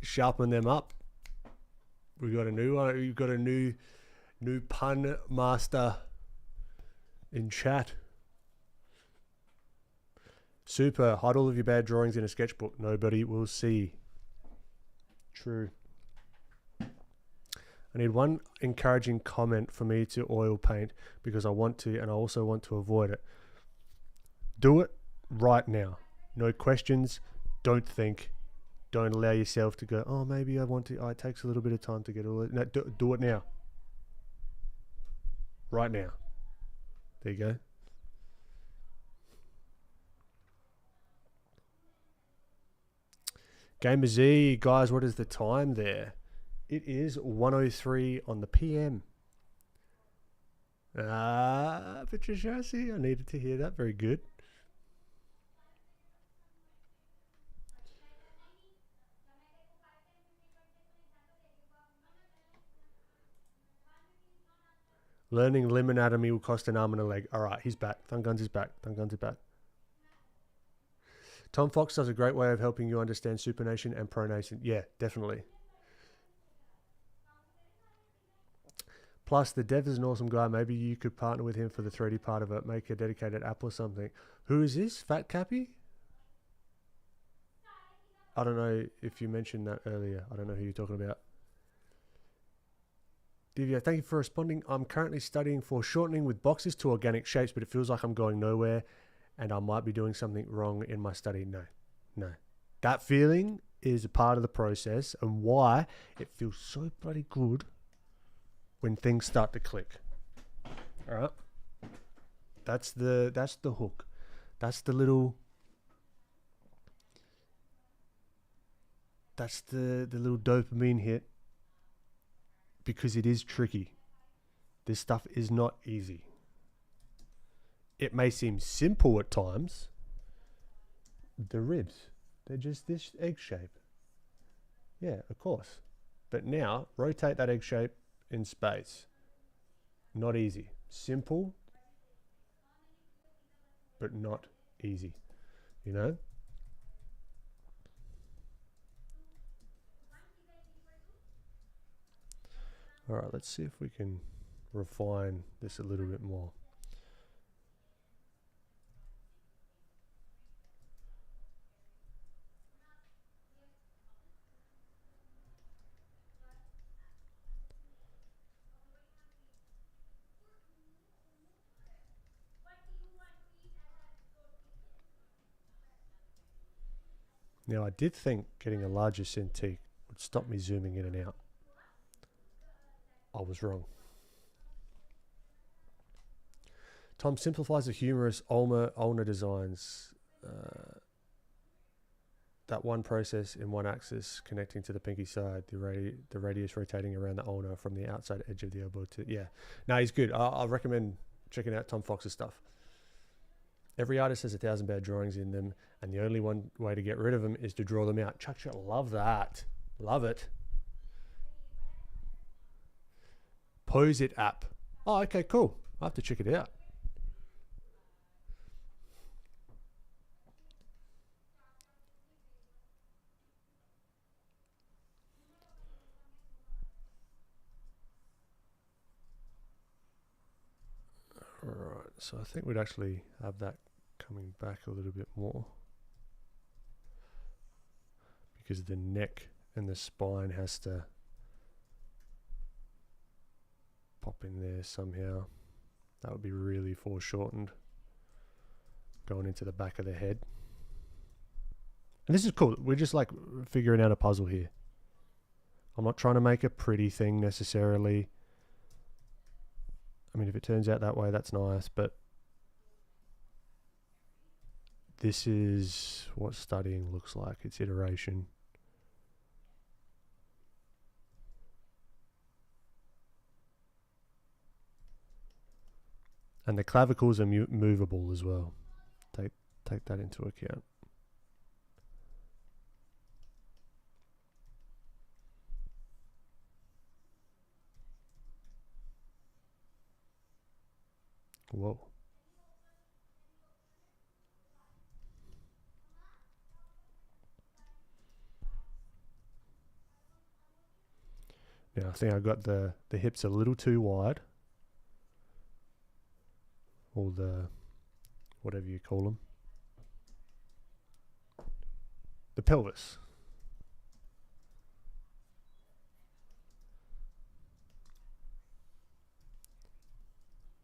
sharpen them up. We got a new one. You've got a new pun master in chat. Super. Hide all of your bad drawings in a sketchbook. Nobody will see. True. I need one encouraging comment for me to oil paint because I want to, and I also want to avoid it. Do it right now. No questions. Don't think. Don't allow yourself to go, oh, maybe I want to. Oh, it takes a little bit of time to get all it. No, do it now. Right now. There you go. Gamer Z, guys, what is the time there? It is 1:03 on the PM. Patricia, I see. I needed to hear that. Very good. Learning limb anatomy will cost an arm and a leg. All right, he's back. Thun Guns is back. Thun Guns is back. Tom Fox does a great way of helping you understand supination and pronation. Yeah, definitely. Plus, the dev is an awesome guy. Maybe you could partner with him for the 3D part of it. Make a dedicated app or something. Who is this? Fat Cappy? I don't know if you mentioned that earlier. I don't know who you're talking about. Divya, thank you for responding. I'm currently studying for shortening with boxes to organic shapes, but it feels like I'm going nowhere and I might be doing something wrong in my study. No. That feeling is a part of the process and why it feels so bloody good when things start to click. All right. That's the hook. That's the little dopamine hit because it is tricky. This stuff is not easy. It may seem simple at times. The ribs, they're just this egg shape. Yeah, of course. But now rotate that egg shape in space. Not easy. Simple, but not easy. You know? All right, let's see if we can refine this a little bit more. Now, I did think getting a larger Cintiq would stop me zooming in and out. I was wrong. Tom simplifies the humorous ulnar designs. That one process in one axis connecting to the pinky side, the radius rotating around the ulnar from the outside edge of the elbow to... Yeah. No, he's good. I recommend checking out Tom Fox's stuff. Every artist has 1,000 bad drawings in them, and the only one way to get rid of them is to draw them out. Chuck, love that. Love it. Pose It app. Oh, okay, cool. I'll have to check it out. All right, so I think we'd actually have that coming back a little bit more because the neck and the spine has to pop in there somehow. That would be really foreshortened. going into the back of the head. And this is cool. We're just like figuring out a puzzle here. I'm not trying to make a pretty thing necessarily. I mean, if it turns out that way, that's nice, but this is what studying looks like. It's iteration. And the clavicles are movable as well. Take that into account. Whoa. Now I think I got the hips a little too wide. Or the, whatever you call them. The pelvis.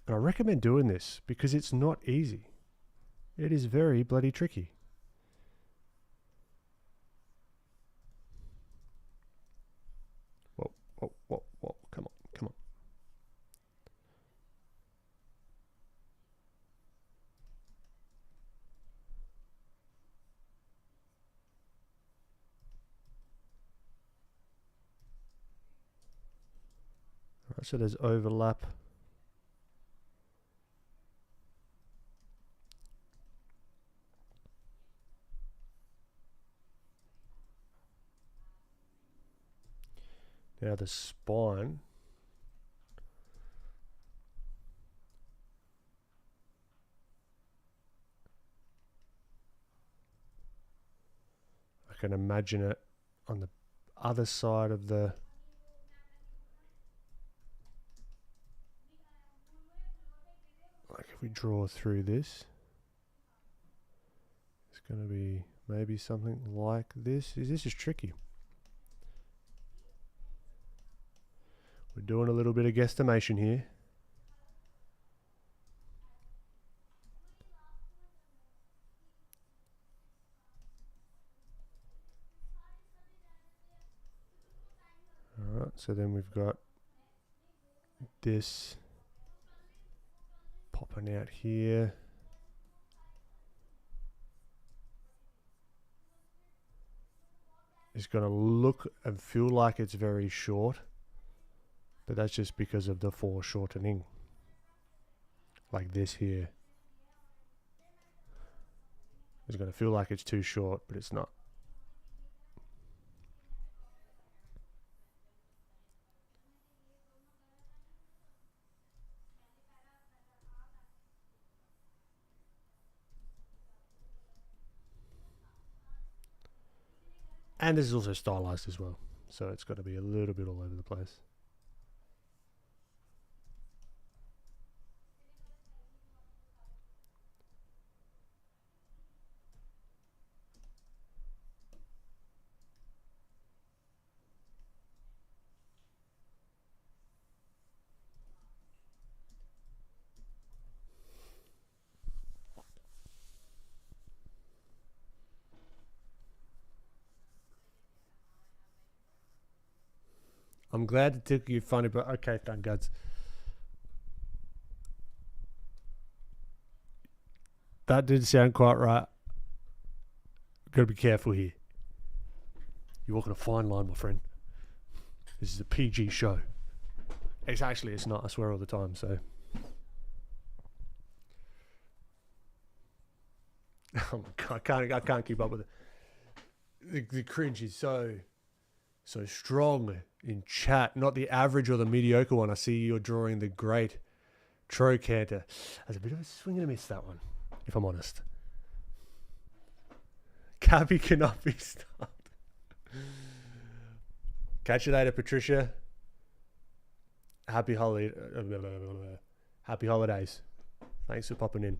And I recommend doing this because it's not easy. It is very bloody tricky. Whoa, whoa, whoa, whoa, come on, come on. All right, so there's overlap. Now the spine. I can imagine it on the other side of the like if we draw through this, it's going to be maybe something like this. This is tricky. We're doing a little bit of guesstimation here. Alright, so then we've got this popping out here. It's going to look and feel like it's very short, but that's just because of the foreshortening. Like this here. It's going to feel like it's too short, but it's not. And this is also stylized as well, so it's got to be a little bit all over the place. I'm glad it took you funny, but okay, thank God. That didn't sound quite right. Got to be careful here. You're walking a fine line, my friend. This is a PG show. It's not. I swear all the time, so. Oh my God, I can't keep up with it. The cringe is so strong in chat, not the average or the mediocre one. I see you're drawing the great trochanter. That's a bit of a swing and a miss, that one, if I'm honest. Cappy cannot be stopped. Catch you later, Patricia. Happy holidays. Thanks for popping in.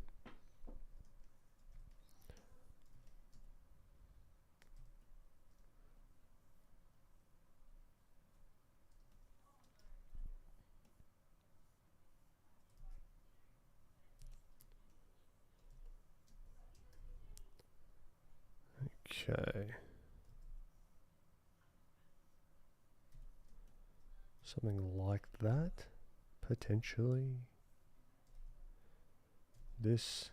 Okay. Something like that, potentially. This,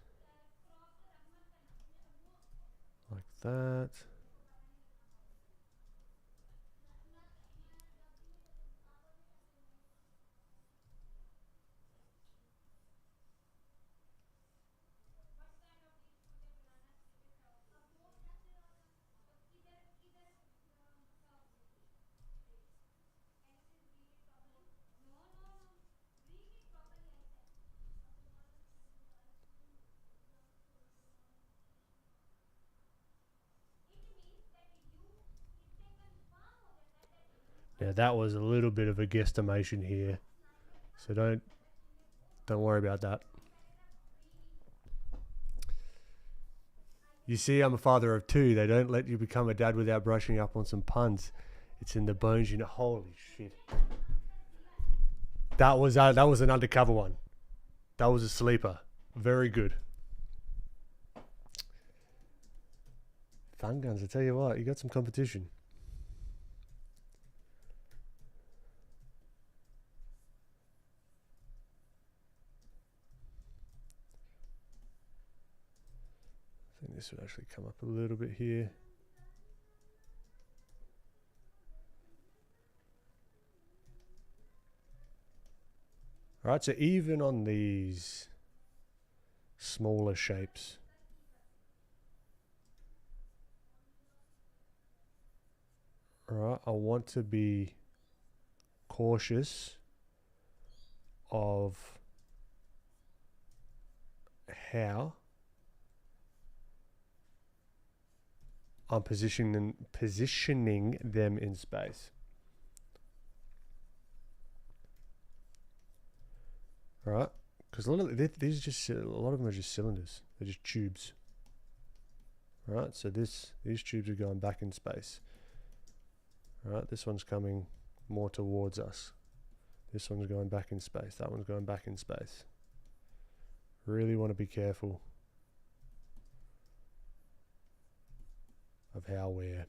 like that. Now that was a little bit of a guesstimation here, so don't worry about that. You see, I'm a father of two. They don't let you become a dad without brushing up on some puns. It's in the bones, you know. Holy shit! That was an undercover one. That was a sleeper. Very good. Fun guns. I tell you what, you got some competition. I think this would actually come up a little bit here. All right, so even on these smaller shapes, all right, I want to be cautious of how I'm positioning them in space. Right, because a lot of them are just cylinders. They're just tubes. Right, so these tubes are going back in space. Right, this one's coming more towards us. This one's going back in space. That one's going back in space. Really want to be careful of how we're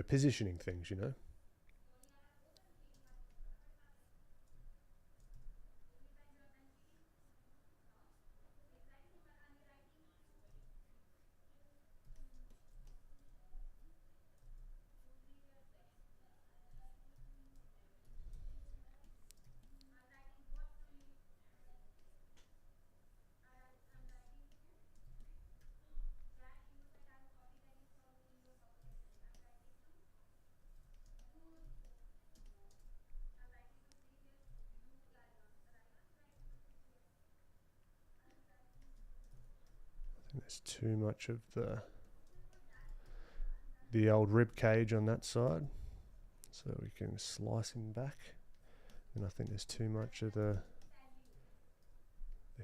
positioning things, you know. There's too much of the old rib cage on that side, so we can slice him back. And I think there's too much of the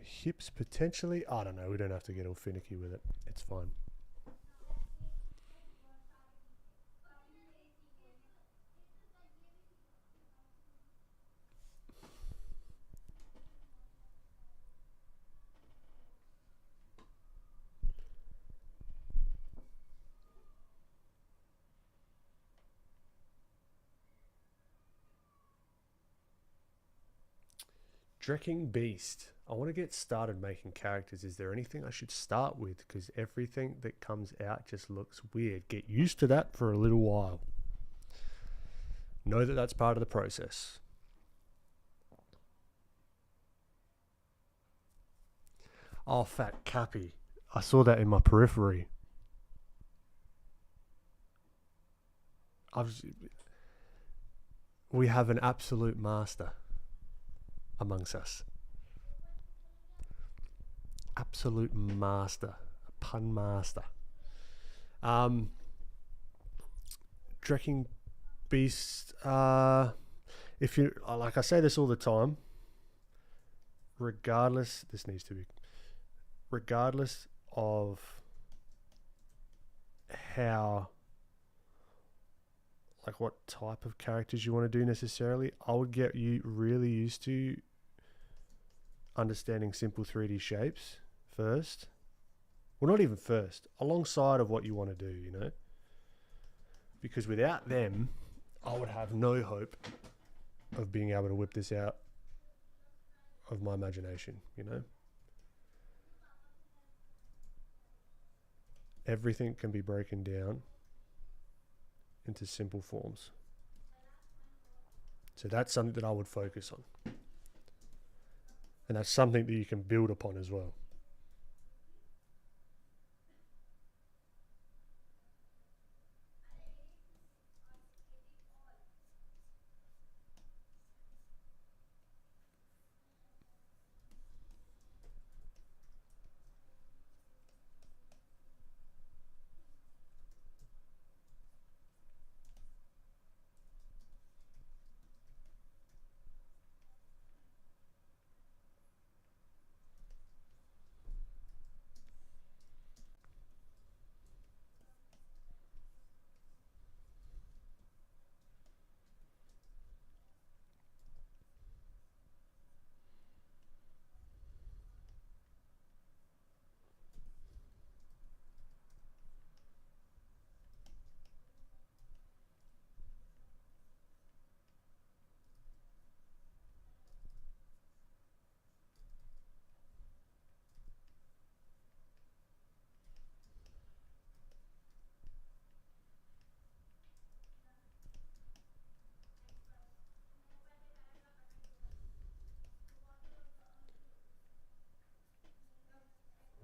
hips potentially. I don't know. We don't have to get all finicky with it. It's fine. Drecking Beast. I want to get started making characters. Is there anything I should start with? Because everything that comes out just looks weird. Get used to that for a little while. Know that that's part of the process. Oh, fat Cappy. I saw that in my periphery. We have an absolute master amongst us. Absolute master. A pun master. Drecking Beast. If you, like I say this all the time, regardless of how, like what type of characters you want to do necessarily, I would get you really used to understanding simple 3D shapes first, Well, not even first, alongside of what you want to do, you know? Because without them, I would have no hope of being able to whip this out of my imagination, you know? Everything can be broken down into simple forms. So that's something that I would focus on. And that's something that you can build upon as well.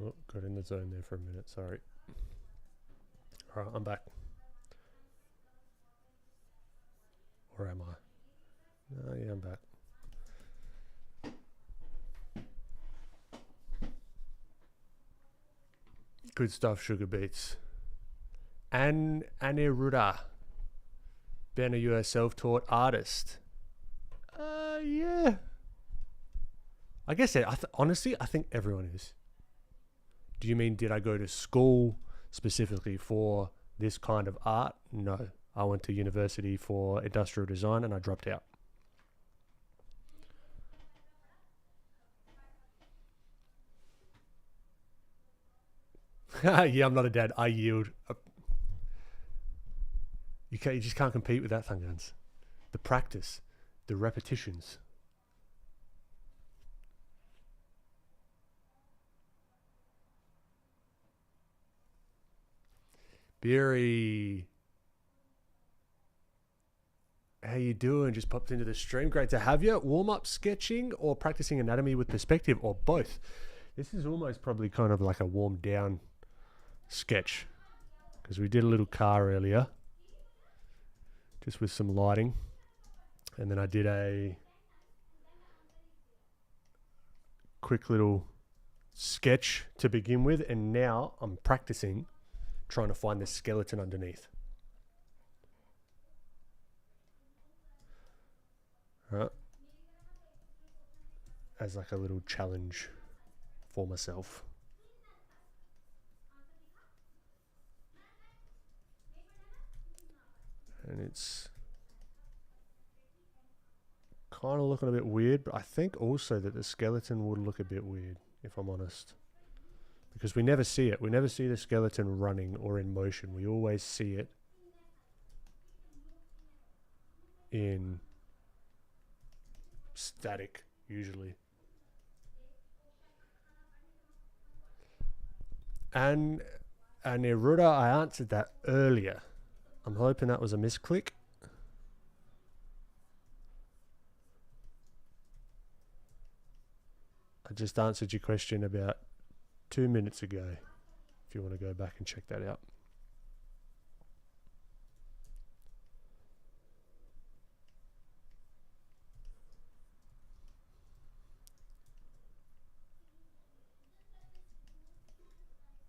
Oh, got in the zone there for a minute, sorry. All right, I'm back. Or am I? Oh, yeah, I'm back. Good stuff, Sugar Beats. Ahmen Aldoori. Ben, are you a self-taught artist? Yeah. I guess honestly, I think everyone is. Do you mean, did I go to school specifically for this kind of art? No. I went to university for industrial design and I dropped out. Yeah, I'm not a dad. I yield. You just can't compete with that, Thangans. The practice, the repetitions. Beery, how you doing? Just popped into the stream. Great to have you. Warm-up sketching or practicing anatomy with perspective, or both? This is almost probably kind of like a warm-down sketch, because we did a little car earlier, just with some lighting, and then I did a quick little sketch to begin with, and now I'm practicing trying to find the skeleton underneath. Right. As like a little challenge for myself. And it's kind of looking a bit weird, but I think also that the skeleton would look a bit weird, if I'm honest. Because we never see it. We never see the skeleton running or in motion. We always see it in static, usually. And Neruda, I answered that earlier. I'm hoping that was a misclick. I just answered your question about 2 minutes ago, if you want to go back and check that out.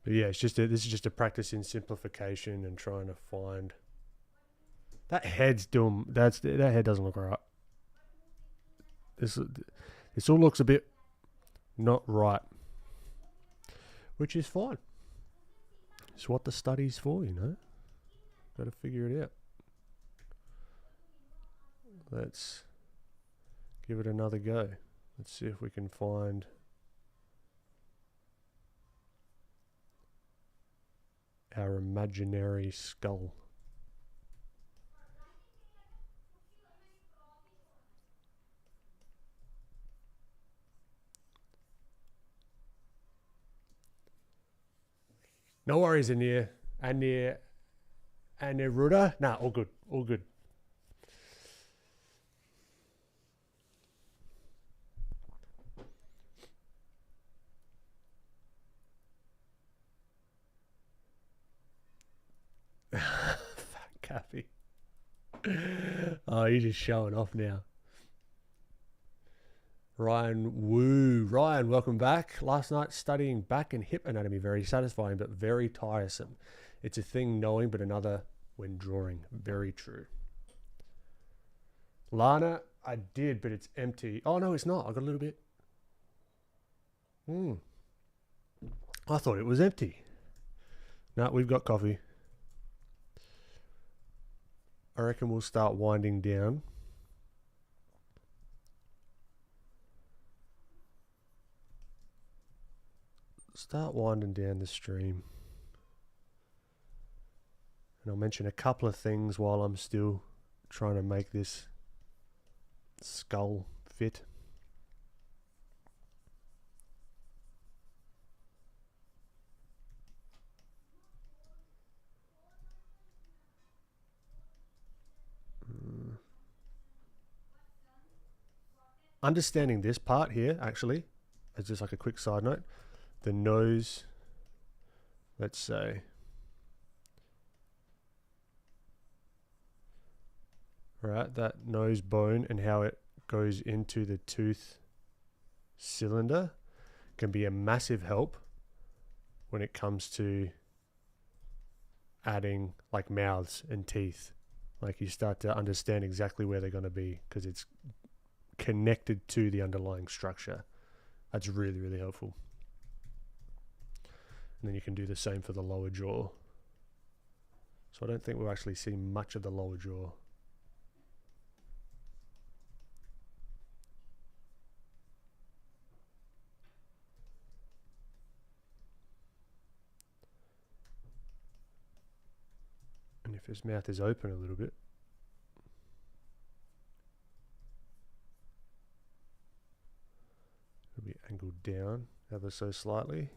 But yeah, this is just a practice in simplification and trying to find that head's dumb. That head doesn't look right. This all looks a bit not right, which is fine. It's what the study's for, you know. Got to figure it out. Let's give it another go. Let's see if we can find our imaginary skull. No worries, Anir. Aniruda? Nah, all good. All good. Fat Cappy. Oh, you're just showing off now. Ryan Woo. Ryan, welcome back. Last night studying back and hip anatomy. Very satisfying, but very tiresome. It's a thing knowing, but another when drawing. Very true. Lana, I did, but it's empty. Oh, no, it's not. I got a little bit. I thought it was empty. No, we've got coffee. I reckon we'll start winding down. Start winding down the stream. And I'll mention a couple of things while I'm still trying to make this skull fit. Understanding this part here, actually, as just like a quick side note, the nose, let's say, right, that nose bone and how it goes into the tooth cylinder can be a massive help when it comes to adding like mouths and teeth. Like you start to understand exactly where they're going to be because it's connected to the underlying structure. That's really, really helpful. And then you can do the same for the lower jaw. So I don't think we'll actually see much of the lower jaw. And if his mouth is open a little bit, it'll be angled down ever so slightly.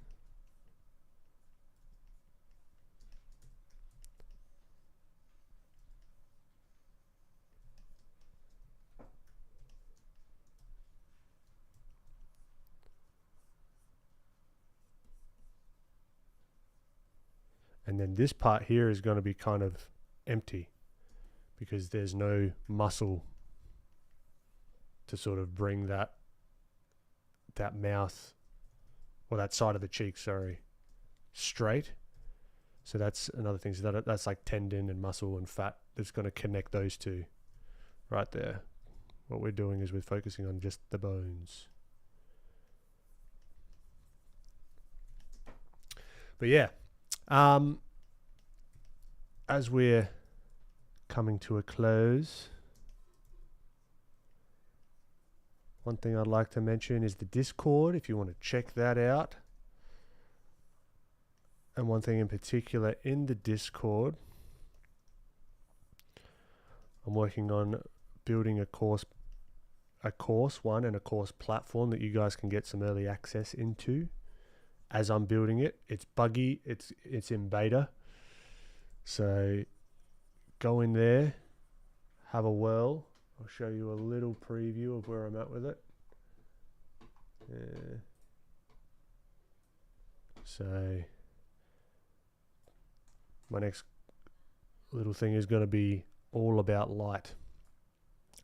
And then this part here is going to be kind of empty because there's no muscle to sort of bring that mouth or that side of the cheek, sorry, straight. So that's another thing. So that's like tendon and muscle and fat that's going to connect those two right there. What we're doing is we're focusing on just the bones. But yeah, as we're coming to a close, one thing I'd like to mention is the Discord, if you want to check that out. And one thing in particular in the Discord, I'm working on building a course one and a course platform that you guys can get some early access into. As I'm building it, it's buggy, it's in beta. So go in there, have a whirl. I'll show you a little preview of where I'm at with it. So my next little thing is going to be all about light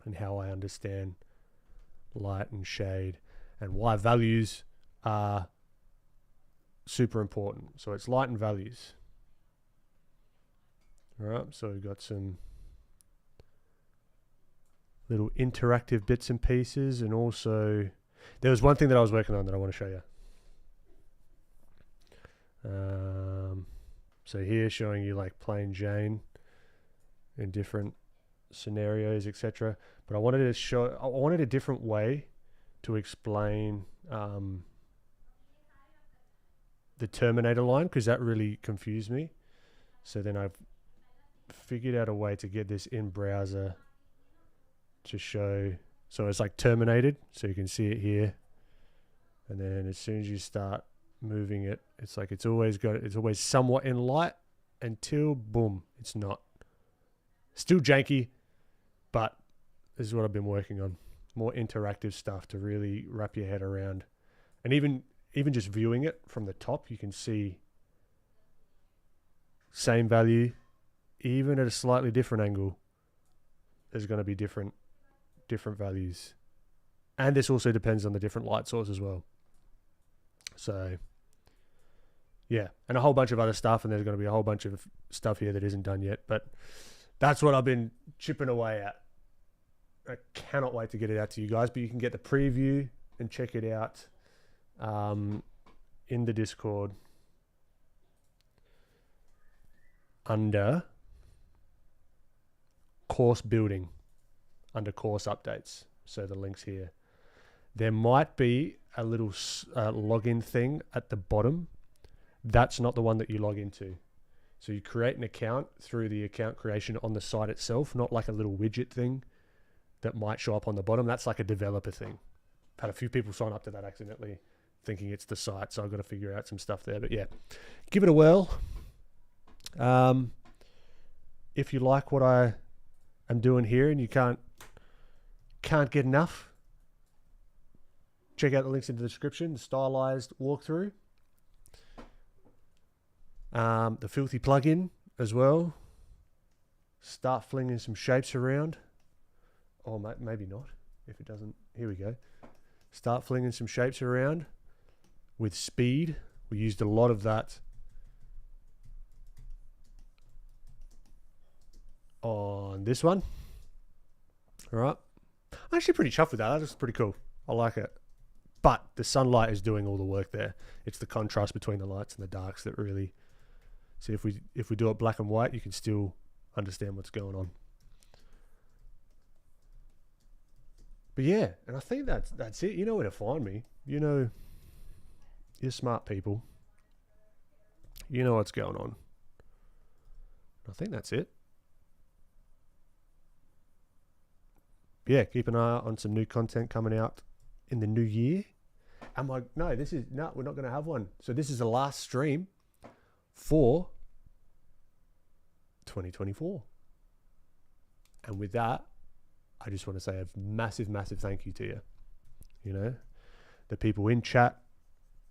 and how I understand light and shade and why values are super important. So it's light and values. All right, so we've got some little interactive bits and pieces, and also there was one thing that I was working on that I want to show you. So here showing you like plain Jane in different scenarios, etc. But I wanted a different way to explain the Terminator line, because that really confused me. So then I've figured out a way to get this in browser to show. So it's like terminated, so you can see it here. And then as soon as you start moving it, it's like it's always somewhat in light until boom, it's not. Still janky, but this is what I've been working on. More interactive stuff to really wrap your head around. And even just viewing it from the top, you can see same value, even at a slightly different angle, there's going to be different values. And this also depends on the different light source as well. So yeah, and a whole bunch of other stuff, and there's going to be a whole bunch of stuff here that isn't done yet, but that's what I've been chipping away at. I cannot wait to get it out to you guys, but you can get the preview and check it out in the Discord under course building, under course updates. So the link's here. There might be a little login thing at the bottom. That's not the one that you log into. So you create an account through the account creation on the site itself, not like a little widget thing that might show up on the bottom. That's like a developer thing. I've had a few people sign up to that accidentally thinking it's the site, so I've got to figure out some stuff there. But yeah, give it a whirl. If you like what I am doing here and you can't get enough, check out the links in the description. The Stylized walkthrough, the Filthy plugin as well. Start flinging some shapes around. Or maybe not, if it doesn't. Here we go. Start flinging some shapes around with speed. We used a lot of that on this one. All right. I'm actually pretty chuffed with that. That's pretty cool. I like it. But the sunlight is doing all the work there. It's the contrast between the lights and the darks that really... See, if we do it black and white, you can still understand what's going on. But yeah, and I think that's it. You know where to find me. You know, you're smart people. You know what's going on. I think that's it. Yeah, keep an eye out on some new content coming out in the new year. We're not going to have one. So this is the last stream for 2024. And with that, I just want to say a massive, massive thank you to you. You know, the people in chat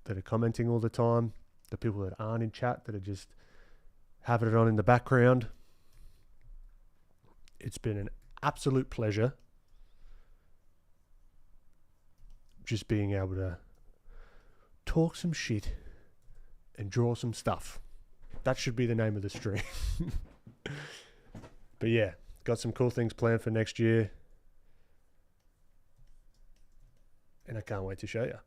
that are commenting all the time, the people that aren't in chat that are just having it on in the background. It's been an absolute pleasure just being able to talk some shit and draw some stuff. That should be the name of the stream. But yeah, got some cool things planned for next year. And I can't wait to show you.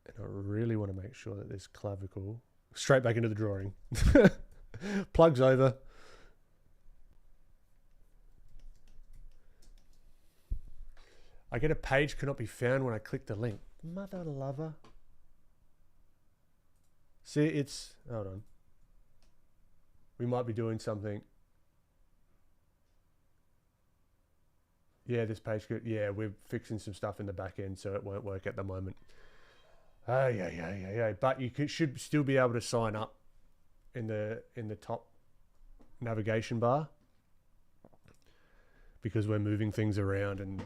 And I really want to make sure that this clavicle, straight back into the drawing, plugs over. I get a page cannot be found when I click the link. Mother lover. See, it's... Hold on. We might be doing something. Yeah, this page could... Yeah, we're fixing some stuff in the back end, so it won't work at the moment. Yeah. But you should still be able to sign up in the top navigation bar. Because we're moving things around and...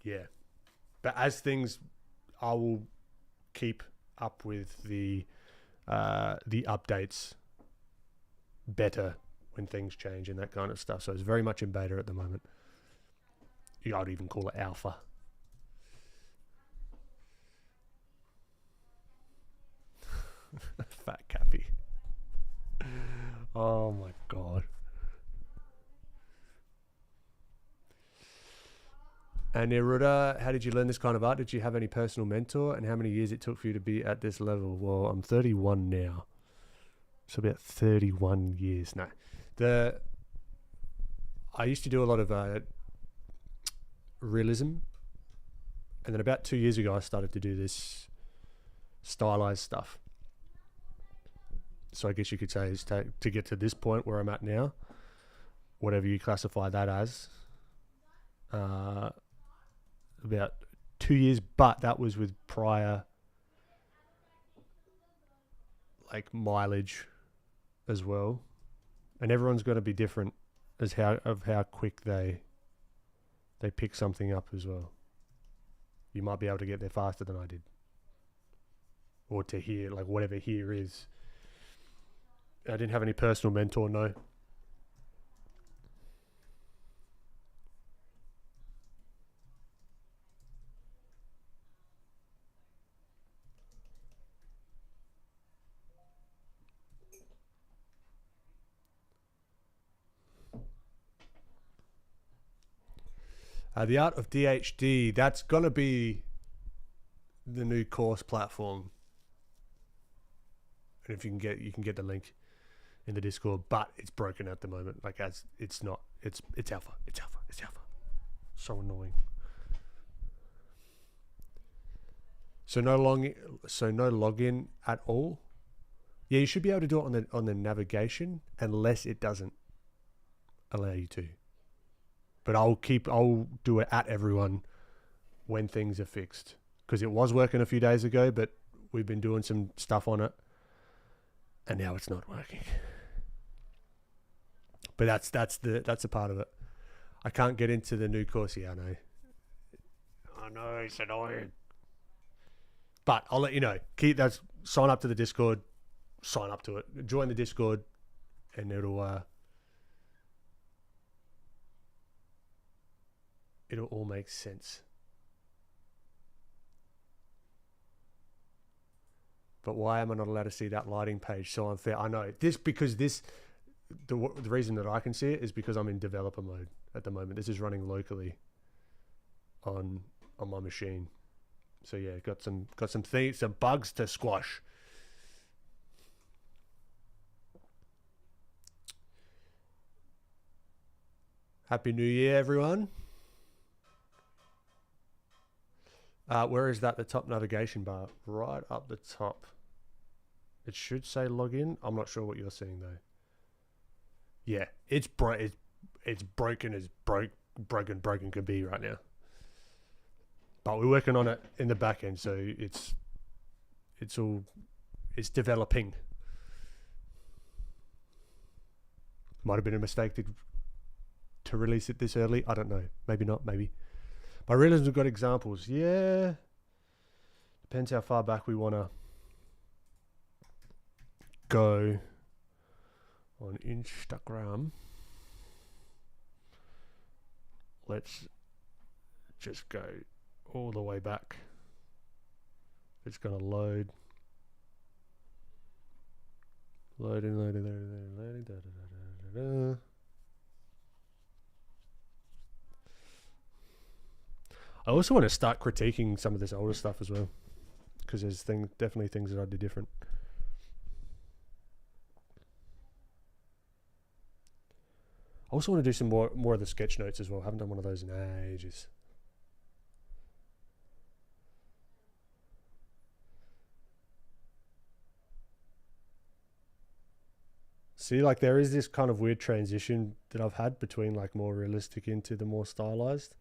Yeah. But as things... I will keep up with the updates better when things change and that kind of stuff. So it's very much in beta at the moment. I'd even call it alpha. Fat Cappy. Oh my God. And Neruda, how did you learn this kind of art? Did you have any personal mentor? And how many years it took for you to be at this level? Well, I'm 31 now. So about 31 years. No. I used to do a lot of realism, and then about 2 years ago I started to do this stylized stuff. So I guess you could say is to get to this point where I'm at now, whatever you classify that as, about 2 years, but that was with prior like mileage as well, and everyone's going to be different as how quick they pick something up as well. You might be able to get there faster than I did, or to here, like whatever here is. I didn't have any personal mentor, no. The Art of DHD, that's going to be the new course platform. And if you can get the link in the Discord, but it's broken at the moment. Like it's alpha. It's alpha. So annoying. So no login at all. Yeah, you should be able to do it on the navigation unless it doesn't allow you to. But I'll do it at everyone when things are fixed, because it was working a few days ago, but we've been doing some stuff on it and now it's not working. But that's a part of it. I can't get into the new course. Yeah, I know it's annoying. But I'll let you know. Sign up to the Discord, sign up to it, join the Discord, and it'll all make sense. But why am I not allowed to see that lighting page? So unfair. I know this because the reason that I can see it is because I'm in developer mode at the moment. This is running locally on my machine. So yeah, got some bugs to squash. Happy New Year, everyone. Where is that? The top navigation bar, right up the top. It should say login. I'm not sure what you're seeing though. Yeah, it's broken as broken can be right now. But we're working on it in the back end, so it's developing. Might have been a mistake to release it this early. I don't know. Maybe not. Maybe. My realism's got examples. Yeah. Depends how far back we want to go on Instagram. Let's just go all the way back. It's going to load. Loading. Da, da, da, da, da. I also want to start critiquing some of this older stuff as well, because there's definitely things that I'd do different. I also want to do some more of the sketch notes as well. I haven't done one of those in ages. See, like there is this kind of weird transition that I've had between like more realistic into the more stylized.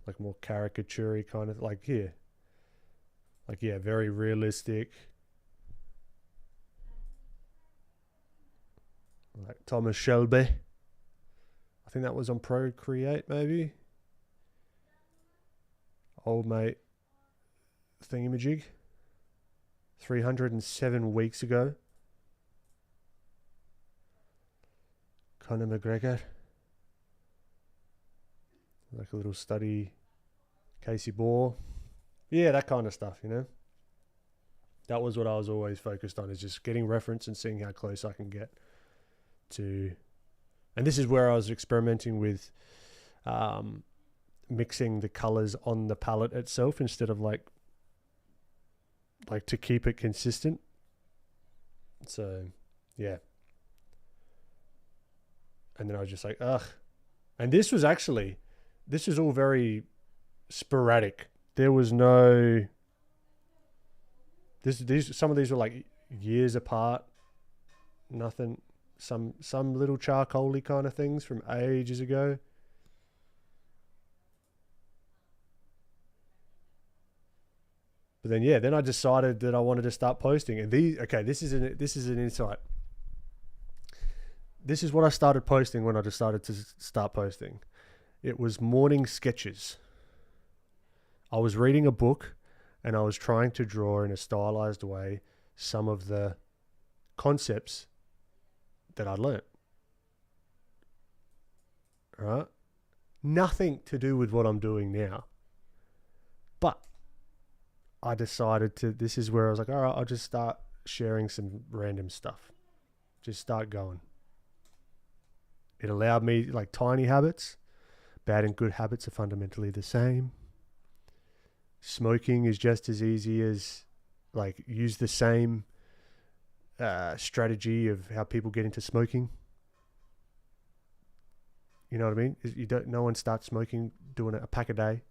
Like more caricature-y kind of, like here. Like, yeah, very realistic. Like Thomas Shelby. I think that was on Procreate, maybe. Old mate thingamajig. 307 weeks ago. Conor McGregor. Like a little study, Casey Bohr. Yeah, that kind of stuff, you know. That was what I was always focused on, is just getting reference and seeing how close I can get to. And this is where I was experimenting with mixing the colors on the palette itself instead of like to keep it consistent. So, yeah. And then I was just like, ugh. And this was all very sporadic. There was no, some of these were like years apart. Nothing, some little charcoaly kind of things from ages ago. But then, yeah, then I decided that I wanted to start posting. And this is an insight. This is what I started posting when I decided to start posting. It was morning sketches. I was reading a book and I was trying to draw in a stylized way some of the concepts that I learnt. Right? Nothing to do with what I'm doing now. But I decided this is where I was like, all right, I'll just start sharing some random stuff. Just start going. It allowed me, like, tiny habits. Bad and good habits are fundamentally the same. Smoking is just as easy as, like, use the same strategy of how people get into smoking. You know what I mean? No one starts smoking doing a pack a day.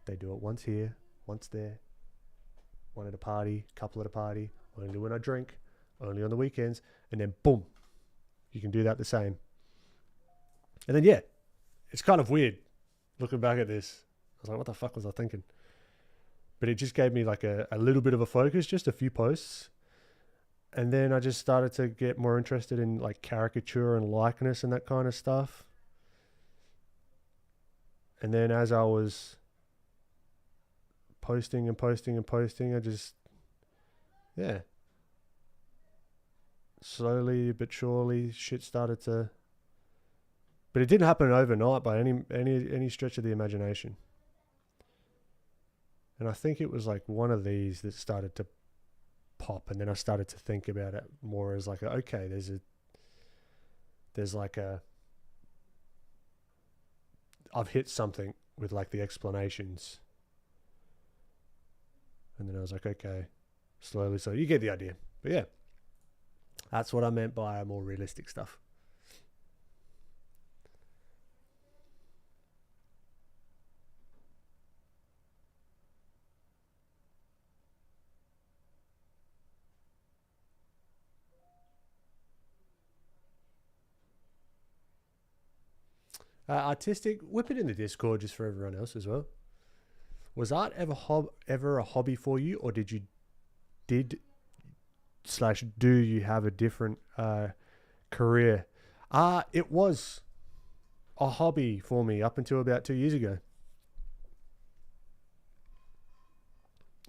They do it once here, once there, one at a party, couple at a party, only when I drink, only on the weekends, and then boom, you can do that the same. And then, yeah, it's kind of weird looking back at this. I was like, what the fuck was I thinking? But it just gave me like a little bit of a focus, just a few posts. And then I just started to get more interested in like caricature and likeness and that kind of stuff. And then as I was posting and posting and posting, I just, yeah, slowly but surely shit started to, but it didn't happen overnight by any stretch of the imagination. And I think it was like one of these that started to pop, and then I started to think about it more as like, okay, there's like a, I've hit something with like the explanations. And then I was like, okay, slowly. So you get the idea. But yeah, that's what I meant by more realistic stuff. Artistic, whip it in the Discord just for everyone else as well. Was art ever a hobby for you, or do you have a different career? It was a hobby for me up until about 2 years ago.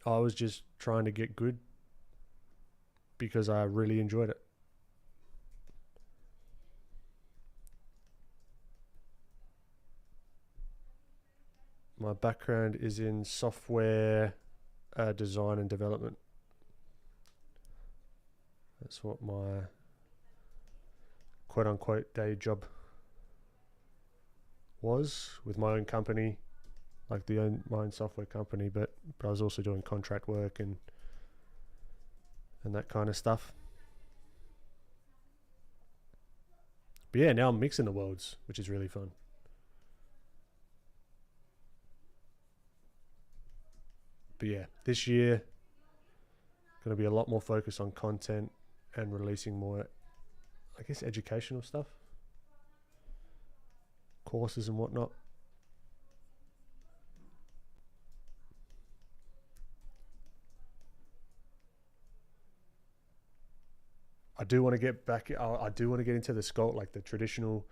I was just trying to get good because I really enjoyed it. My background is in software design and development. That's what my quote-unquote day job was, with my own company, like my own software company, but I was also doing contract work and that kind of stuff. But yeah, now I'm mixing the worlds, which is really fun. But yeah, this year, going to be a lot more focus on content and releasing more, I guess, educational stuff, courses and whatnot. I do want to get back. I do want to get into the sculpt, like the traditional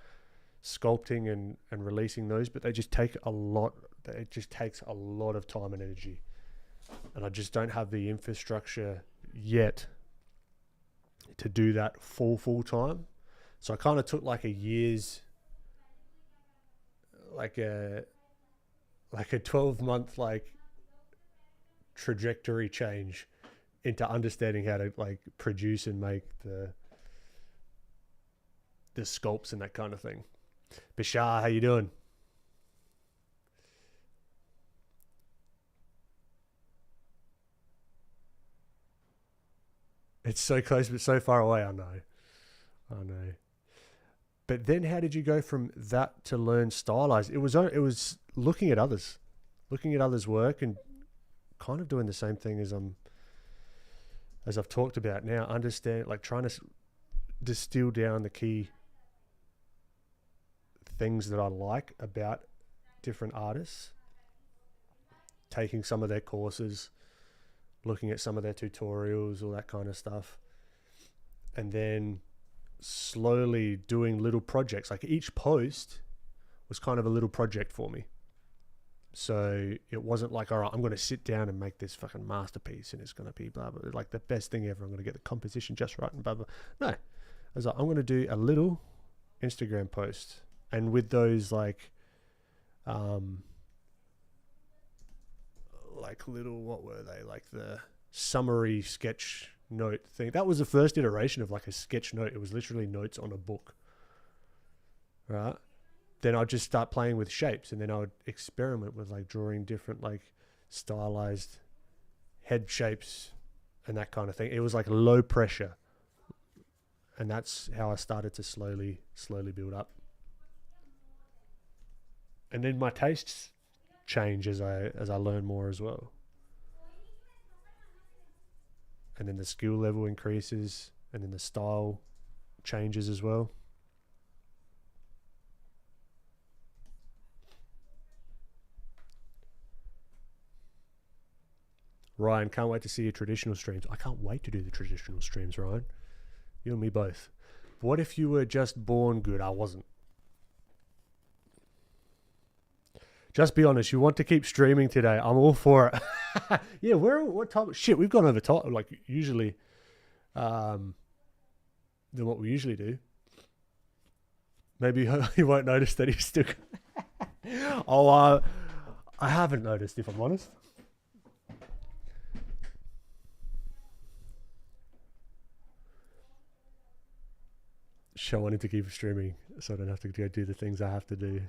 sculpting and releasing those, but they just take a lot. It just takes a lot of time and energy. And I just don't have the infrastructure yet to do that full time. So I kind of took like a year's, like a 12-month like trajectory change into understanding how to like produce and make the sculpts and that kind of thing. Bashar, how you doing? It's so close but so far away. I know. But then how did you go from that to learn stylized? It was looking at others work and kind of doing the same thing as I've talked about now, understand, like trying to distill down the key things that I like about different artists, taking some of their courses, looking at some of their tutorials, all that kind of stuff, and then slowly doing little projects. Like each post was kind of a little project for me. So it wasn't like, all right, I'm going to sit down and make this fucking masterpiece and it's going to be blah, blah, like the best thing ever. I'm going to get the composition just right and blah, blah. No, I was like, I'm going to do a little Instagram post. And with those like little, what were they? Like the summary sketch note thing. That was the first iteration of like a sketch note. It was literally notes on a book. Right? Then I'd just start playing with shapes, and then I would experiment with like drawing different like stylized head shapes and that kind of thing. It was like low pressure, and that's how I started to slowly build up. And then my tastes change as I learn more as well. And then the skill level increases, and then the style changes as well. Ryan, can't wait to see your traditional streams. I can't wait to do the traditional streams, Ryan. You and me both. What if you were just born good? I wasn't. Just be honest. You want to keep streaming today. I'm all for it. Yeah, what time? Shit, we've gone over time, like usually, than what we usually do. Maybe you won't notice that he's still... I haven't noticed, if I'm honest. I wanted to keep streaming so I don't have to go do the things I have to do.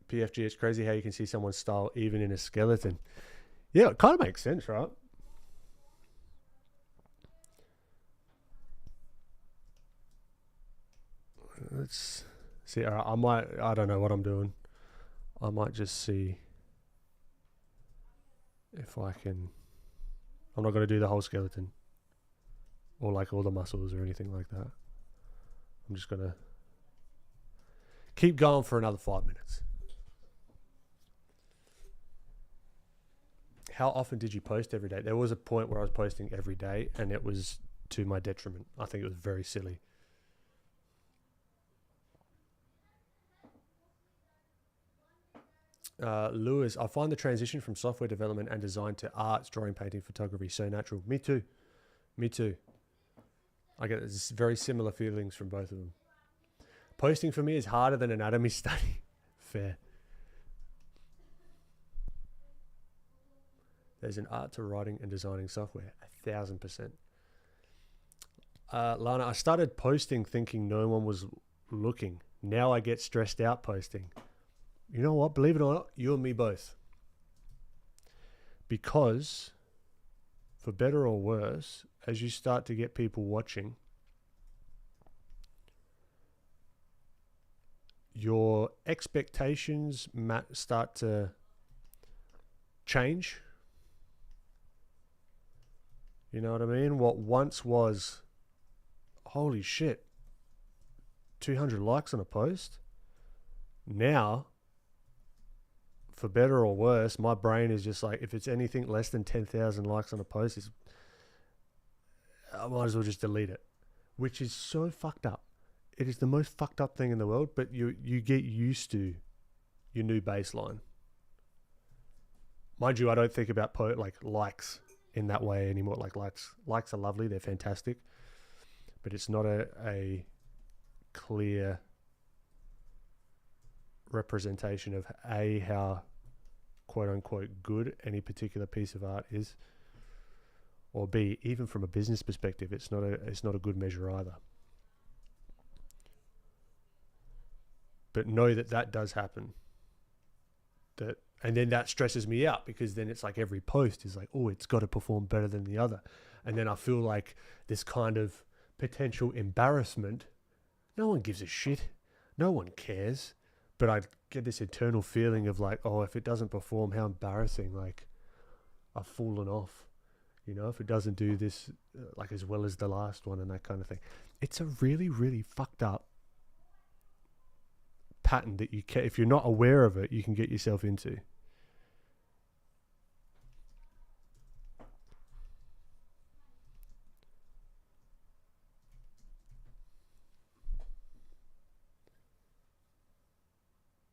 PFG, it's crazy how you can see someone's style even in a skeleton. Yeah, it kind of makes sense, right? Let's see. All right, I don't know what I'm doing. I might just see if I can... I'm not going to do the whole skeleton or like all the muscles or anything like that. I'm just going to keep going for another 5 minutes. How often did you post every day? There was a point where I was posting every day and it was to my detriment. I think it was very silly. Lewis, I find the transition from software development and design to arts, drawing, painting, photography so natural. Me too. I get very similar feelings from both of them. Posting for me is harder than anatomy study. Fair. There's an art to writing and designing software. 1000%. Lana, I started posting thinking no one was looking. Now I get stressed out posting. You know what? Believe it or not, you and me both. Because, for better or worse, as you start to get people watching, your expectations start to change. You know what I mean? What once was, holy shit, 200 likes on a post. Now, for better or worse, my brain is just like, if it's anything less than 10,000 likes on a post, I might as well just delete it, which is so fucked up. It is the most fucked up thing in the world, but you get used to your new baseline. Mind you, I don't think about likes in that way anymore. Like likes are lovely, they're fantastic, but it's not a clear representation of how quote unquote good any particular piece of art is, or B, even from a business perspective, it's not a good measure either. But know that does happen. That And then that stresses me out, because then it's like every post is like, oh, it's got to perform better than the other. And then I feel like this kind of potential embarrassment. No one gives a shit. No one cares. But I get this internal feeling of like, oh, if it doesn't perform, how embarrassing. Like, I've fallen off. You know, if it doesn't do this like as well as the last one and that kind of thing. It's a really, really fucked up pattern that you can, if you're not aware of it, you can get yourself into.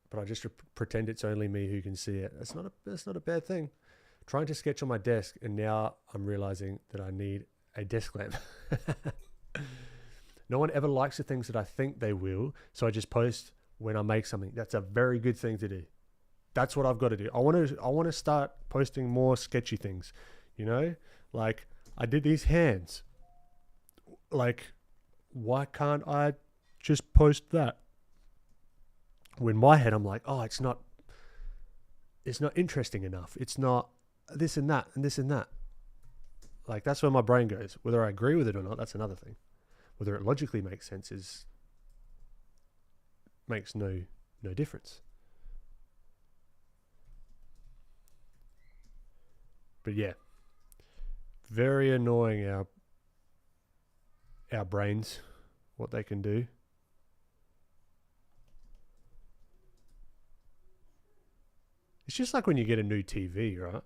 But I just pretend it's only me who can see it. That's not a bad thing. Trying to sketch on my desk, and now I'm realizing that I need a desk lamp. No one ever likes the things that I think they will, so I just post when I make something. That's a very good thing to do. That's what I've got to do. I want to start posting more sketchy things, you know? Like, I did these hands. Like, why can't I just post that? When in my head I'm like, oh, it's not interesting enough. It's not this and that and this and that. Like, that's where my brain goes. Whether I agree with it or not, that's another thing. Whether it logically makes sense makes no difference. But yeah, very annoying our brains, what they can do. It's just like when you get a new TV, right?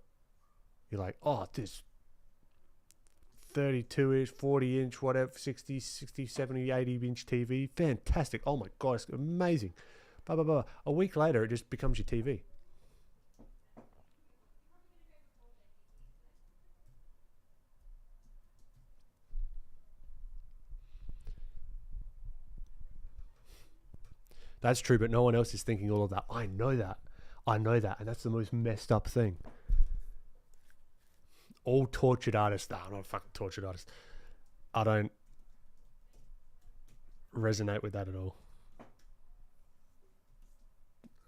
You're like, oh, this 32-inch, 40-inch, whatever, 60, 70, 80-inch TV. Fantastic. Oh my God, it's amazing. Blah, blah, blah. A week later, it just becomes your TV. That's true, but no one else is thinking all of that. I know that. And that's the most messed up thing. All tortured artists. I'm not a fucking tortured artist. I don't resonate with that at all.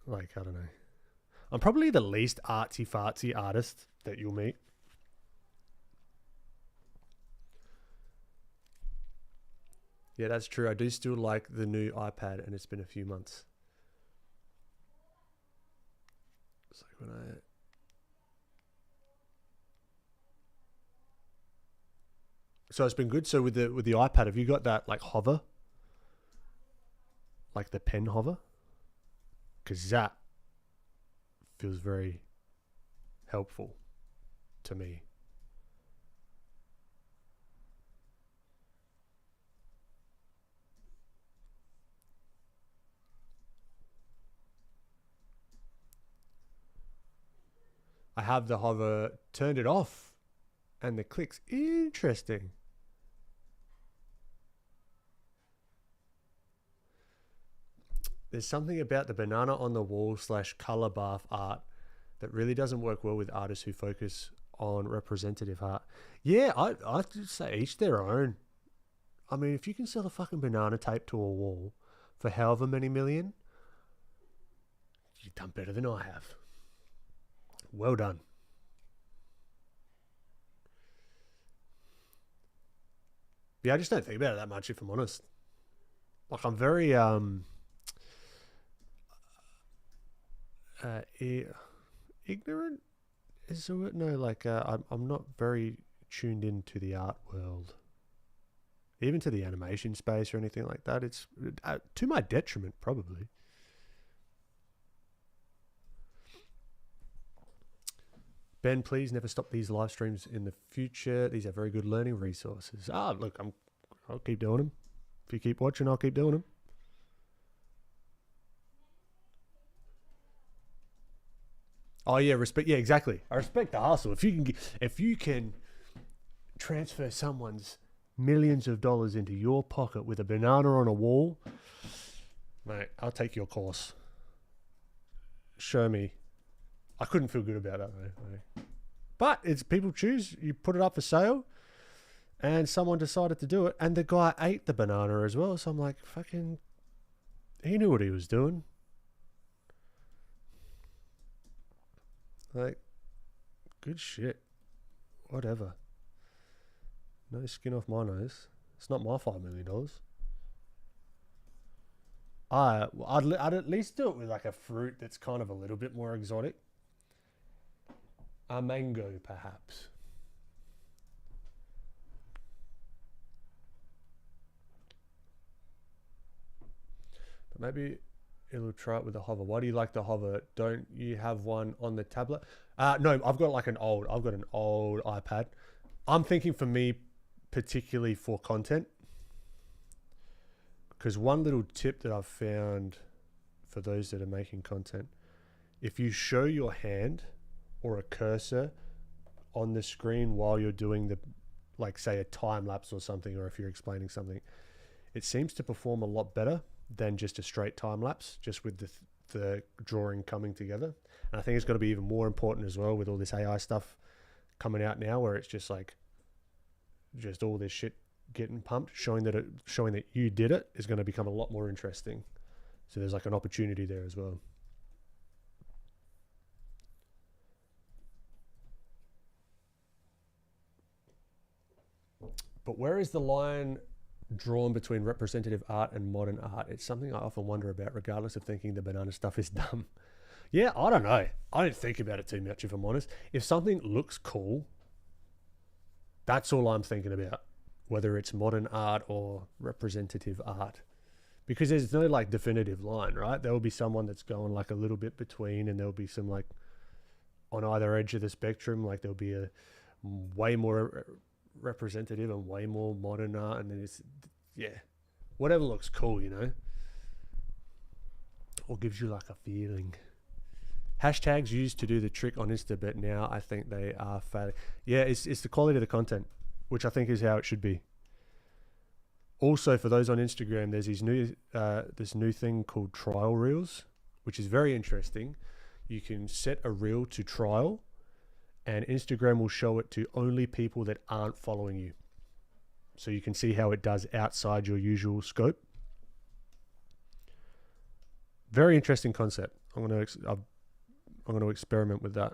Like, I don't know. I'm probably the least artsy-fartsy artist that you'll meet. Yeah, that's true. I do still like the new iPad, and it's been a few months. It's like when So it's been good. So with the iPad, have you got that like hover? Like the pen hover? Because that feels very helpful to me. I have the hover, turned it off, and the clicks. Interesting. There's something about the banana on the wall / color bath art that really doesn't work well with artists who focus on representative art. Yeah, I just say each their own. I mean, if you can sell a fucking banana tape to a wall for however many million, you've done better than I have. Well done. Yeah, I just don't think about it that much, if I'm honest. Like, I'm very ignorant is the word? No, like I'm not very tuned into the art world, even to the animation space or anything like that. It's to my detriment, probably. Ben, please never stop these live streams in the future. These are very good learning resources. Look, I'll keep doing them. If you keep watching, I'll keep doing them. Oh yeah, respect. Yeah, exactly. I respect the hustle. If you can transfer someone's millions of dollars into your pocket with a banana on a wall, mate, I'll take your course. Show me. I couldn't feel good about that though. But it's people choose. You put it up for sale, and someone decided to do it, and the guy ate the banana as well. So I'm like, fucking, he knew what he was doing. Like, good shit. Whatever. No skin off my nose. It's not my $5 million. I'd at least do it with like a fruit that's kind of a little bit more exotic. A mango, perhaps. But maybe it'll try it with the hover. Why do you like the hover? Don't you have one on the tablet? No, I've got an old iPad. I'm thinking for me, particularly for content, because one little tip that I've found for those that are making content, if you show your hand or a cursor on the screen while you're doing the, like say a time lapse or something, or if you're explaining something, it seems to perform a lot better than just a straight time lapse, just with the drawing coming together. And I think it's going to be even more important as well with all this AI stuff coming out now, where it's just like, just all this shit getting pumped, showing that you did it is going to become a lot more interesting. So there's like an opportunity there as well. But where is the line drawn between representative art and modern art? It's something I often wonder about, regardless of thinking the banana stuff is dumb. Yeah, I don't know. I don't think about it too much, if I'm honest. If something looks cool, that's all I'm thinking about, whether it's modern art or representative art. Because there's no like definitive line, right? There will be someone that's going like a little bit between, and there'll be some like on either edge of the spectrum, like there'll be a way more representative and way more modern art, and then it's, yeah, whatever looks cool, you know, or gives you like a feeling. Hashtags used to do the trick on Insta, but now I think they are failing. Yeah, it's the quality of the content, which I think is how it should be. Also, for those on Instagram, there's this new thing called trial reels, which is very interesting. You can set a reel to trial, and Instagram will show it to only people that aren't following you. So you can see how it does outside your usual scope. Very interesting concept. I'm going to experiment with that.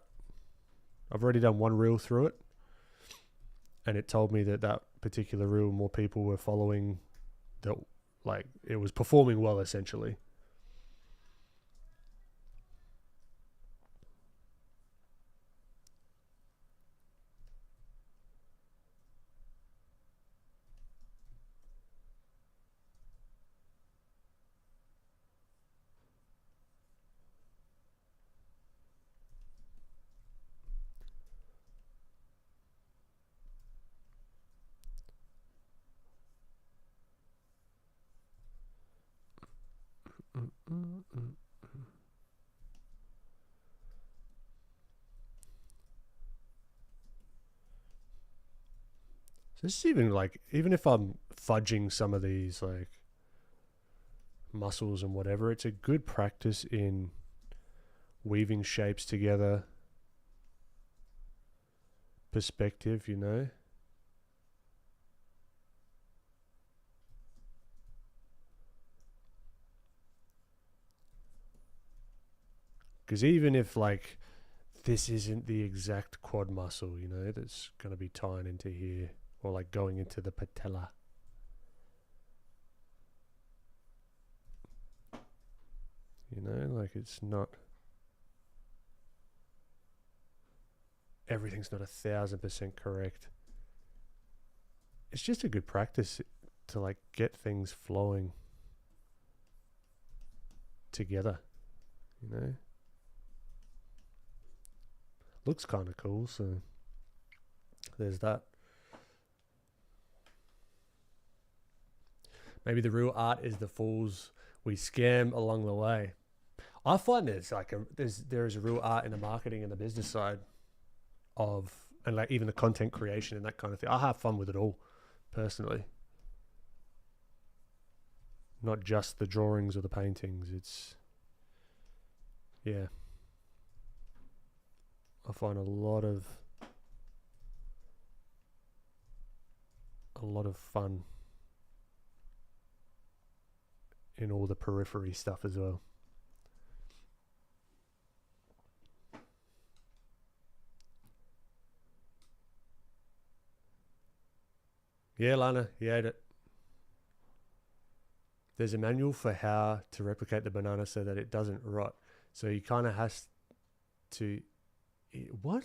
I've already done one reel through it, and it told me that particular reel, more people were following, that like it was performing well, essentially. So this is even if I'm fudging some of these like muscles and whatever, it's a good practice in weaving shapes together, perspective, you know. Because even if like this isn't the exact quad muscle, you know, that's going to be tying into here, or like going into the patella. You know, like it's not, everything's not 1,000% correct. It's just a good practice to like get things flowing together, you know. Looks kind of cool, so there's that. Maybe the real art is the fools we scam along the way. I find there's there is a real art in the marketing and the business side of, and like even the content creation and that kind of thing. I have fun with it all, personally. Not just the drawings or the paintings. It's, yeah. I find a lot of fun in all the periphery stuff as well. Yeah, Lana, you ate it. There's a manual for how to replicate the banana so that it doesn't rot. So you kind of has to... What?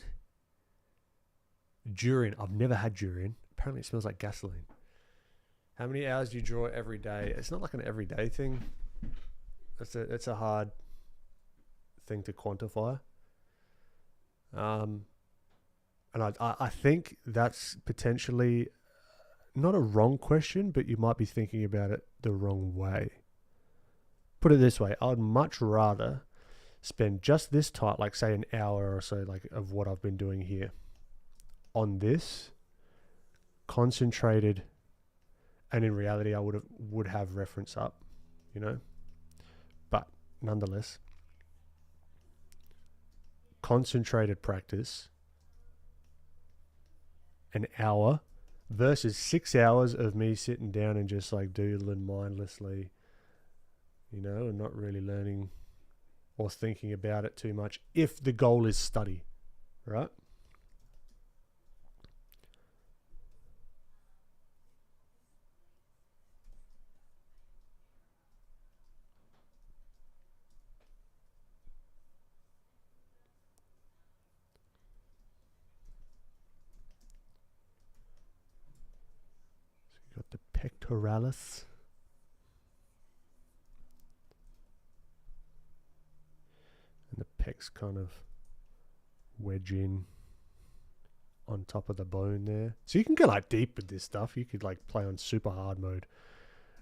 Durian. I've never had durian. Apparently it smells like gasoline. How many hours do you draw every day? It's not like an everyday thing. It's a hard thing to quantify. And I think that's potentially not a wrong question, but you might be thinking about it the wrong way. Put it this way, I'd much rather spend just this time, like say an hour or so, like of what I've been doing here, on this, concentrated, and in reality I would have reference up, you know. But nonetheless, concentrated practice, an hour versus 6 hours of me sitting down and just like doodling mindlessly, you know, and not really learning or thinking about it too much if the goal is study, right? So you got the pectoralis. And the pecs kind of wedge in on top of the bone there. So you can go like deep with this stuff. You could like play on super hard mode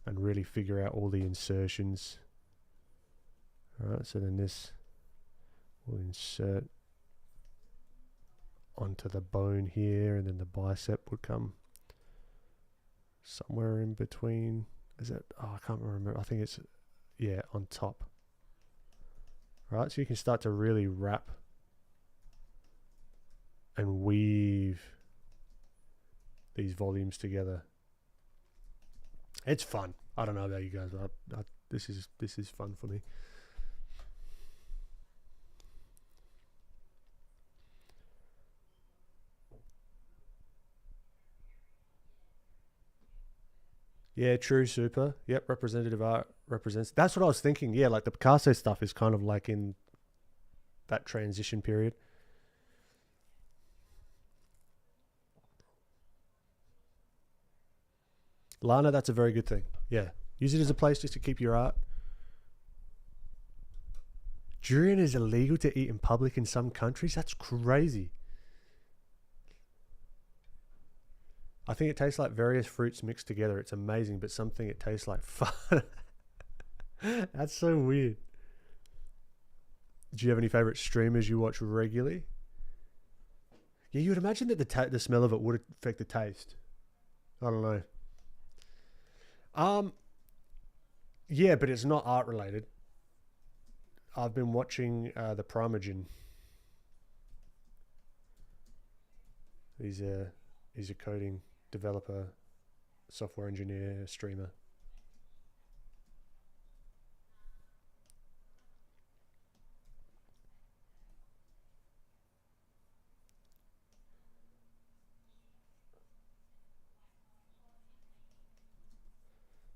and really figure out all the insertions. Alright, so then this will insert onto the bone here, and then the bicep would come somewhere in between. Is it? Oh, I can't remember. I think it's, yeah, on top. Right, so you can start to really wrap and weave these volumes together. It's fun. I don't know about you guys, but this is fun for me. Yeah, true, super. Yep, representative art represents. That's what I was thinking. Yeah, like the Picasso stuff is kind of like in that transition period. Lana, that's a very good thing. Yeah, use it as a place just to keep your art. Durian is illegal to eat in public in some countries. That's crazy. I think it tastes like various fruits mixed together. It's amazing, but something it tastes like fun. That's so weird. Do you have any favorite streamers you watch regularly? Yeah, you would imagine that the smell of it would affect the taste. I don't know. Yeah, but it's not art related. I've been watching the Primogen. He's a coding developer, software engineer, streamer.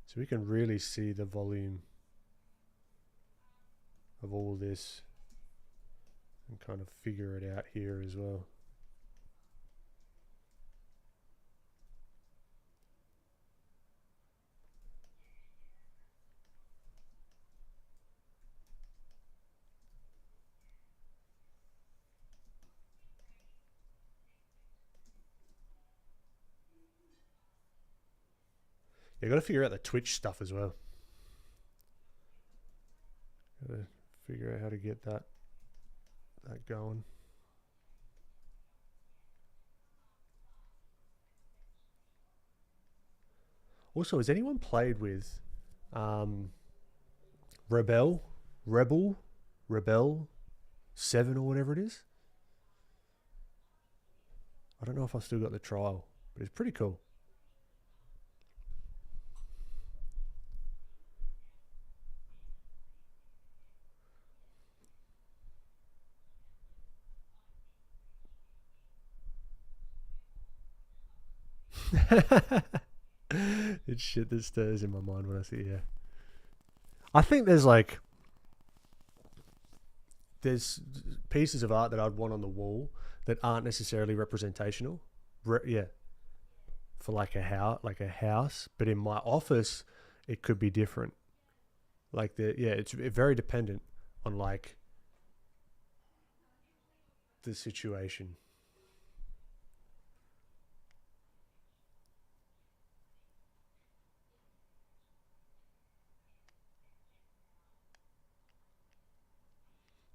So we can really see the volume of all this and kind of figure it out here as well. You got to figure out the Twitch stuff as well. Got to figure out how to get that going. Also, has anyone played with Rebel 7 or whatever it is? I don't know if I've still got the trial, but it's pretty cool. It's shit that stirs in my mind when I see it. Yeah, I think there's pieces of art that I'd want on the wall that aren't necessarily representational. Yeah, for like a house, but in my office, it could be different. It's very dependent on like the situation.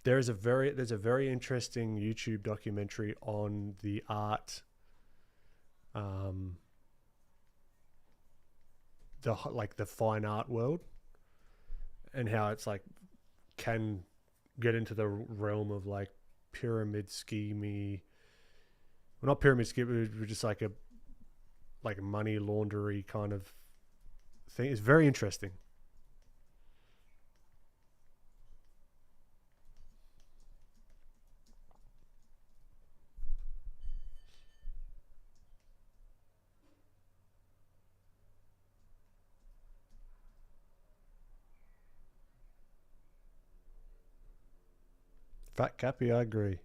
There's a very interesting YouTube documentary on the art, the fine art world, and how it's like can get into the realm of like pyramid schemey. Well, not pyramid scheme, but just like a money laundery kind of thing. It's very interesting. Fat Cappy, I agree.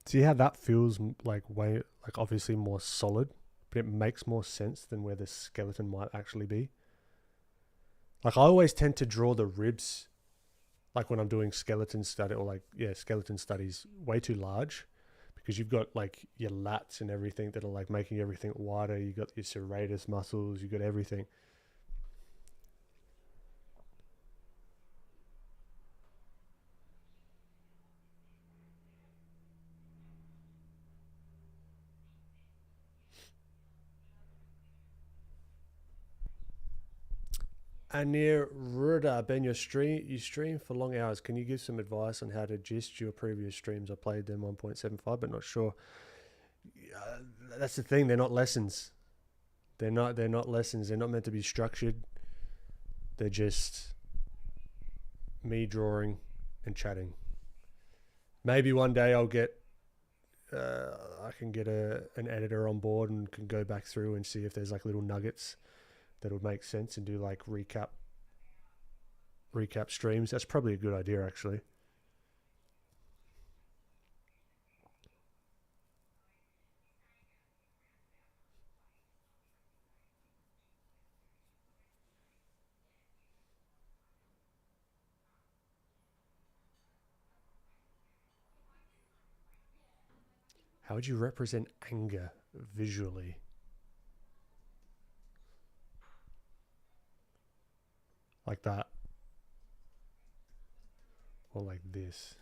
See how that feels like obviously more solid, but it makes more sense than where the skeleton might actually be. Like I always tend to draw the ribs, like when I'm doing skeleton studies, way too large, because you've got like your lats and everything that are like making everything wider. You got your serratus muscles, you got everything. Anir Ruda, Ben, you stream for long hours. Can you give some advice on how to gist your previous streams? I played them 1.75, but not sure. That's the thing. They're not lessons. They're not lessons. They're not meant to be structured. They're just me drawing and chatting. Maybe one day I'll get. I can get an editor on board and can go back through and see if there's like little nuggets that would make sense and do like recap streams. That's probably a good idea, actually. How would you represent anger visually? Like that. Or like this.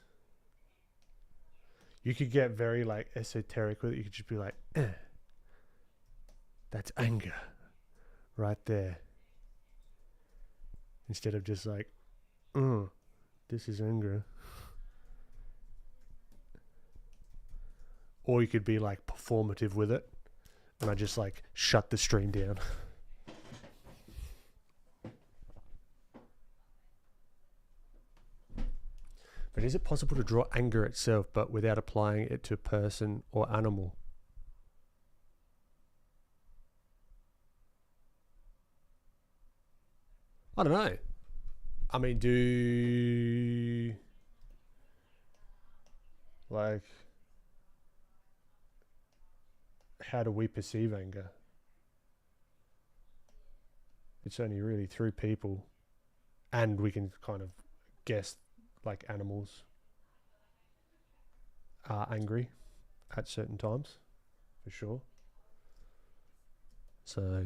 You could get very like esoteric with it. You could just be like, that's anger right there. Instead of just like, this is anger. Or you could be like performative with it. And I just like shut the stream down. But is it possible to draw anger itself but without applying it to a person or animal? I don't know. I mean, how do we perceive anger? It's only really through people, and we can kind of guess like animals. are angry at certain times, for sure. So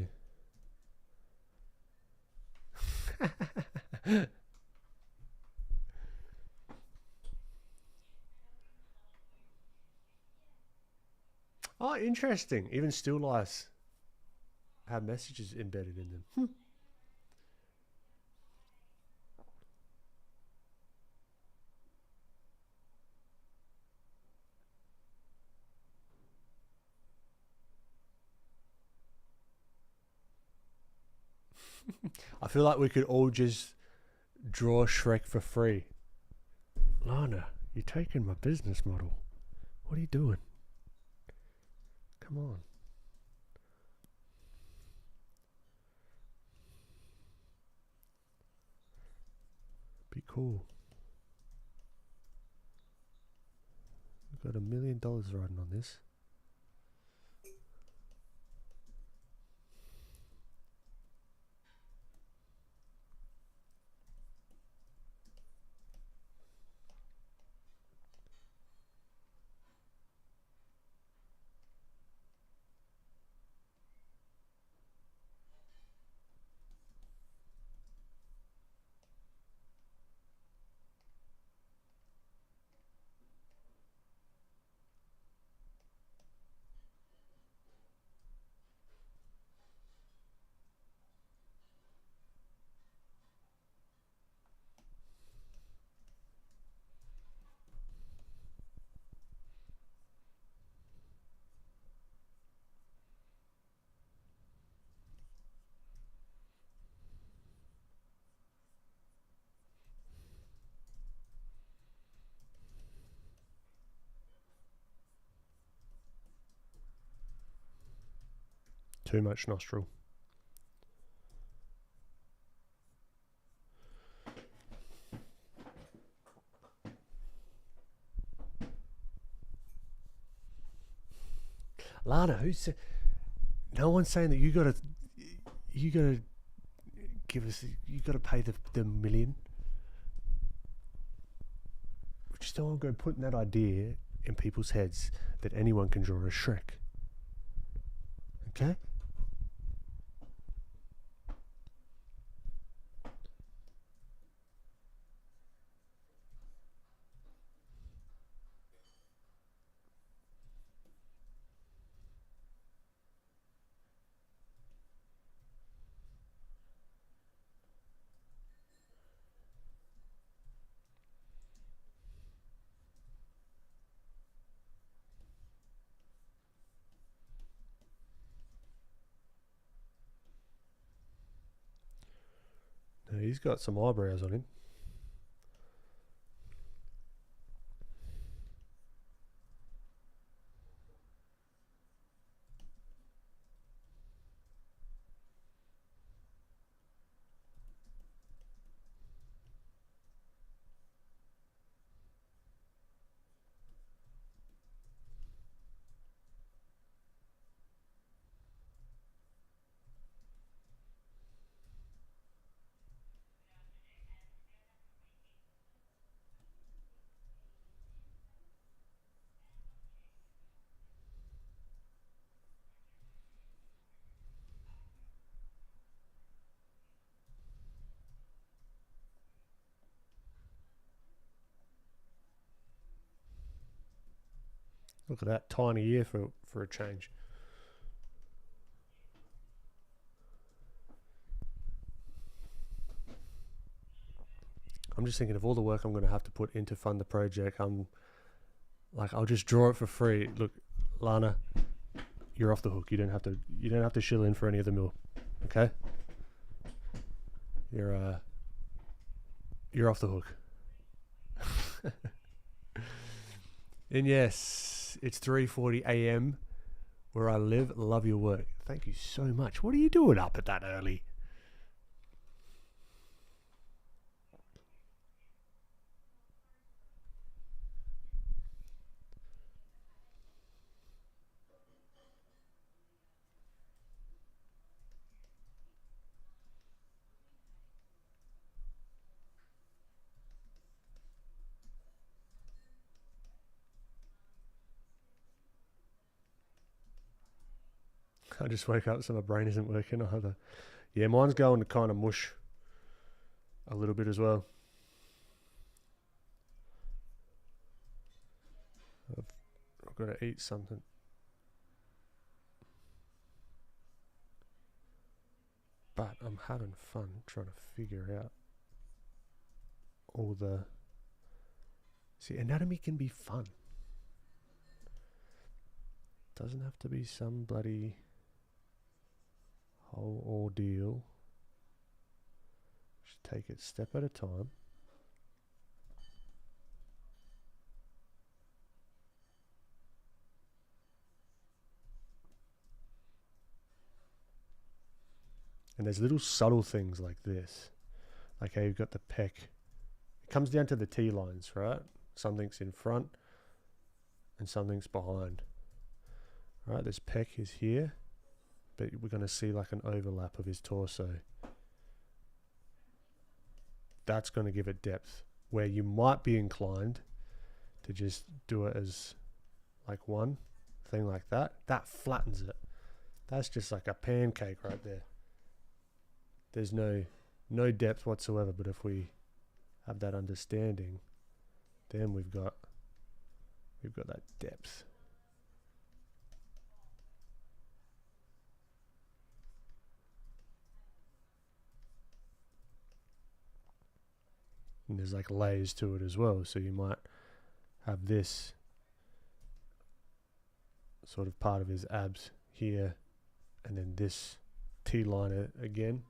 oh, interesting. Even still lifes have messages embedded in them. I feel like we could all just draw Shrek for free. Lana, you're taking my business model. What are you doing? Come on. Be cool. We've got $1 million riding on this. Too much nostril. Lana, who said? No one's saying that you gotta give us. You gotta pay the million. We just don't want to go putting that idea in people's heads that anyone can draw a Shrek. Okay. No, he's got some eyebrows on him. Look at that tiny ear for a change. I'm just thinking of all the work I'm going to have to put in to fund the project. I'll just draw it for free. Look, Lana, you're off the hook. You don't have to shill in for any of the mill. Okay? You're off the hook. And yes, it's 3:40 a.m. where I live. Love your work. Thank you so much. What are you doing up at that early? I just woke up so my brain isn't working either. Yeah, mine's going to kind of mush a little bit as well. I've got to eat something. But I'm having fun trying to figure out all the... See, anatomy can be fun. Doesn't have to be some bloody whole ordeal. Just take it step at a time. And there's little subtle things like this. Like how you've got the pec. It comes down to the T-lines, right? Something's in front and something's behind. Right, this pec is here, but we're going to see like an overlap of his torso. That's going to give it depth, where you might be inclined to just do it as like one thing like that. That flattens it. That's just like a pancake right there. There's no depth whatsoever, but if we have that understanding, then we've got that depth. And there's like layers to it as well, so you might have this sort of part of his abs here, and then this T-line again.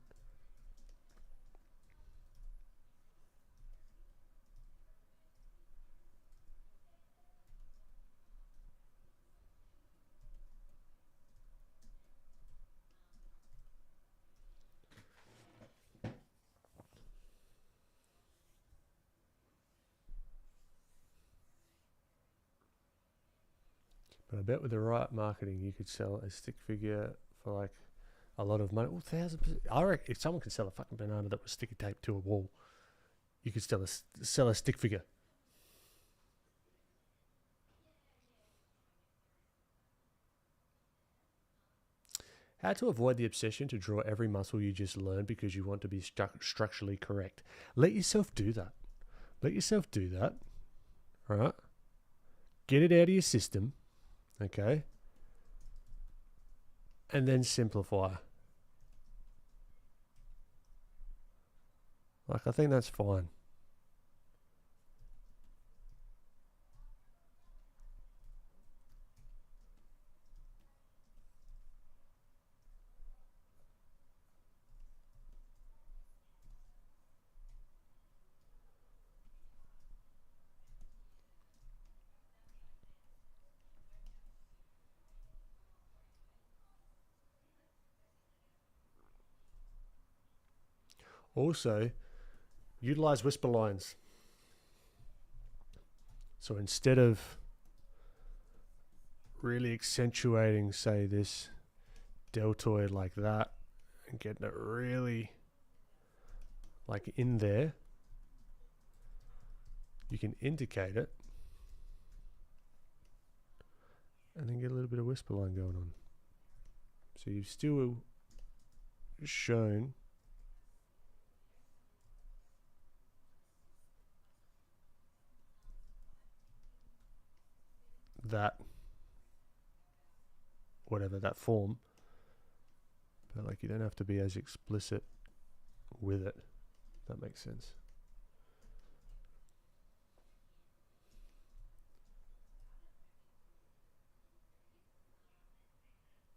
But I bet with the right marketing, you could sell a stick figure for like a lot of money. Oh, 1,000%. I reckon if someone could sell a fucking banana that was sticky taped to a wall, you could sell a stick figure. How to avoid the obsession to draw every muscle you just learned because you want to be structurally correct. Let yourself do that. Let yourself do that. All right? Get it out of your system. Okay? And then simplify. Like, I think that's fine. Also, utilize whisper lines. So instead of really accentuating, say, this deltoid like that and getting it really like in there, you can indicate it and then get a little bit of whisper line going on. So you've still shown that, whatever that form, but like you don't have to be as explicit with it. That makes sense.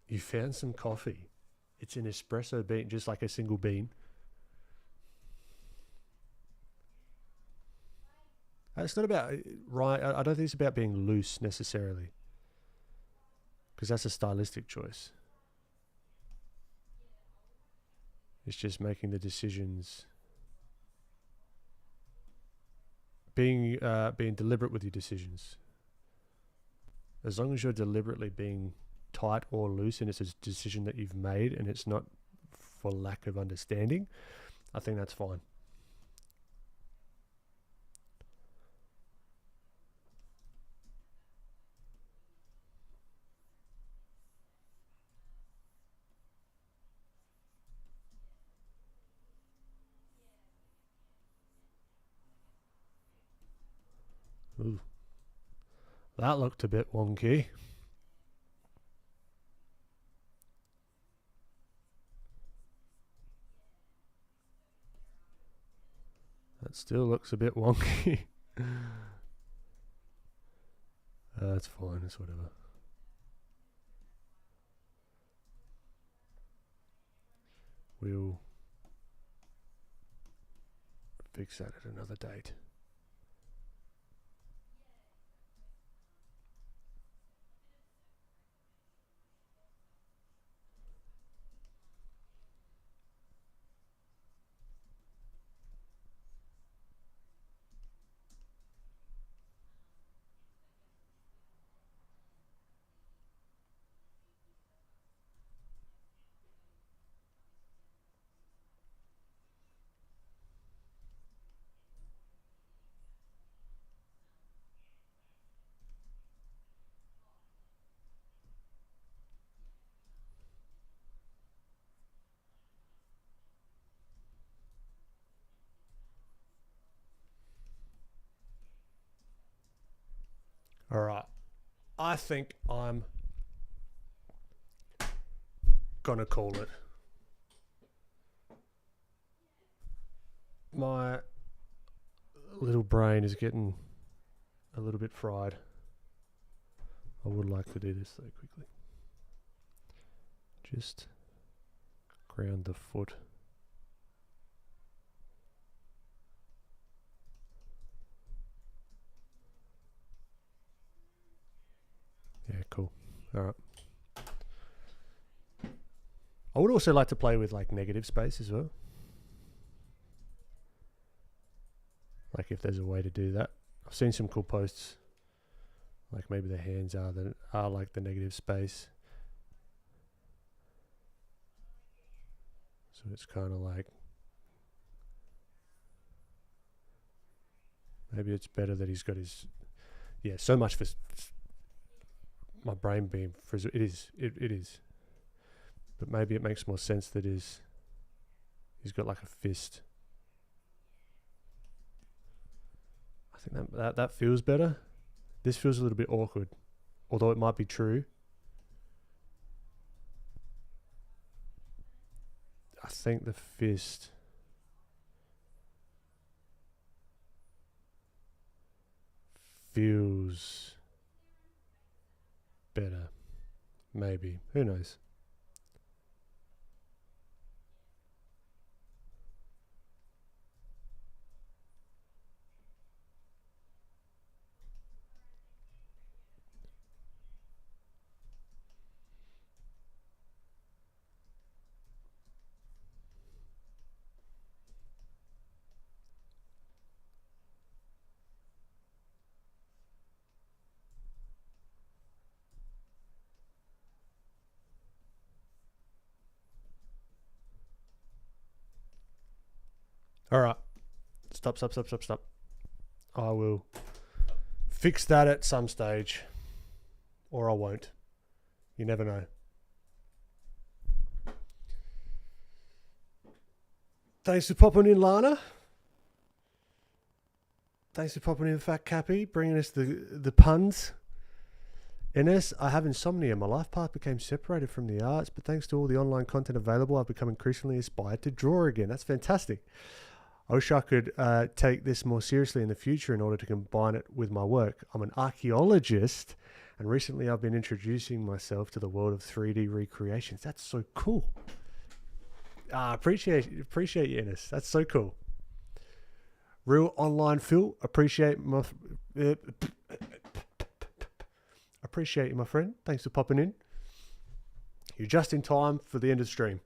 You found some coffee. It's an espresso bean, just like a single bean. It's not about, right, I don't think it's about being loose necessarily, because that's a stylistic choice. It's just making the decisions, being deliberate with your decisions. As long as you're deliberately being tight or loose and it's a decision that you've made and it's not for lack of understanding, I think that's fine. Ooh. That looked a bit wonky. That still looks a bit wonky. That's fine, it's whatever. We'll fix that at another date. All right. I think I'm gonna call it. My little brain is getting a little bit fried. I would like to do this though quickly. Just ground the foot. Yeah, cool. All right. I would also like to play with like negative space as well. Like if there's a way to do that. I've seen some cool posts. Like maybe the hands are like the negative space. So it's kind of like, maybe it's better that he's got his, yeah, so much for my brain being frizzled. It is. But maybe it makes more sense that he's got like a fist. I think that feels better. This feels a little bit awkward, although it might be true. I think the fist feels better. Maybe. Who knows? All right. Stop. I will fix that at some stage. Or I won't. You never know. Thanks for popping in, Lana. Thanks for popping in, Fat Cappy, bringing us the puns. NS, I have insomnia. My life path became separated from the arts, but thanks to all the online content available, I've become increasingly inspired to draw again. That's fantastic. I wish I could take this more seriously in the future in order to combine it with my work. I'm an archaeologist, and recently I've been introducing myself to the world of 3D recreations. That's so cool. Appreciate you, Ennis. That's so cool. Real online Phil, appreciate you, my friend. Thanks for popping in. You're just in time for the end of the stream.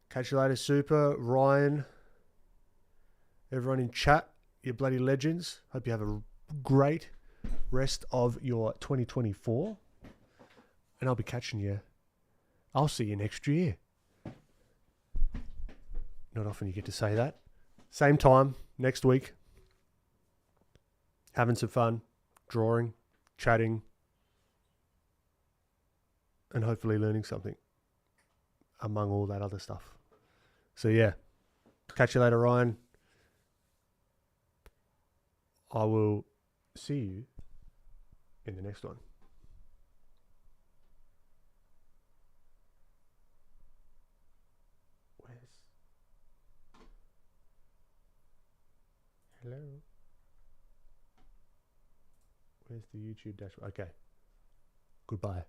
Catch you later, Super, Ryan, everyone in chat, you bloody legends. Hope you have a great rest of your 2024. And I'll be catching you. I'll see you next year. Not often you get to say that. Same time, next week. Having some fun, drawing, chatting, and hopefully learning something among all that other stuff. So yeah, catch you later, Ryan. I will see you in the next one. Hello? Where's the YouTube dashboard? Okay. Goodbye.